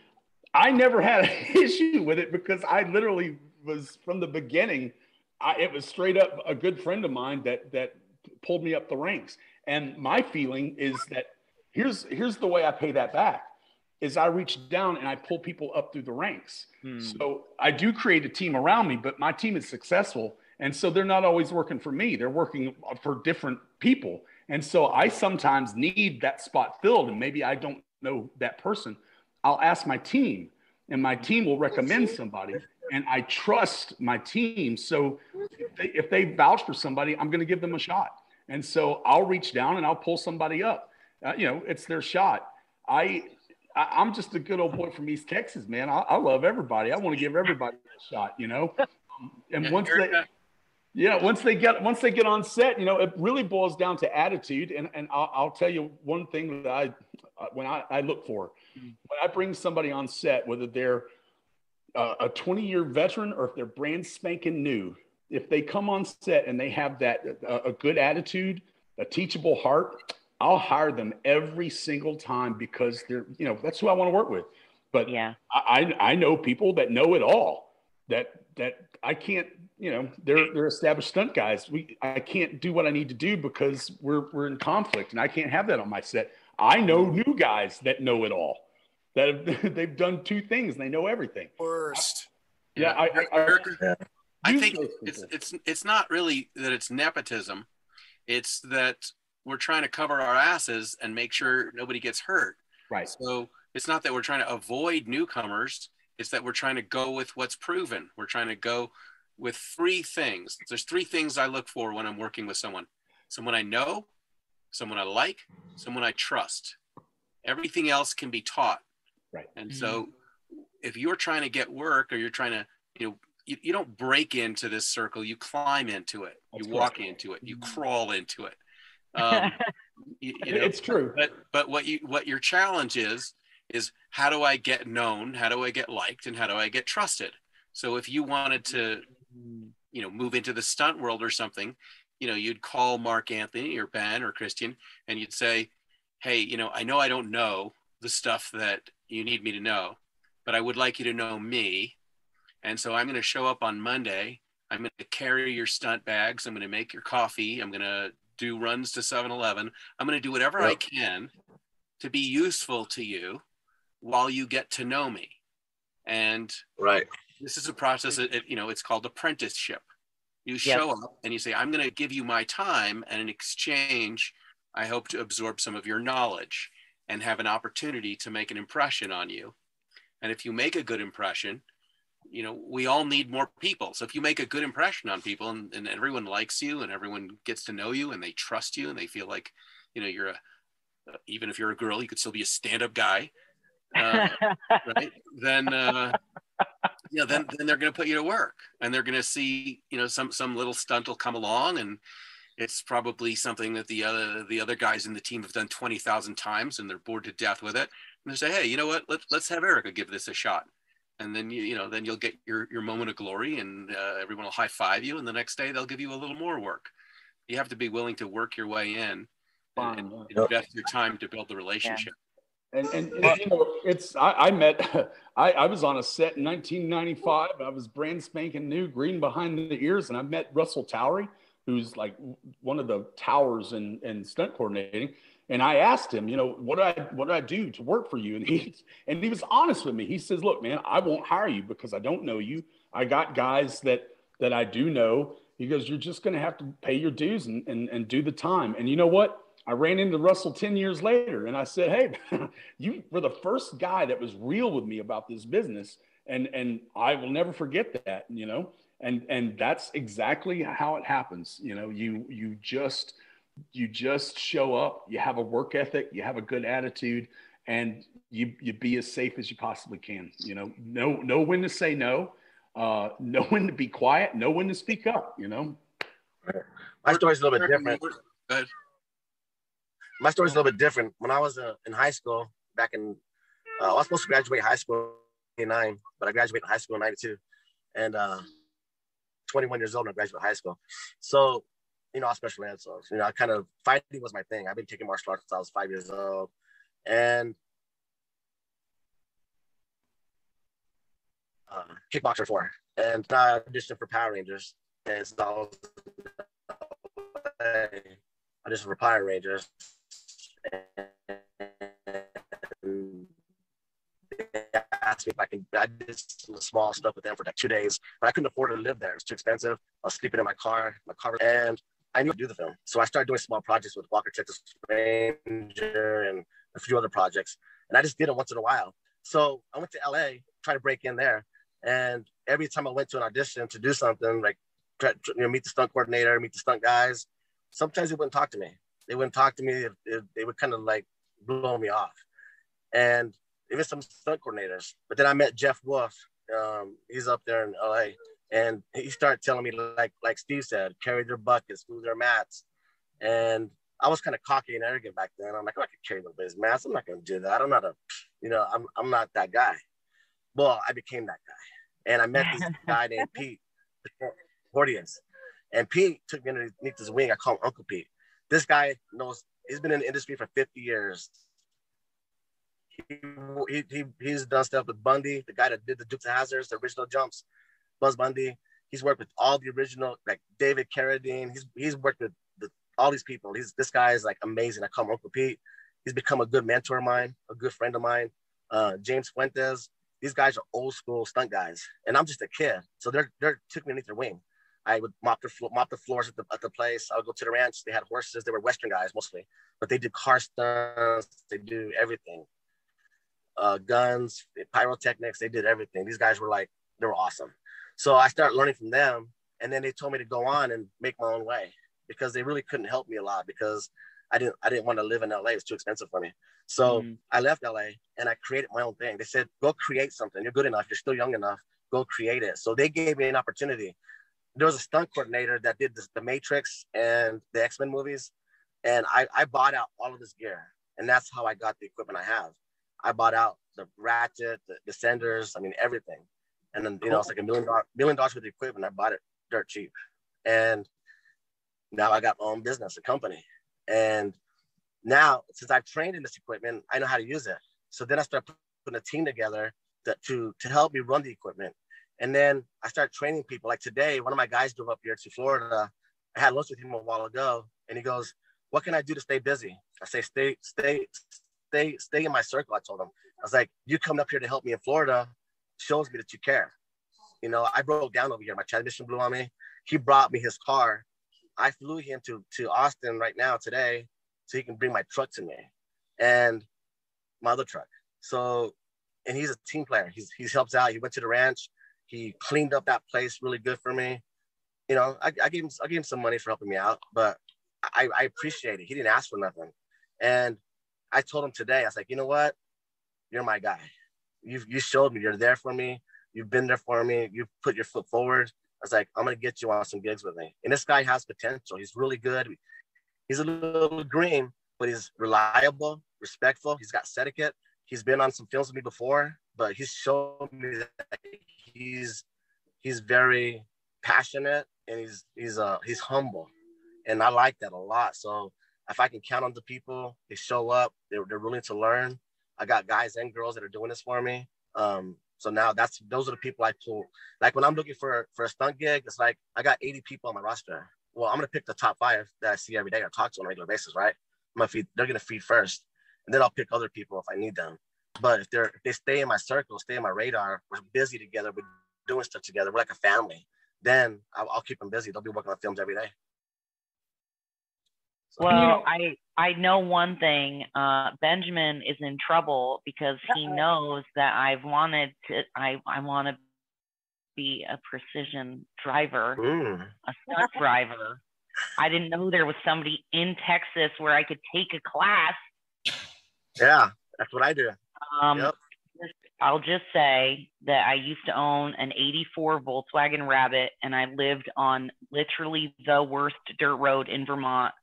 I never had an issue with it because I literally was, from the beginning, it was straight up a good friend of mine that pulled me up the ranks. And my feeling is that here's the way I pay that back is I reach down and I pull people up through the ranks. So I do create a team around me, but my team is successful. And so they're not always working for me. They're working for different people. And so I sometimes need that spot filled, and maybe I don't know that person. I'll ask my team, and my team will recommend somebody, and I trust my team. So if they vouch for somebody, I'm going to give them a shot. And so I'll reach down and I'll pull somebody up. You know, it's their shot. I'm just a good old boy from East Texas, man. I love everybody. I want to give everybody a shot, you know. And once they get on set, you know, it really boils down to attitude. And I'll tell you one thing that I look for when I bring somebody on set, whether they're a 20-year veteran or if they're brand spanking new, if they come on set and they have that a good attitude, a teachable heart, I'll hire them every single time because they're, you know, that's who I want to work with. But yeah, I know people that know it all, that I can't, you know, they're established stunt guys. I can't do what I need to do because we're in conflict, and I can't have that on my set. I know new guys that know it all, they've done two things and they know everything. Worst. I think it's not really that it's nepotism. It's that we're trying to cover our asses and make sure nobody gets hurt. Right. So it's not that we're trying to avoid newcomers. It's that we're trying to go with what's proven. We're trying to go with three things. There's three things I look for when I'm working with someone. Someone I know, someone I like, someone I trust. Everything else can be taught. Right. And so if you're trying to get work, or you're trying to, you know, you don't break into this circle, you climb into it. You walk into it, you crawl into it. You know, it's true. But what your challenge is how do I get known? How do I get liked? And how do I get trusted? So if you wanted to, you know, move into the stunt world or something, you know, you'd call Marc Anthony or Ben or Christian, and you'd say, hey, you know I don't know the stuff that you need me to know, but I would like you to know me. And so I'm going to show up on Monday. I'm going to carry your stunt bags. I'm going to make your coffee. I'm going to do runs to 7-Eleven. I'm going to do whatever I can to be useful to you while you get to know me. And right, this is a process. You know, it's called apprenticeship. You show up and you say, I'm going to give you my time, and in exchange, I hope to absorb some of your knowledge and have an opportunity to make an impression on you. And if you make a good impression, you know, we all need more people. So if you make a good impression on people and everyone likes you and everyone gets to know you and they trust you and they feel like, you know, you're even if you're a girl, you could still be a stand-up guy, right? Then, you know, then they're going to put you to work, and they're going to see, you know, some little stunt will come along, and it's probably something that the other guys in the team have done 20,000 times, and they're bored to death with it. And they say, hey, you know what? Let's have Erica give this a shot. And then then you'll get your moment of glory, and everyone will high five you, and the next day they'll give you a little more work. You have to be willing to work your way in and invest your time to build the relationship. And you know, I was on a set in 1995. I was brand spanking new, green behind the ears, and I met Russell Towery, who's like one of the towers in stunt coordinating. And I asked him, you know, what do I do to work for you? And he was honest with me. He says, look, man, I won't hire you because I don't know you. I got guys that I do know. He goes, you're just going to have to pay your dues and do the time. And you know what? I ran into Russell 10 years later, and I said, hey, you were the first guy that was real with me about this business. And I will never forget that, you know, and that's exactly how it happens. You know, you just show up, you have a work ethic, you have a good attitude, and you be as safe as you possibly can. You know when to say no, know when to be quiet, know when to speak up, you know. My story's a little bit different. My story's a little bit different. When I was in high school, back in, I was supposed to graduate high school in 89, but I graduated high school in 92. And 21 years old when I graduated high school. So, you know, I was special ed. So, you know, fighting was my thing. I've been taking martial arts since I was 5 years old. And kickboxer 4. And I auditioned for Power Rangers. And so I auditioned for Power Rangers. And they asked me if I did some small stuff with them for like 2 days, but I couldn't afford to live there. It was too expensive. I was sleeping in my car, and I knew to do the film. So I started doing small projects with Baca, Texas Ranger, and a few other projects. And I just did them once in a while. So I went to LA, tried to break in there. And every time I went to an audition to do something, like meet the stunt coordinator, meet the stunt guys, sometimes they wouldn't talk to me. They wouldn't talk to me. They would kind of like blow me off. And even some stunt coordinators. But then I met Jeff Wolf. He's up there in LA. And he started telling me, like Steve said, carry their buckets, move their mats. And I was kind of cocky and arrogant back then. I'm like, I can carry nobody's mats. I'm not going to do that. I'm not that guy. Well, I became that guy. And I met this guy named Pete, Porteous. And Pete took me underneath his wing. I call him Uncle Pete. This guy he's been in the industry for 50 years. He's done stuff with Bundy, the guy that did the Dukes of Hazzards, the original jumps, Buzz Bundy. He's worked with all the original, like David Carradine. He's worked with all these people. This guy is like amazing. I call him Uncle Pete. He's become a good mentor of mine, a good friend of mine. James Fuentes. These guys are old school stunt guys, and I'm just a kid. So they took me underneath their wing. I would mop the floors at the place. I would go to the ranch. They had horses. They were Western guys mostly, but they did car stunts. They do everything. Guns, pyrotechnics. They did everything. These guys were awesome. So I started learning from them, and then they told me to go on and make my own way because they really couldn't help me a lot because I didn't want to live in LA. It was too expensive for me. So I left LA and I created my own thing. They said, go create something. You're good enough. You're still young enough. Go create it. So they gave me an opportunity. There was a stunt coordinator that did the Matrix and the X-Men movies. And I bought out all of this gear. And that's how I got the equipment I have. I bought out the ratchet, the descenders, I mean, everything. And then, it's like $1 million worth of equipment. I bought it dirt cheap. And now I got my own business, a company. And now, since I've trained in this equipment, I know how to use it. So then I started putting a team together to help me run the equipment. And then I started training people. Like today, one of my guys drove up here to Florida. I had lunch with him a while ago, and he goes, "What can I do to stay busy?" I say, stay in my circle. I told him, I was like, "You coming up here to help me in Florida shows me that you care." I broke down over here. My transmission blew on me. he brought me his car. I flew him to Austin right now today so he can bring my truck to me and my other truck. So, and he's a team player. He helps out. He went to the ranch. He cleaned up that place really good for me. You know, I gave him some money for helping me out, but I appreciate it. He didn't ask for nothing. And I told him today, I was like, you know what? You're my guy. You showed me you're there for me. You've been there for me. You put your foot forward. I was like, I'm going to get you on some gigs with me. And this guy has potential. He's really good. He's a little green, but he's reliable, respectful. He's got etiquette. He's been on some films with me before, but he's shown me that he's very passionate and he's humble. And I like that a lot. So if I can count on the people, they show up, they're willing to learn. I got guys and girls that are doing this for me. So now those are the people I pull. Like when I'm looking for a stunt gig, it's like I got 80 people on my roster. Well, I'm gonna pick the top 5 that I see every day or talk to on a regular basis, right? They're gonna feed first, and then I'll pick other people if I need them. But if they stay in my circle, stay in my radar, we're busy together, we're doing stuff together, we're like a family, then I'll keep them busy. They'll be working on films every day. So, well, I know one thing. Benjamin is in trouble because he knows that I want to be a precision driver, a stunt driver. I didn't know there was somebody in Texas where I could take a class. Yeah, that's what I do. Yep. I'll just say that I used to own an '84 Volkswagen Rabbit, and I lived on literally the worst dirt road in Vermont.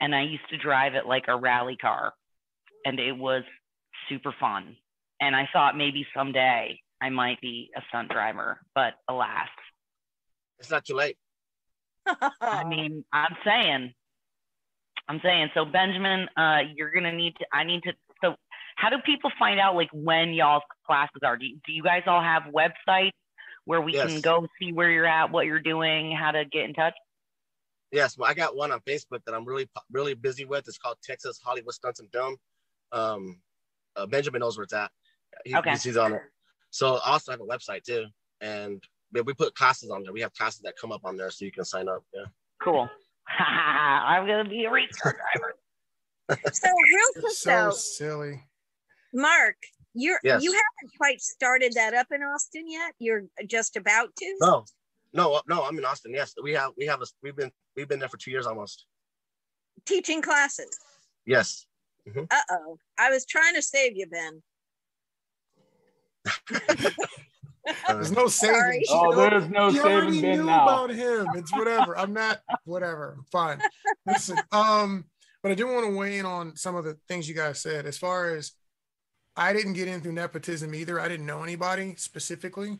And I used to drive it like a rally car, and it was super fun. And I thought maybe someday I might be a stunt driver, but alas. It's not too late. I mean, I'm saying. So Benjamin, you're going to so how do people find out like when y'all's classes are? Do you guys all have websites where we can go see where you're at, what you're doing, how to get in touch? Yes, well, I got one on Facebook that I'm really busy with. It's called Texas Hollywood Stunts and Film. Benjamin knows where it's at. He's on it. So I also have a website too, and we put classes on there. We have classes that come up on there, so you can sign up. Yeah. Cool. I'm gonna be a race car driver. So real quick so silly. Marc, you haven't quite started that up in Austin yet. You're just about to. No, I'm in Austin. Yes, we've been there for 2 years almost. Teaching classes. Yes. Mm-hmm. Uh-oh. I was trying to save you, Ben. There's no saving. There's no saving Ben now. You already knew about him. It's whatever. I'm not whatever. I'm fine. Listen, but I do want to weigh in on some of the things you guys said. As far as I didn't get in through nepotism either. I didn't know anybody specifically.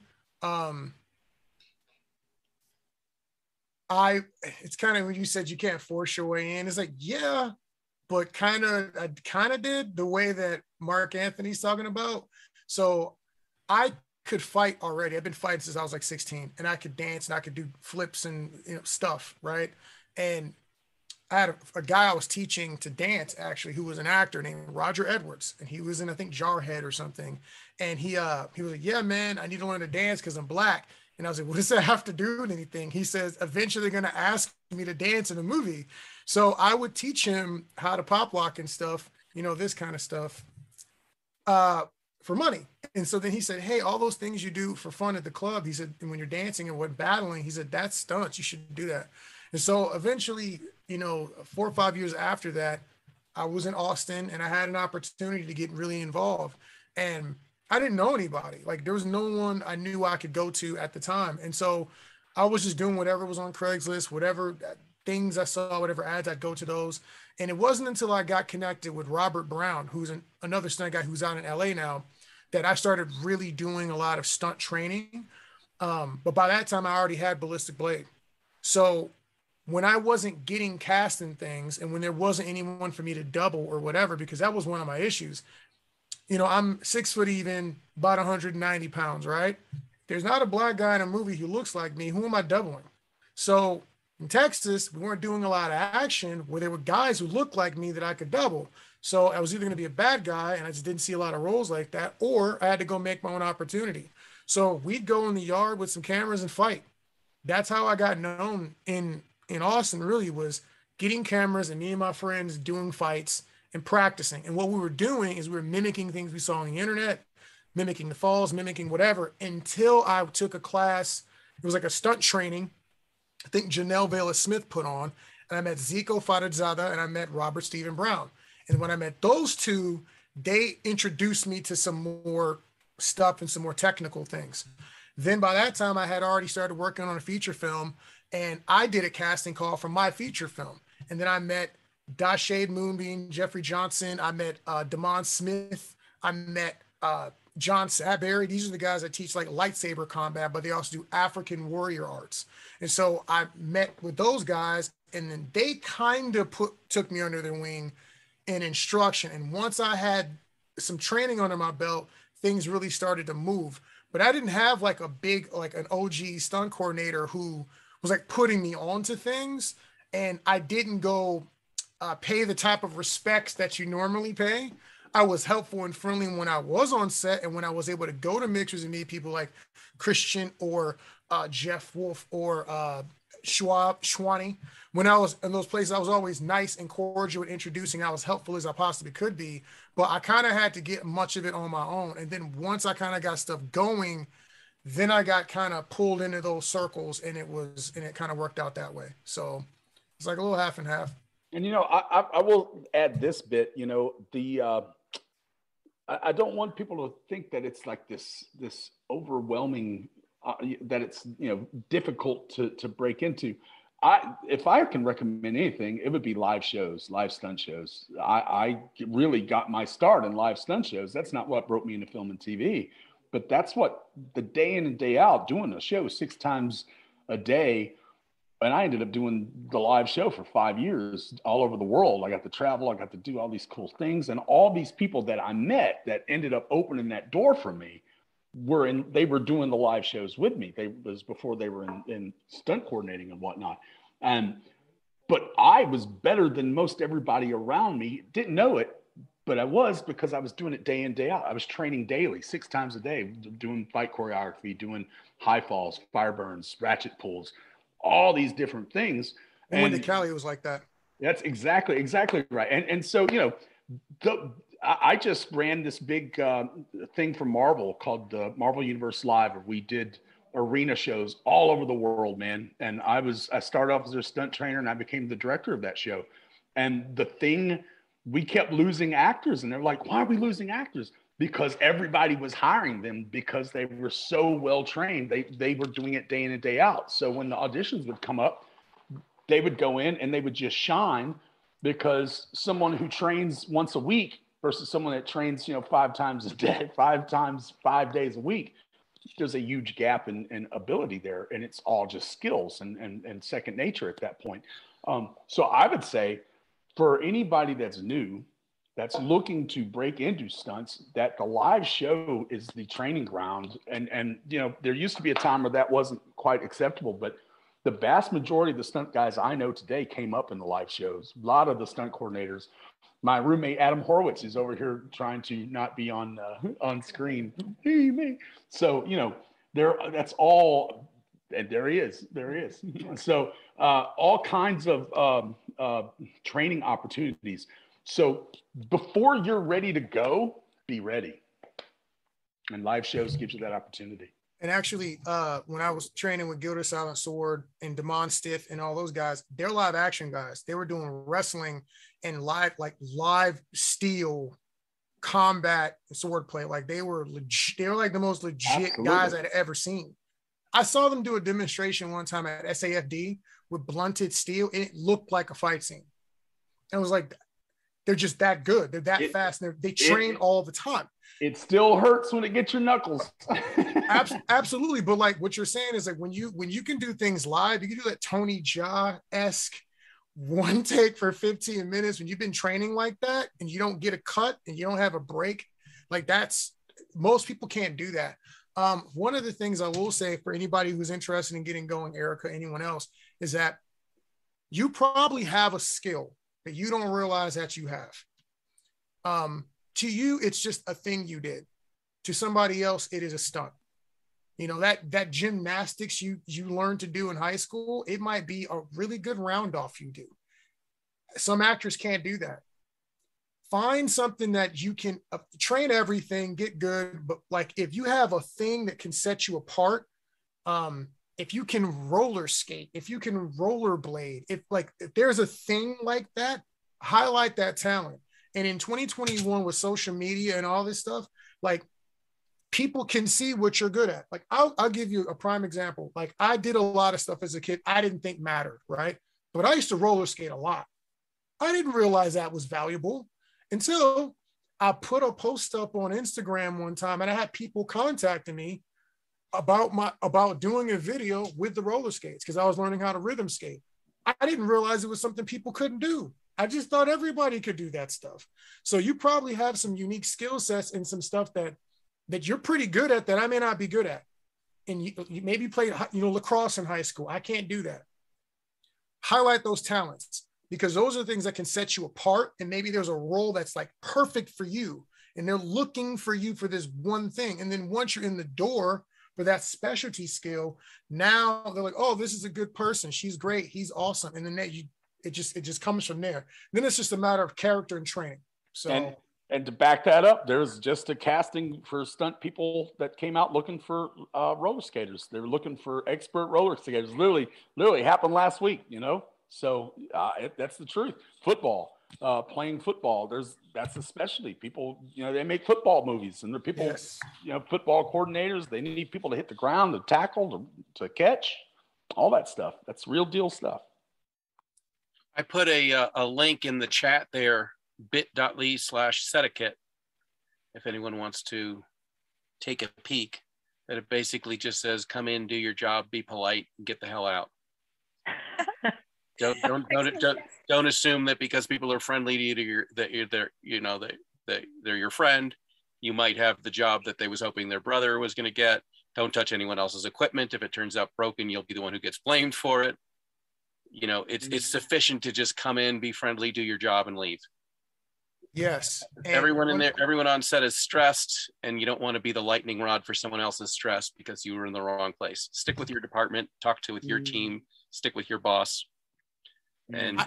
It's kind of when you said you can't force your way in. It's like, yeah, but I kind of did the way that Marc Anthony's talking about. So I could fight already. I've been fighting since I was like 16, and I could dance and I could do flips and stuff, right? And I had a guy I was teaching to dance actually, who was an actor named Roger Edwards, and he was in I think Jarhead or something. And he was like, yeah, man, I need to learn to dance because I'm black. And I was like, what does that have to do with anything? He says, eventually they're going to ask me to dance in a movie. So I would teach him how to pop lock and stuff, this kind of stuff for money. And so then he said, hey, all those things you do for fun at the club, he said, when you're dancing and when battling, he said, that's stunts. You should do that. And so eventually, 4 or 5 years after that, I was in Austin and I had an opportunity to get really involved. And I didn't know anybody. Like there was no one I knew I could go to at the time. And so I was just doing whatever was on Craigslist, whatever things I saw, whatever ads, I'd go to those. And it wasn't until I got connected with Robert Brown, who's another stunt guy who's out in LA now, that I started really doing a lot of stunt training. But by that time I already had Ballistic Blade. So when I wasn't getting cast in things and when there wasn't anyone for me to double or whatever, because that was one of my issues, I'm 6 foot even, about 190 pounds, right? There's not a black guy in a movie who looks like me. Who am I doubling? So in Texas, we weren't doing a lot of action where there were guys who looked like me that I could double. So I was either going to be a bad guy and I just didn't see a lot of roles like that, or I had to go make my own opportunity. So we'd go in the yard with some cameras and fight. that's how I got known in Austin, really, was getting cameras and me and my friends doing fights and practicing. And what we were doing is we were mimicking things we saw on the internet, mimicking the falls, mimicking whatever, until I took a class. It was like a stunt training, I think Janelle Bayless-Smith put on, and I met Zico Farizada and I met Robert Stephen Brown. And when I met those two, they introduced me to some more stuff and some more technical things. Then by that time, I had already started working on a feature film, and I did a casting call for my feature film. And then I met Dashade Moonbeam, Jeffrey Johnson. I met Damon Smith. I met John Sabberry. These are the guys that teach like lightsaber combat, but they also do African warrior arts. And so I met with those guys, and then they kind of took me under their wing in instruction. And once I had some training under my belt, things really started to move. But I didn't have like a big, like an OG stunt coordinator who was like putting me onto things. And I didn't go pay the type of respects that you normally pay. I was helpful and friendly when I was on set, and when I was able to go to mixers and meet people like Christian or Jeff Wolf or Schwani. When I was in those places, I was always nice and cordial and introducing. I was helpful as I possibly could be, but I kind of had to get much of it on my own. And then once I kind of got stuff going, then I got kind of pulled into those circles, and it kind of worked out that way. So it's like a little half and half. And, you know, I will add this bit, you know, I don't want people to think that it's like this overwhelming, that it's, you know, difficult to break into. If I can recommend anything, it would be live shows, live stunt shows. I really got my start in live stunt shows. That's not what broke me into film and TV, but that's what the day in and day out doing a show 6 times a day. And I ended up doing the live show for 5 years all over the world. I got to travel. I got to do all these cool things. And all these people that I met that ended up opening that door for me they were doing the live shows with me. Was before they were in stunt coordinating and whatnot. But I was better than most everybody around me. Didn't know it, but I was, because I was doing it day in, day out. I was training daily, 6 times a day, doing fight choreography, doing high falls, fire burns, ratchet pulls, all these different things. And when the Cali was like that. That's exactly right. And so, you know, I just ran this big thing for Marvel called the Marvel Universe Live, where we did arena shows all over the world, man. And I started off as a stunt trainer, and I became the director of that show. And we kept losing actors, and they're like, why are we losing actors? Because everybody was hiring them because they were so well trained. They were doing it day in and day out. So when the auditions would come up, they would go in and they would just shine, because someone who trains once a week versus someone that trains, you know, 5 times a day, 5 days a week, there's a huge gap in ability there. And it's all just skills and second nature at that point. So I would say for anybody that's new, that's looking to break into stunts, that the live show is the training ground. And you know, there used to be a time where that wasn't quite acceptable, but the vast majority of the stunt guys I know today came up in the live shows. A lot of the stunt coordinators. My roommate Adam Horowitz is over here trying to not be on screen. Hey, me. So, you know, that's all. And there he is. So all kinds of training opportunities. So before you're ready to go, be ready. And live shows gives you that opportunity. And actually, when I was training with Gilder Silent Sword and Damon Stiff and all those guys, they're live action guys. They were doing wrestling and live steel combat sword play. Like they were legit, they were like the most legit Absolutely. Guys I'd ever seen. I saw them do a demonstration one time at SAFD with blunted steel. It looked like a fight scene. And it was like, they're just that good. They're that fast. They train all the time. It still hurts when it gets your knuckles. Absolutely. But like what you're saying is like when you can do things live, you can do that Tony Jaa-esque one take for 15 minutes when you've been training like that and you don't get a cut and you don't have a break. Like most people can't do that. One of the things I will say for anybody who's interested in getting going, Erica, anyone else, is that you probably have a skill that you don't realize that you have. To you, it's just a thing you did. To somebody else, it is a stunt. You know, that gymnastics you learn to do in high school, it might be a really good round off you do. Some actors can't do that. Find something that you can train everything, get good, but like if you have a thing that can set you apart, if you can roller skate, if you can rollerblade, if there's a thing like that, highlight that talent. And in 2021 with social media and all this stuff, like people can see what you're good at. Like I'll give you a prime example. Like I did a lot of stuff as a kid I didn't think mattered, right? But I used to roller skate a lot. I didn't realize that was valuable until I put a post up on Instagram one time and I had people contacting me about doing a video with the roller skates because I was learning how to rhythm skate. I didn't realize it was something people couldn't do. I just thought everybody could do that stuff. So you probably have some unique skill sets and some stuff that you're pretty good at that I may not be good at. And you maybe played lacrosse in high school. I can't do that. Highlight those talents because those are the things that can set you apart. And maybe there's a role that's like perfect for you and they're looking for you for this one thing. And then once you're in the door for that specialty skill, now they're like, oh, this is a good person. She's great. He's awesome. And then it just comes from there. Then it's just a matter of character and training. So and to back that up, there's just a casting for stunt people that came out looking for roller skaters. They were looking for expert roller skaters. Literally happened last week, you know? So that's the truth. Football, playing football, that's a specialty. People, they make football movies and they're people, yes. Football coordinators, they need people to hit the ground, to tackle, to catch, all that stuff. That's real deal stuff. I put a link in the chat there, bit.ly/setikit, if anyone wants to take a peek. That it basically just says, come in, do your job, be polite, and get the hell out. Don't assume that because people are friendly to you, they're your friend. You might have the job that they was hoping their brother was going to get. Don't touch anyone else's equipment. If it turns out broken, you'll be the one who gets blamed for it. It's sufficient to just come in, be friendly, do your job, and leave. Yes. Everyone on set is stressed, and you don't want to be the lightning rod for someone else's stress because you were in the wrong place. Stick with your department, talk with your team, stick with your boss, and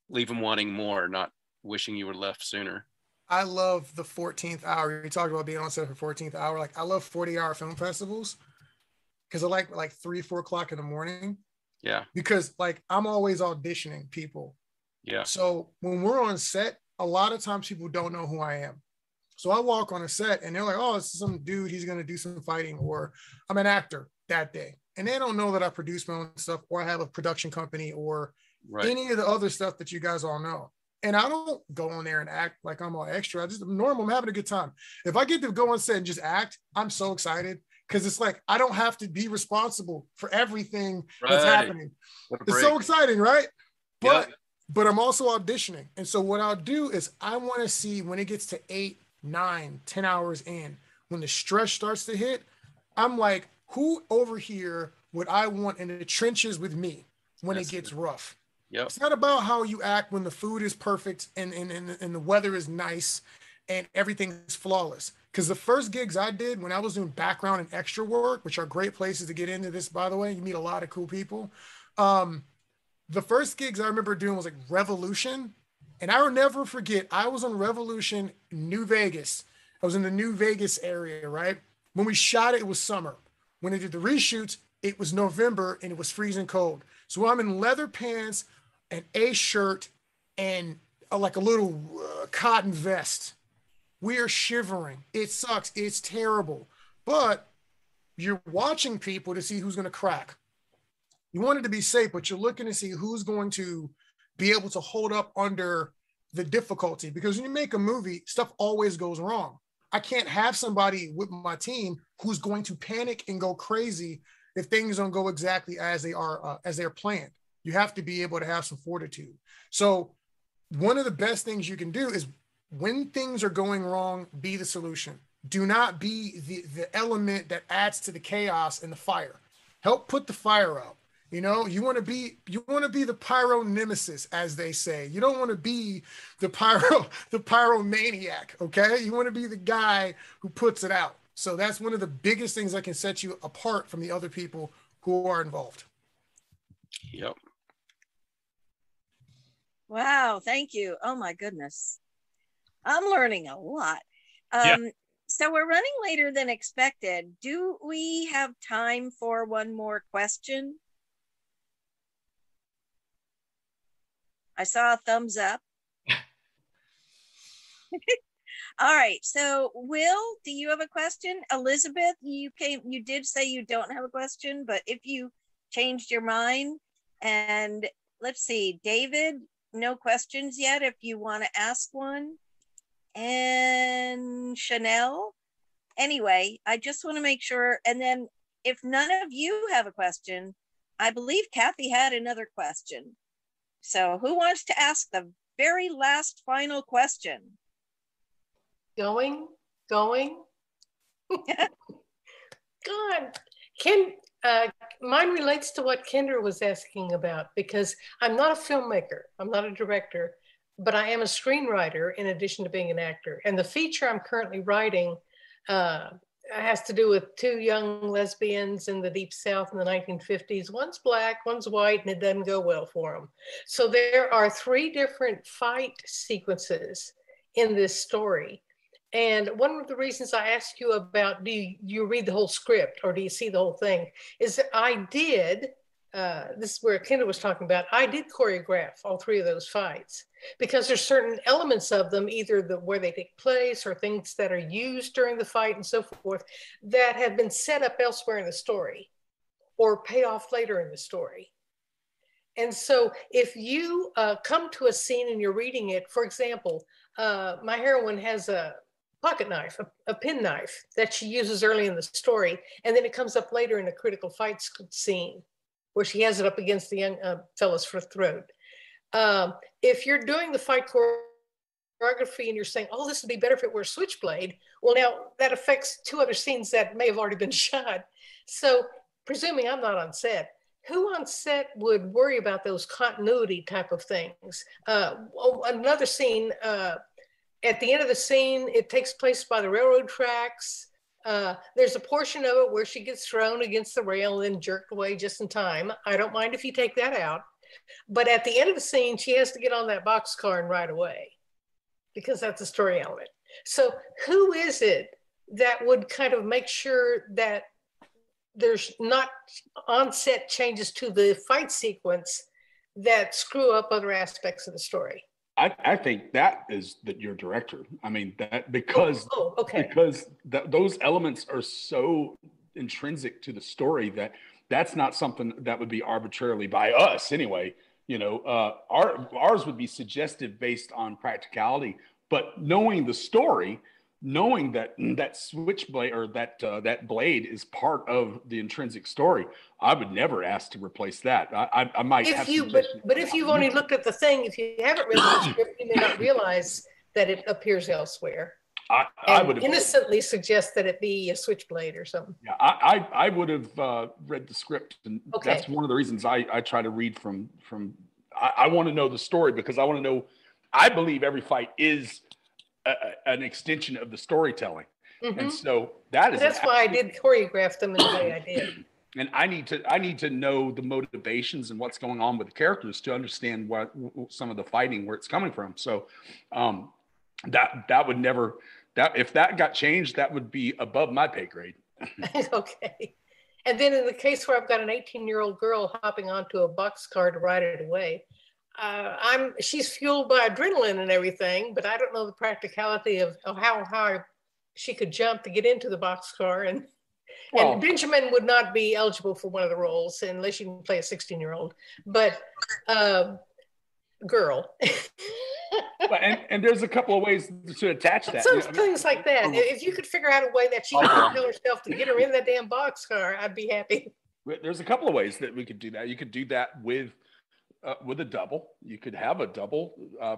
leave them wanting more, not wishing you were left sooner. I love the 14th hour. You talked about being on set for 14th hour. Like I love 40-hour film festivals because I like 3, 4 o'clock in the morning. Yeah. Because I'm always auditioning people. Yeah. So when we're on set, a lot of times people don't know who I am. So I walk on a set and they're like, oh, it's some dude, he's going to do some fighting, or I'm an actor that day. And they don't know that I produce my own stuff or I have a production company or any of the other stuff that you guys all know. And I don't go on there and act like I'm all extra. I'm normal. I'm having a good time. If I get to go on set and just act, I'm so excited. Because it's like, I don't have to be responsible for everything that's happening. It's so exciting, right? But I'm also auditioning. And so what I'll do is I want to see when it gets to 8, 9, 10 hours in, when the stress starts to hit, I'm like, who over here would I want in the trenches with me when it gets rough? Yep. It's not about how you act when the food is perfect and the weather is nice and everything's flawless. Because the first gigs I did when I was doing background and extra work, which are great places to get into this, by the way, you meet a lot of cool people. The first gigs I remember doing was like Revolution. And I will never forget, I was on Revolution, New Vegas. I was in the New Vegas area, right? When we shot it, it was summer. When they did the reshoots, it was November and it was freezing cold. So I'm in leather pants, an A shirt, and like a little cotton vest. We are shivering. It sucks. It's terrible. But you're watching people to see who's going to crack. You want it to be safe, but you're looking to see who's going to be able to hold up under the difficulty. Because when you make a movie, stuff always goes wrong. I can't have somebody with my team who's going to panic and go crazy if things don't go exactly as they're planned. You have to be able to have some fortitude. So one of the best things you can do is when things are going wrong, be the solution. Do not be the element that adds to the chaos and the fire. Help put the fire out. You want to be the pyro nemesis, as they say. You don't want to be the pyromaniac, okay? You want to be the guy who puts it out. So that's one of the biggest things that can set you apart from the other people who are involved. Yep. Wow, thank you. Oh my goodness. I'm learning a lot. So we're running later than expected. Do we have time for one more question? I saw a thumbs up. All right. So Will, do you have a question? Elizabeth, you did say you don't have a question, but if you changed your mind, and let's see, David, no questions yet if you want to ask one. And Chanel. Anyway, I just want to make sure. And then if none of you have a question, I believe Kathy had another question. So who wants to ask the very last final question? Going. God, mine relates to what Kendra was asking about, because I'm not a filmmaker, I'm not a director, but I am a screenwriter in addition to being an actor. And the feature I'm currently writing has to do with two young lesbians in the Deep South in the 1950s. One's Black, one's white, and it doesn't go well for them. So there are 3 different fight sequences in this story. And one of the reasons I asked you about, do you read the whole script or do you see the whole thing, is that I did, this is where Kendra was talking about, I did choreograph all 3 of those fights, because there's certain elements of them, either where they take place or things that are used during the fight and so forth, that have been set up elsewhere in the story or pay off later in the story. And so if you come to a scene and you're reading it, for example, my heroine has a pocket knife, a pen knife that she uses early in the story. And then it comes up later in a critical fight scene where she has it up against the young fella's throat. If you're doing the fight choreography and you're saying, oh, this would be better if it were a switchblade, well, now that affects 2 other scenes that may have already been shot. So presuming I'm not on set, who on set would worry about those continuity type of things? Another scene, at the end of the scene, it takes place by the railroad tracks. There's a portion of it where she gets thrown against the rail and then jerked away just in time. I don't mind if you take that out. But at the end of the scene, she has to get on that boxcar and ride away, because that's a story element. So who is it that would kind of make sure that there's not on-set changes to the fight sequence that screw up other aspects of the story? I think that is your director. I mean, that because those elements are so intrinsic to the story that's not something that would be arbitrarily by us anyway. You know, ours would be suggestive based on practicality, but knowing the story, knowing that switchblade or that blade is part of the intrinsic story, I would never ask to replace that. I might have but if you've only looked at the thing, if you haven't read the script, you may not realize that it appears elsewhere. I would innocently suggest that it be a switchblade or something. Yeah, I would have read the script, and that's one of the reasons I try to read from. I want to know the story, because I want to know. I believe every fight is an extension of the storytelling, and so that's why I did choreograph them in the way I did. And I need to know the motivations and what's going on with the characters to understand what some of the fighting, where it's coming from. So that would never, if that got changed, that would be above my pay grade. Okay. And then in the case where I've got an 18-year-old girl hopping onto a boxcar to ride it away, she's fueled by adrenaline and everything, but I don't know the practicality of how high she could jump to get into the boxcar. And Benjamin would not be eligible for one of the roles unless you can play a 16-year-old, but girl. and there's a couple of ways to attach that. Some things like that. If you could figure out a way that she could tell herself to get her in that damn boxcar, I'd be happy. There's a couple of ways that we could do that. You could do that with a double. You could have a double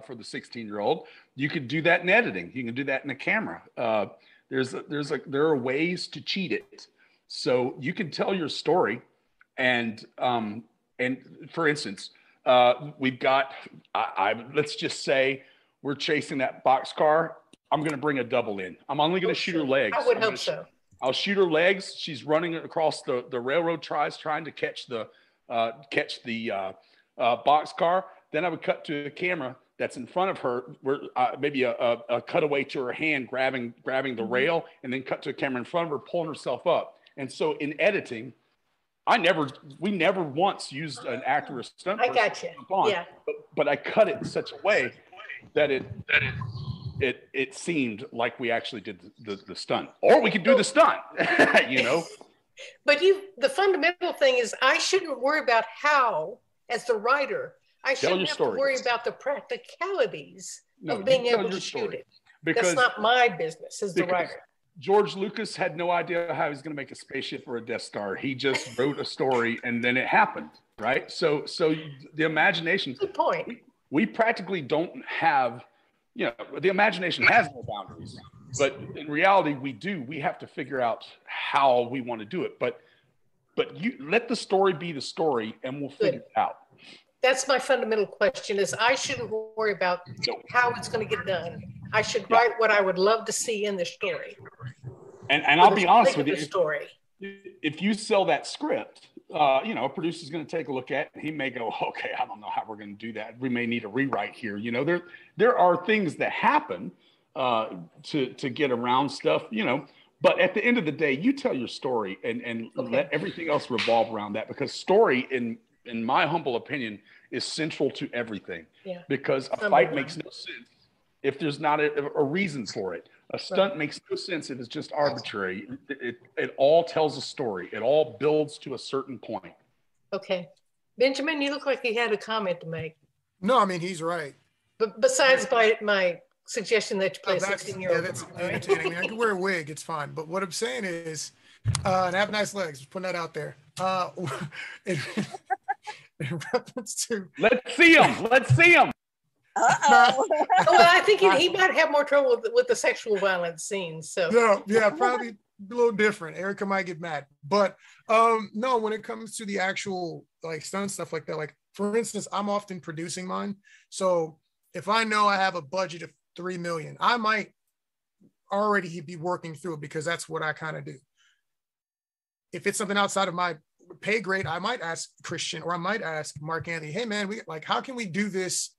for the 16-year-old. You could do that in editing. You can do that in a camera. There are ways to cheat it. So you can tell your story, and for instance, we've got. Let's just say we're chasing that boxcar. I'm going to bring a double in. I'm only going to shoot her legs. I would hope so. I'll shoot her legs. She's running across the railroad ties, trying to catch the box car. Then I would cut to a camera that's in front of her, where maybe a cutaway to her hand grabbing the rail, and then cut to a camera in front of her pulling herself up. And so in editing, we never once used an actor or stunt person. I got you. Yeah. But I cut it in such a way that it seemed like we actually did the stunt, or we could do the stunt, you know. But the fundamental thing is, I shouldn't worry about how, as the writer, I shouldn't have to worry about the practicalities of being able to shoot it. Because that's not my business as the writer. George Lucas had no idea how he was going to make a spaceship or a Death Star. He just wrote a story and then it happened, right? So the imagination. Good point. We practically don't have, the imagination has no boundaries, but in reality we do. We have to figure out how we want to do it. But you let the story be the story, and we'll figure it out. That's my fundamental question: is I shouldn't worry about how it's going to get done. I should write what I would love to see in the story. And I'll be honest with you, if you sell that script, a producer's going to take a look at it. He may go, okay, I don't know how we're going to do that. We may need a rewrite here. There are things that happen to get around stuff, but at the end of the day, you tell your story and let everything else revolve around that, because story, in my humble opinion, is central to everything. Yeah. Because a fight makes no sense if there's not a reason for it. A stunt makes no sense if it's just arbitrary. It all tells a story. It all builds to a certain point. Okay. Benjamin, you look like you had a comment to make. No, I mean, he's right. But besides my suggestion that you play 16-year-old. Yeah, that's entertaining. I mean, I can wear a wig, it's fine. But what I'm saying is, and have nice legs, just putting that out there. In reference to... Let's see him. Well, I think he might have more trouble with the sexual violence scenes. So yeah, probably a little different. Erica might get mad, but no, when it comes to the actual like stunt stuff like that, like for instance, I'm often producing mine. So if I know I have a budget of $3 million, I might already be working through it because that's what I kind of do. If it's something outside of my pay grade, I might ask Christian or I might ask Marc Anthony, hey man, how can we do this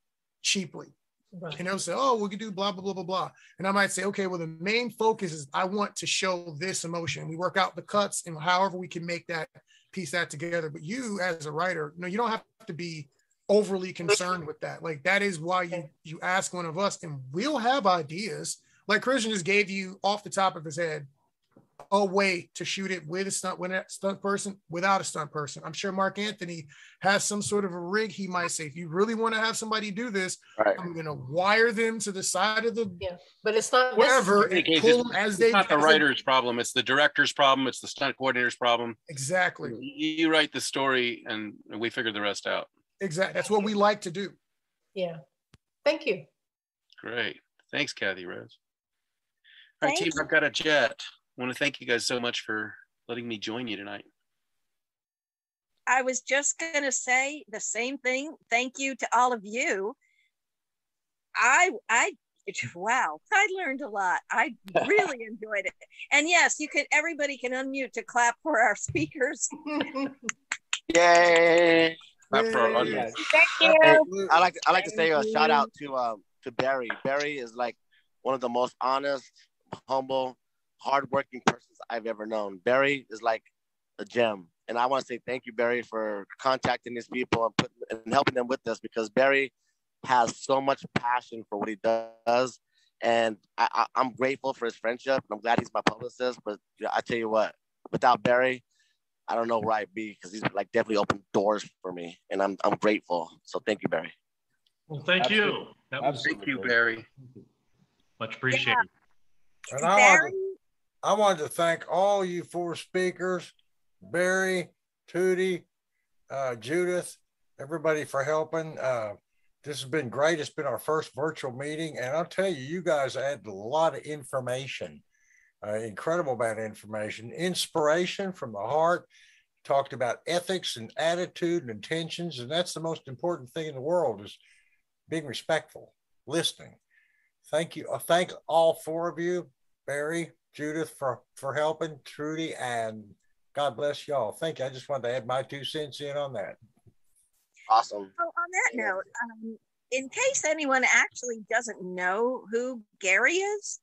cheaply? Right. And they'll say, oh, we could do blah, blah, blah, blah, blah. And I might say, okay, well, the main focus is I want to show this emotion. We work out the cuts and however we can make that piece that together. But you as a writer, you don't have to be overly concerned with that. Like that is why you ask one of us and we'll have ideas. Like Christian just gave you off the top of his head a way to shoot it with a stunt person, without a stunt person. I'm sure Marc Anthony has some sort of a rig. He might say, if you really want to have somebody do this, I'm going to wire them to the side of the, but it's not whatever. It's not the writer's problem. It's the director's problem. It's the stunt coordinator's problem. Exactly. You write the story and we figure the rest out. Exactly. That's what we like to do. Yeah. Thank you. Great. Thanks, Kathy Rose. All right, team, I've got a jet. I want to thank you guys so much for letting me join you tonight. I was just going to say the same thing. Thank you to all of you. Wow, I learned a lot. I really enjoyed it. And yes, everybody can unmute to clap for our speakers. Yay. Clap for our audience. Thank you. I like to say a shout out to Barry. Barry is like one of the most honest, humble, hardworking persons I've ever known. Barry is like a gem. And I want to say thank you, Barry, for contacting these people and helping them with this, because Barry has so much passion for what he does. And I'm grateful for his friendship. And I'm glad he's my publicist. But I tell you what, without Barry, I don't know where I'd be, because he's like definitely opened doors for me. And I'm grateful. So thank you, Barry. Well, thank you. Thank you, Barry. Much appreciated. And I wanted to thank all you 4 speakers, Barry, Tootie, Judith, everybody for helping. This has been great. It's been our first virtual meeting. And I'll tell you, you guys added a lot of information, incredible amount of information, inspiration from the heart, talked about ethics and attitude and intentions. And that's the most important thing in the world, is being respectful, listening. Thank you. I thank all 4 of you, Barry, Judith for helping, Trudy, and God bless y'all. Thank you. I just wanted to add my 2 cents in on that. Awesome. Oh, on that note, in case anyone actually doesn't know who Gary is,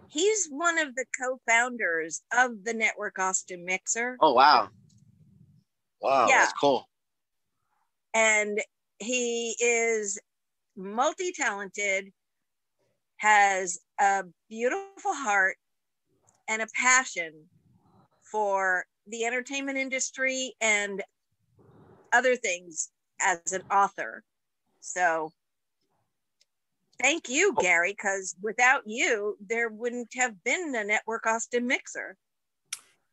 he's one of the co-founders of the Network Austin Mixer. Oh, wow. Wow, yeah. That's cool. And he is multi-talented, has a beautiful heart and a passion for the entertainment industry and other things as an author. So thank you, Gary, because without you, there wouldn't have been a Network Austin Mixer.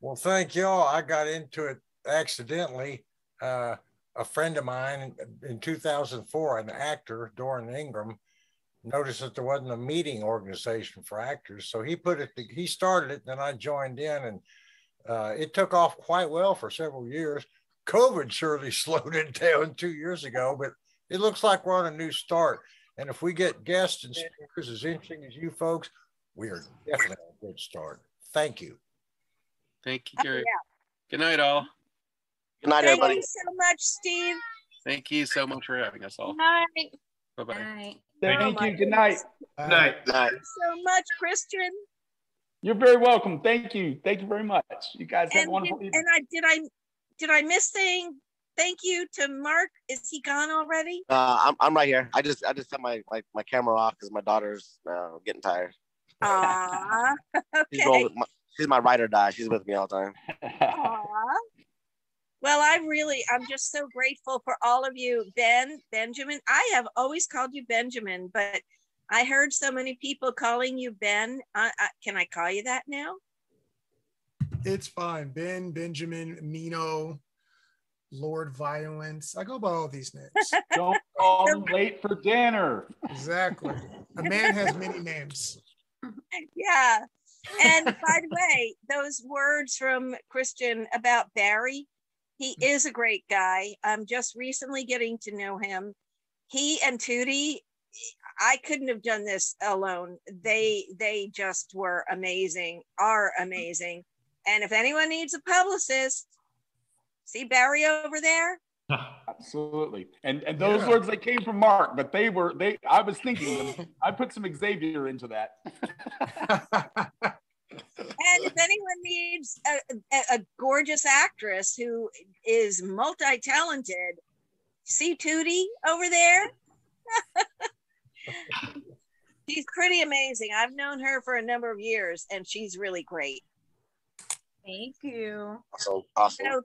Well, thank y'all. I got into it accidentally. A friend of mine in 2004, an actor, Doran Ingram, noticed that there wasn't a meeting organization for actors. So he started it, then I joined in, and it took off quite well for several years. COVID surely slowed it down 2 years ago, but it looks like we're on a new start. And if we get guests and speakers as interesting as you folks, we are definitely on a good start. Thank you. Thank you, Gary. Good night, all. Good night, everybody. Thank you so much, Steve. Thank you so much for having us all. Night. Bye-bye. Thank you. Good night. Good night. Thank you so much, Christian. You're very welcome. Thank you. Thank you very much. You guys have a wonderful evening. And did I miss saying thank you to Marc? Is he gone already? I'm right here. I just set my camera off because my daughter's getting tired. Aww. Okay. She's my ride or die. She's with me all the time. Aww. Well, I'm just so grateful for all of you. Benjamin, I have always called you Benjamin, but I heard so many people calling you Ben. Can I call you that now? It's fine. Ben, Benjamin, Mino, Lord Violence. I go by all these names. Don't call them late for dinner. Exactly. A man has many names. Yeah. And by the way, those words from Christian about Barry, he is a great guy. I'm just recently getting to know him. He and Tootie, I couldn't have done this alone. They just were amazing, are amazing. And if anyone needs a publicist, see Barry over there? Absolutely. And those words, they came from Marc, but I was thinking them. I put some Xavier into that. And if anyone needs a gorgeous actress who is multi-talented, see Tootie over there? She's pretty amazing. I've known her for a number of years, and she's really great. Thank you. Awesome. So,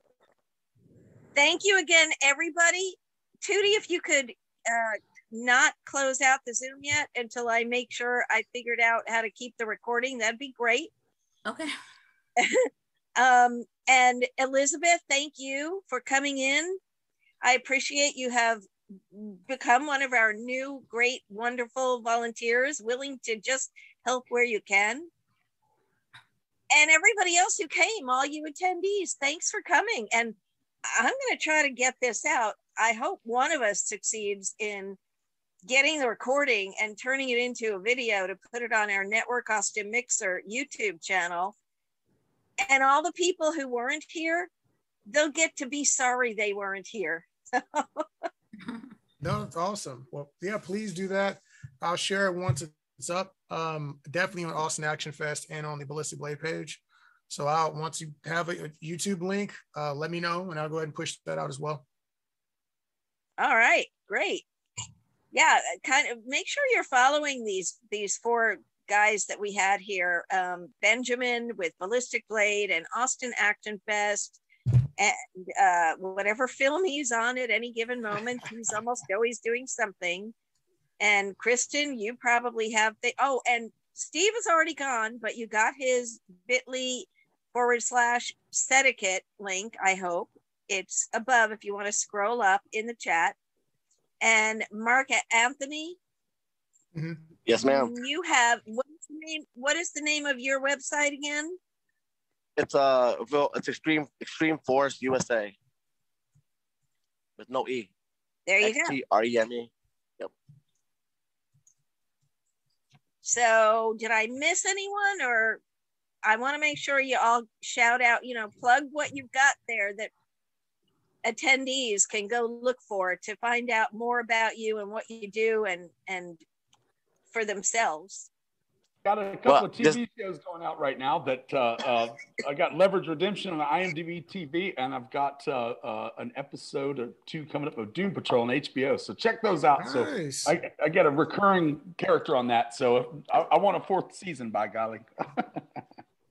thank you again, everybody. Tootie, if you could not close out the Zoom yet until I make sure I figured out how to keep the recording, that'd be great. Okay. And Elizabeth, thank you for coming in. I appreciate you have become one of our new great, wonderful volunteers, willing to just help where you can. And everybody else who came, all you attendees, thanks for coming. And I'm going to try to get this out. I hope one of us succeeds in getting the recording and turning it into a video to put it on our Network Austin Mixer YouTube channel. And all the people who weren't here, they'll get to be sorry they weren't here. No, it's awesome. Well, yeah, please do that. I'll share it once it's up. Definitely on Austin Action Fest and on the Ballistic Blade page. So once you have a YouTube link, let me know and I'll go ahead and push that out as well. All right, great. Yeah, kind of make sure you're following these four guys that we had here. Benjamin with Ballistic Blade and Austin Action Fest, and whatever film he's on at any given moment, he's almost always doing something. And Kristen, you probably have and Steve is already gone, but you got his bit.ly/Sedicate link. I hope it's above if you want to scroll up in the chat. And Marc Anthony. Mm-hmm. Yes, ma'am. You have what is the name of your website again? It's Extreme Force USA with no E. There you go. XTREME. Yep. So did I miss anyone, or I want to make sure you all shout out, plug what you've got there that attendees can go look for to find out more about you and what you do and for themselves. Got a couple of TV shows going out right now that I got Leverage Redemption on IMDb TV, and I've got an episode or 2 coming up of Doom Patrol on HBO. So check those out. Nice. So I get a recurring character on that. So I want a 4th season, by golly.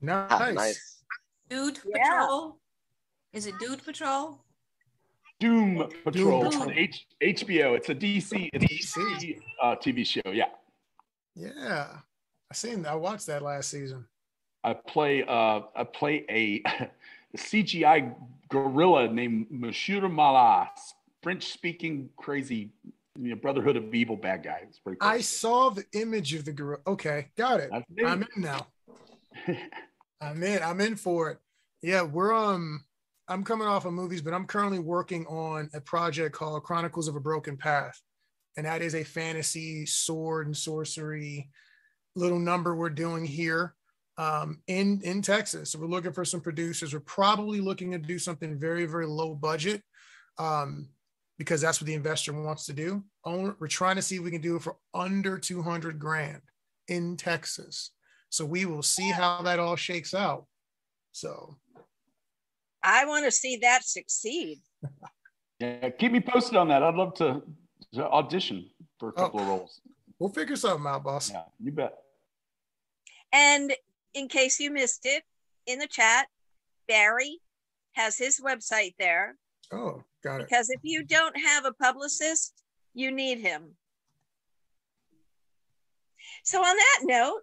Nice. Dude Patrol? Is it Dude Patrol? Doom Patrol Doom. on HBO. It's a DC TV show. Yeah. Yeah. I watched that last season. I play a CGI gorilla named Mashura Malas, French-speaking crazy Brotherhood of Evil bad guy. It's pretty cool. I saw the image of the gorilla. Okay, got it. I'm in now. I'm in for it. Yeah, I'm coming off of movies, but I'm currently working on a project called Chronicles of a Broken Path, and that is a fantasy sword and sorcery little number we're doing here in Texas. So we're looking for some producers. We're probably looking to do something very, very low budget because that's what the investor wants to do. We're trying to see if we can do it for under 200 grand in Texas. So we will see how that all shakes out. So I want to see that succeed. Yeah, keep me posted on that. I'd love to audition for a couple of roles. We'll figure something out, boss. Yeah, you bet. And in case you missed it, in the chat, Barry has his website there. Oh, got it. Because if you don't have a publicist, you need him. So on that note,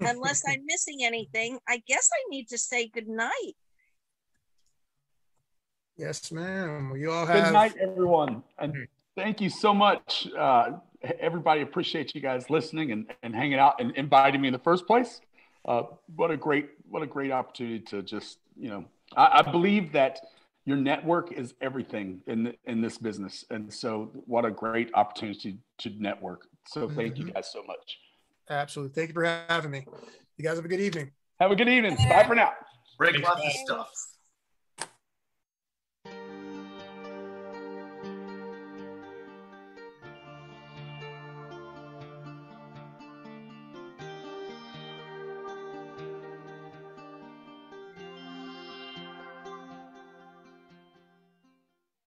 unless I'm missing anything, I guess I need to say good night. Yes, ma'am. Well, you all have... Good night, everyone. And thank you so much. Everybody, appreciate you guys listening and hanging out and inviting me in the first place. What a great opportunity to just, I believe that your network is everything in this business. And so what a great opportunity to network. So thank you guys so much. Absolutely. Thank you for having me. You guys have a good evening. Have a good evening. Bye for now. Break lots of stuff.